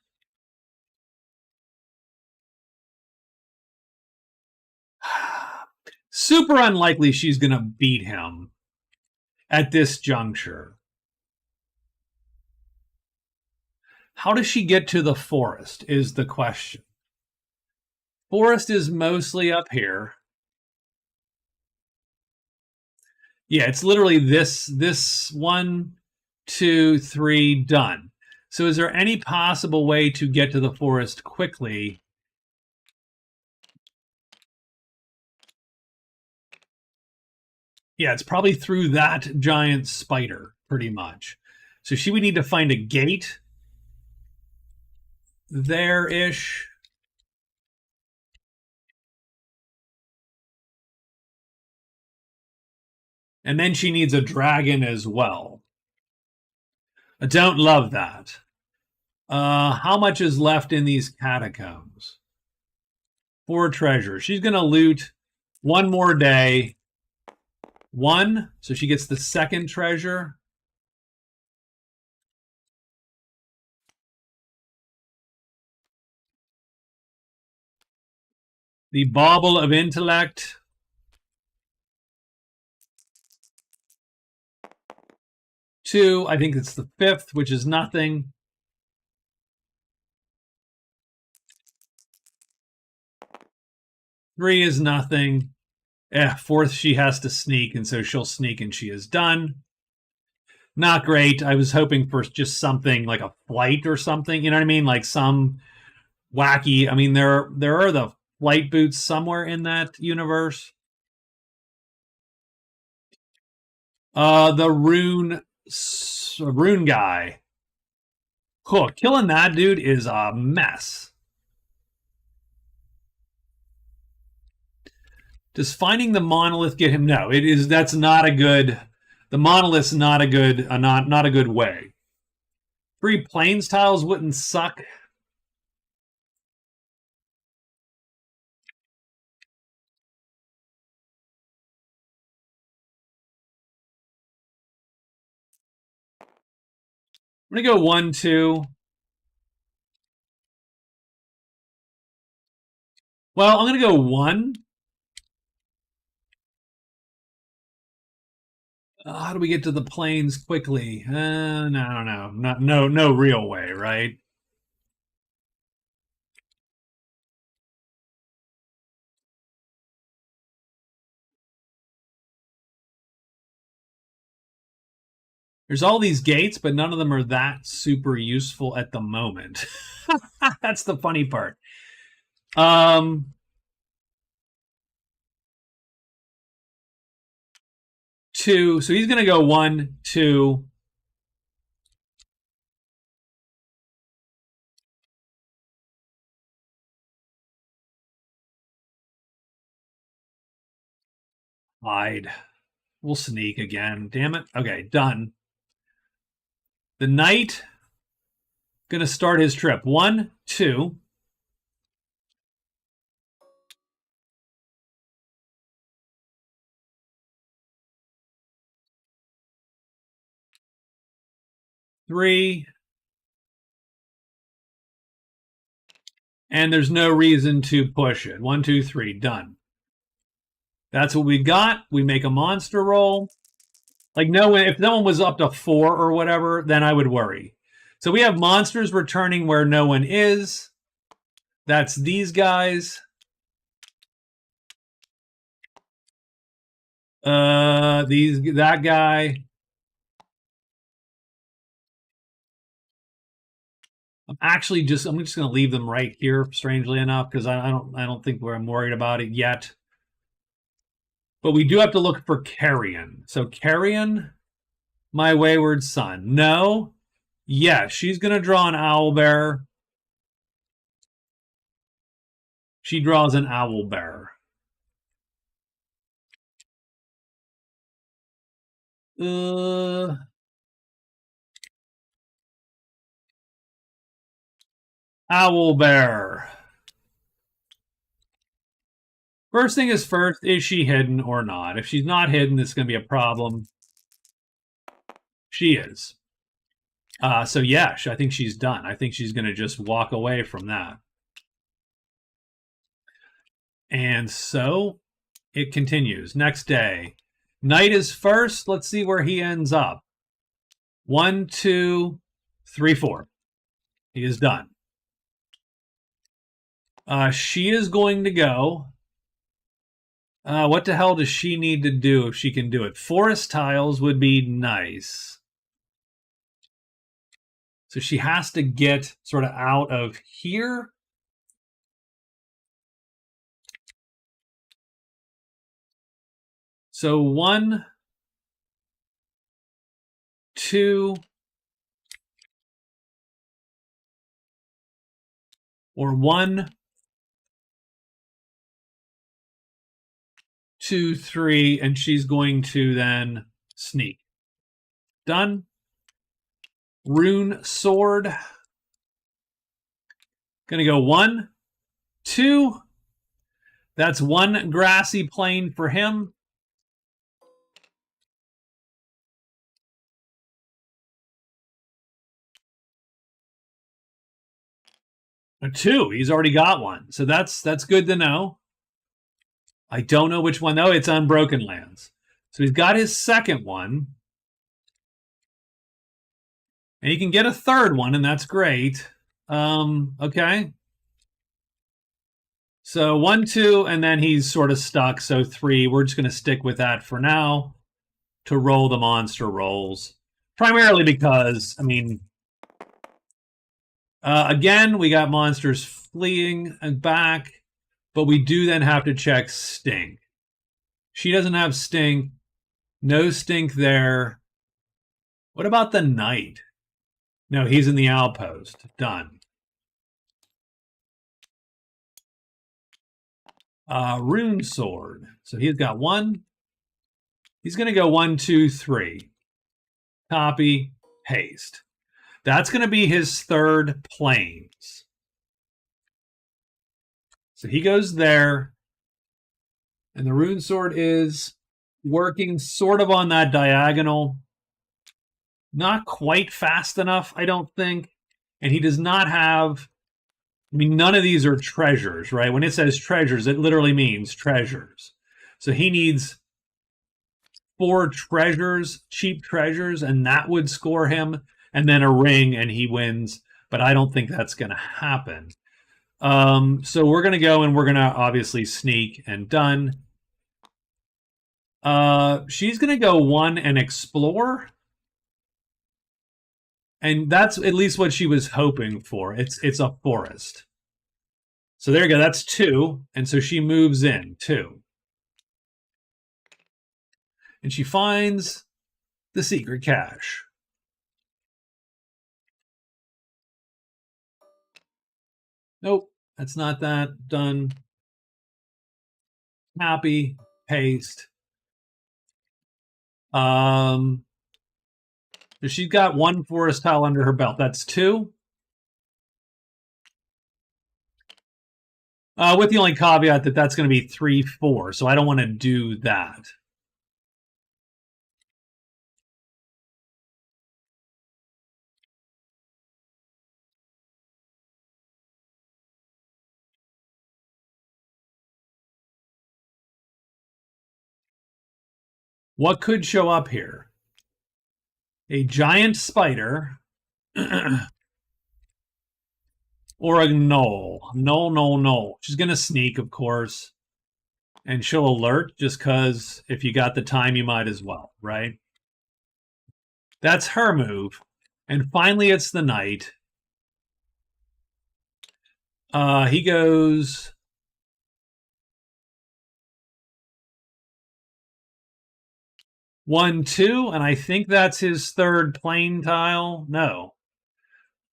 Super unlikely she's going to beat him at this juncture. How does she get to the forest is the question. Forest is mostly up here. Yeah, it's literally this 1, 2, 3, done. So is there any possible way to get to the forest quickly? Yeah, it's probably through that giant spider, pretty much. So she would need to find a gate there-ish. And then she needs a dragon as well. I don't love that. How much is left in these catacombs? 4 treasures. She's going to loot one more day. 1, so she gets the second treasure. The Bauble of Intellect. 2, I think it's the 5th, which is nothing. Three is nothing. 4th, she has to sneak, and so she'll sneak, and she is done. Not great. I was hoping for just something like a flight or something. You know what I mean? Like some wacky. I mean, there are the flight boots somewhere in that universe. The rune guy. Cool. Killing that dude is a mess. Does finding the monolith get him? No, it is. That's not a good. The monolith's not a good. Not a good way. 3 plains tiles wouldn't suck. I'm gonna go 1, 2. Well, I'm gonna go 1. How do we get to the plains quickly? No, no real way, right? There's all these gates, but none of them are that super useful at the moment. That's the funny part. 2. So he's gonna go 1, 2. Hide. We'll sneak again. Damn it. Okay, done. The knight gonna start his trip. 1, 2. Three. And there's no reason to push it. 1, 2, 3. Done. That's what we got. We make a monster roll. Like if no one was up to 4 or whatever, then I would worry. So we have monsters returning where no one is. That's these guys. That guy. I'm just going to leave them right here, strangely enough, because I don't think I'm worried about it yet. But we do have to look for Carrion. So Carrion, my wayward son. No. Yes, she's going to draw an owlbear. She draws an owlbear. Owlbear. First thing is first, is she hidden or not? If she's not hidden, it's going to be a problem. She is. So yeah, I think she's done. I think she's going to just walk away from that. And so it continues. Next day. Knight is first. Let's see where he ends up. 1, 2, 3, 4. He is done. She is going to go. What the hell does she need to do if she can do it? Forest tiles would be nice. So she has to get sort of out of here. So 1, 2, or 1, 2, 3, and she's going to then sneak. Done. Rune sword. Gonna go 1, 2. That's 1 grassy plain for him. A 2. He's already got 1, so that's good to know. I don't know which one though. It's Unbroken Lands. So he's got his second one. And he can get a third one, and that's great. Okay. So 1, 2, and then he's sort of stuck. So 3. We're just going to stick with that for now to roll the monster rolls. Primarily because, I mean, again, we got monsters fleeing back, but we do then have to check stink. She doesn't have stink. No stink there. What about the knight? No, he's in the outpost. Done. Rune sword. So he's got 1. He's going to go 1, 2, 3. Copy, paste. That's going to be his third planes. So he goes there. And the rune sword is working sort of on that diagonal. Not quite fast enough, I don't think. And he does not have... I mean, none of these are treasures, right? When it says treasures, it literally means treasures. So he needs 4 treasures, cheap treasures, and that would score him. And then a ring, and he wins. But I don't think that's going to happen. So we're going to go, and we're going to obviously sneak, and done. She's going to go 1 and explore. And that's at least what she was hoping for. It's a forest. So there you go. That's 2. And so she moves in 2. And she finds the secret cache. Nope, that's not that. Done. Copy, paste. She's got 1 forest tile under her belt. That's 2. With the only caveat that that's going to be 3, 4. So I don't want to do that. What could show up here? A giant spider or a gnoll. No. She's going to sneak, of course. And she'll alert just because if you got the time, you might as well, right? That's her move. And finally, it's the knight. He goes... One, 2, and I think that's his third plane tile. No.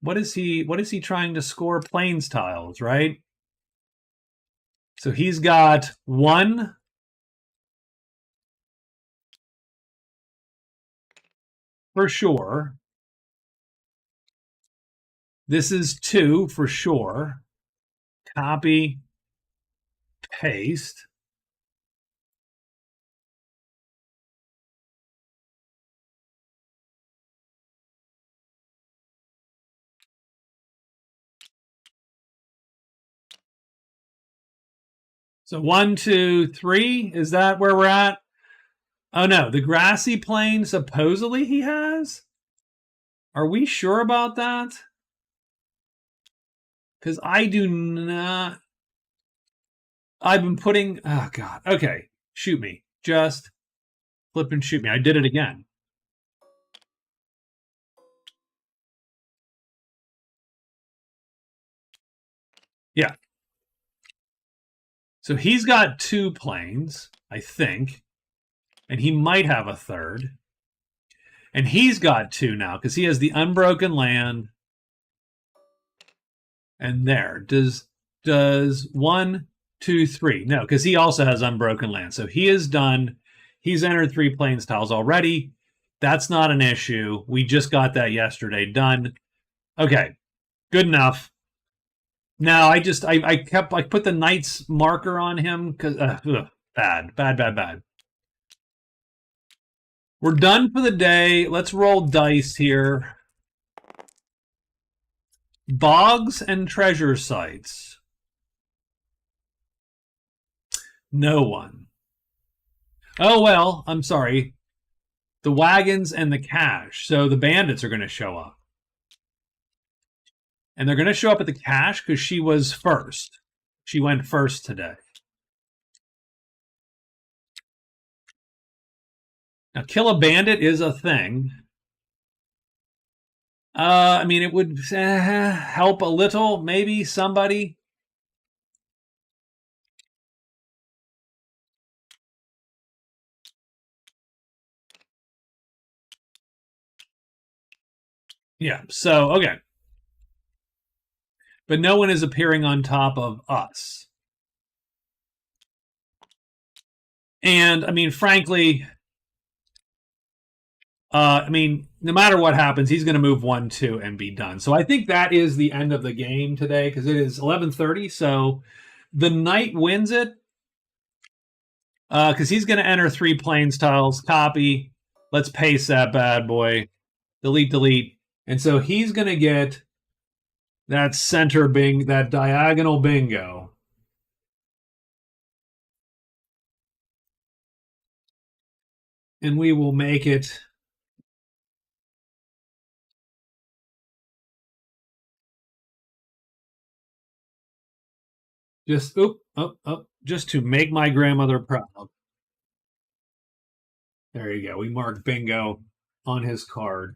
What is he trying to score? Plains tiles, right? So he's got 1. For sure. This is 2 for sure. Copy, paste. So 1, 2, 3. Is that where we're at? Oh no, the grassy plain supposedly he has? Are we sure about that? Because I do not. I've been putting. Oh, God. Okay. Shoot me. Just flip and shoot me. I did it again. Yeah. So he's got 2 planes, I think. And he might have a third. And he's got 2 now because he has the unbroken land. And there. Does 1, 2, 3? No, because he also has unbroken land. So he is done. He's entered 3 plains tiles already. That's not an issue. We just got that yesterday. Done. Okay. Good enough. Now I put the knight's marker on him because bad. We're done for the day. Let's roll dice here. Bogs and treasure sites. No one. Oh, well, I'm sorry. The wagons and the cache. So the bandits are going to show up. And they're going to show up at the cache because she was first. She went first today. Now, kill a bandit is a thing. I mean, it would help a little, maybe somebody. Yeah, so, okay. But no one is appearing on top of us. And, I mean, frankly, I mean, no matter what happens, he's going to move 1, 2, and be done. So I think that is the end of the game today because it is 11:30. So the knight wins it because he's going to enter 3 plains tiles. Copy. Let's paste that bad boy. Delete. And so he's going to get that center that diagonal bingo. And we will make it just just to make my grandmother proud. There you go. We marked bingo on his card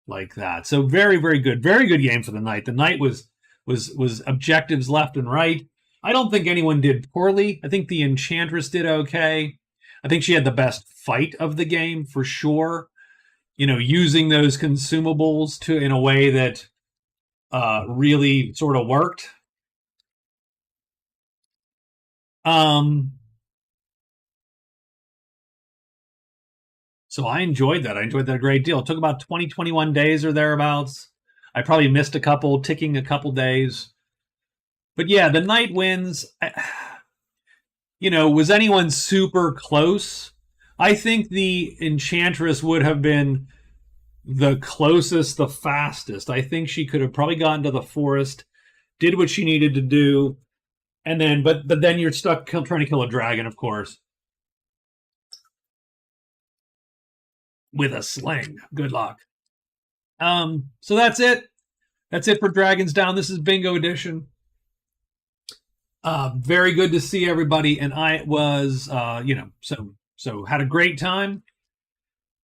like that. So very, very good. Very good game for the knight. The knight was objectives left and right. I don't think anyone did poorly. I think the enchantress did okay. I think she had the best fight of the game for sure. You know, using those consumables in a way that really sort of worked. So I enjoyed that. I enjoyed that a great deal. It took about 20, 21 days or thereabouts. I probably missed ticking a couple days. But yeah, the knight wins. You know, was anyone super close? I think the enchantress would have been the closest, the fastest. I think she could have probably gotten to the forest, did what she needed to do, and then, but then you're stuck trying to kill a dragon, of course, with a sling. Good luck. So that's it. That's it for Dragons Down. This is Bingo Edition. Very good to see everybody, and I was, so had a great time.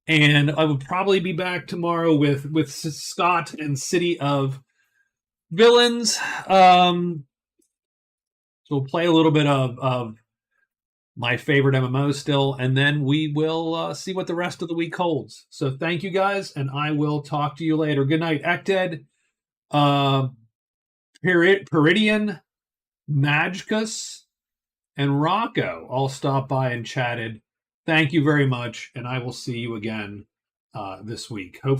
And I will probably be back tomorrow with Scott and City of Villains. So we'll play a little bit of my favorite MMO still, and then we will see what the rest of the week holds. So thank you guys, and I will talk to you later. Good night, Ected, Peridian, Magicus, and Rocco all stopped by and chatted. Thank you very much, and I will see you again this week. Hopefully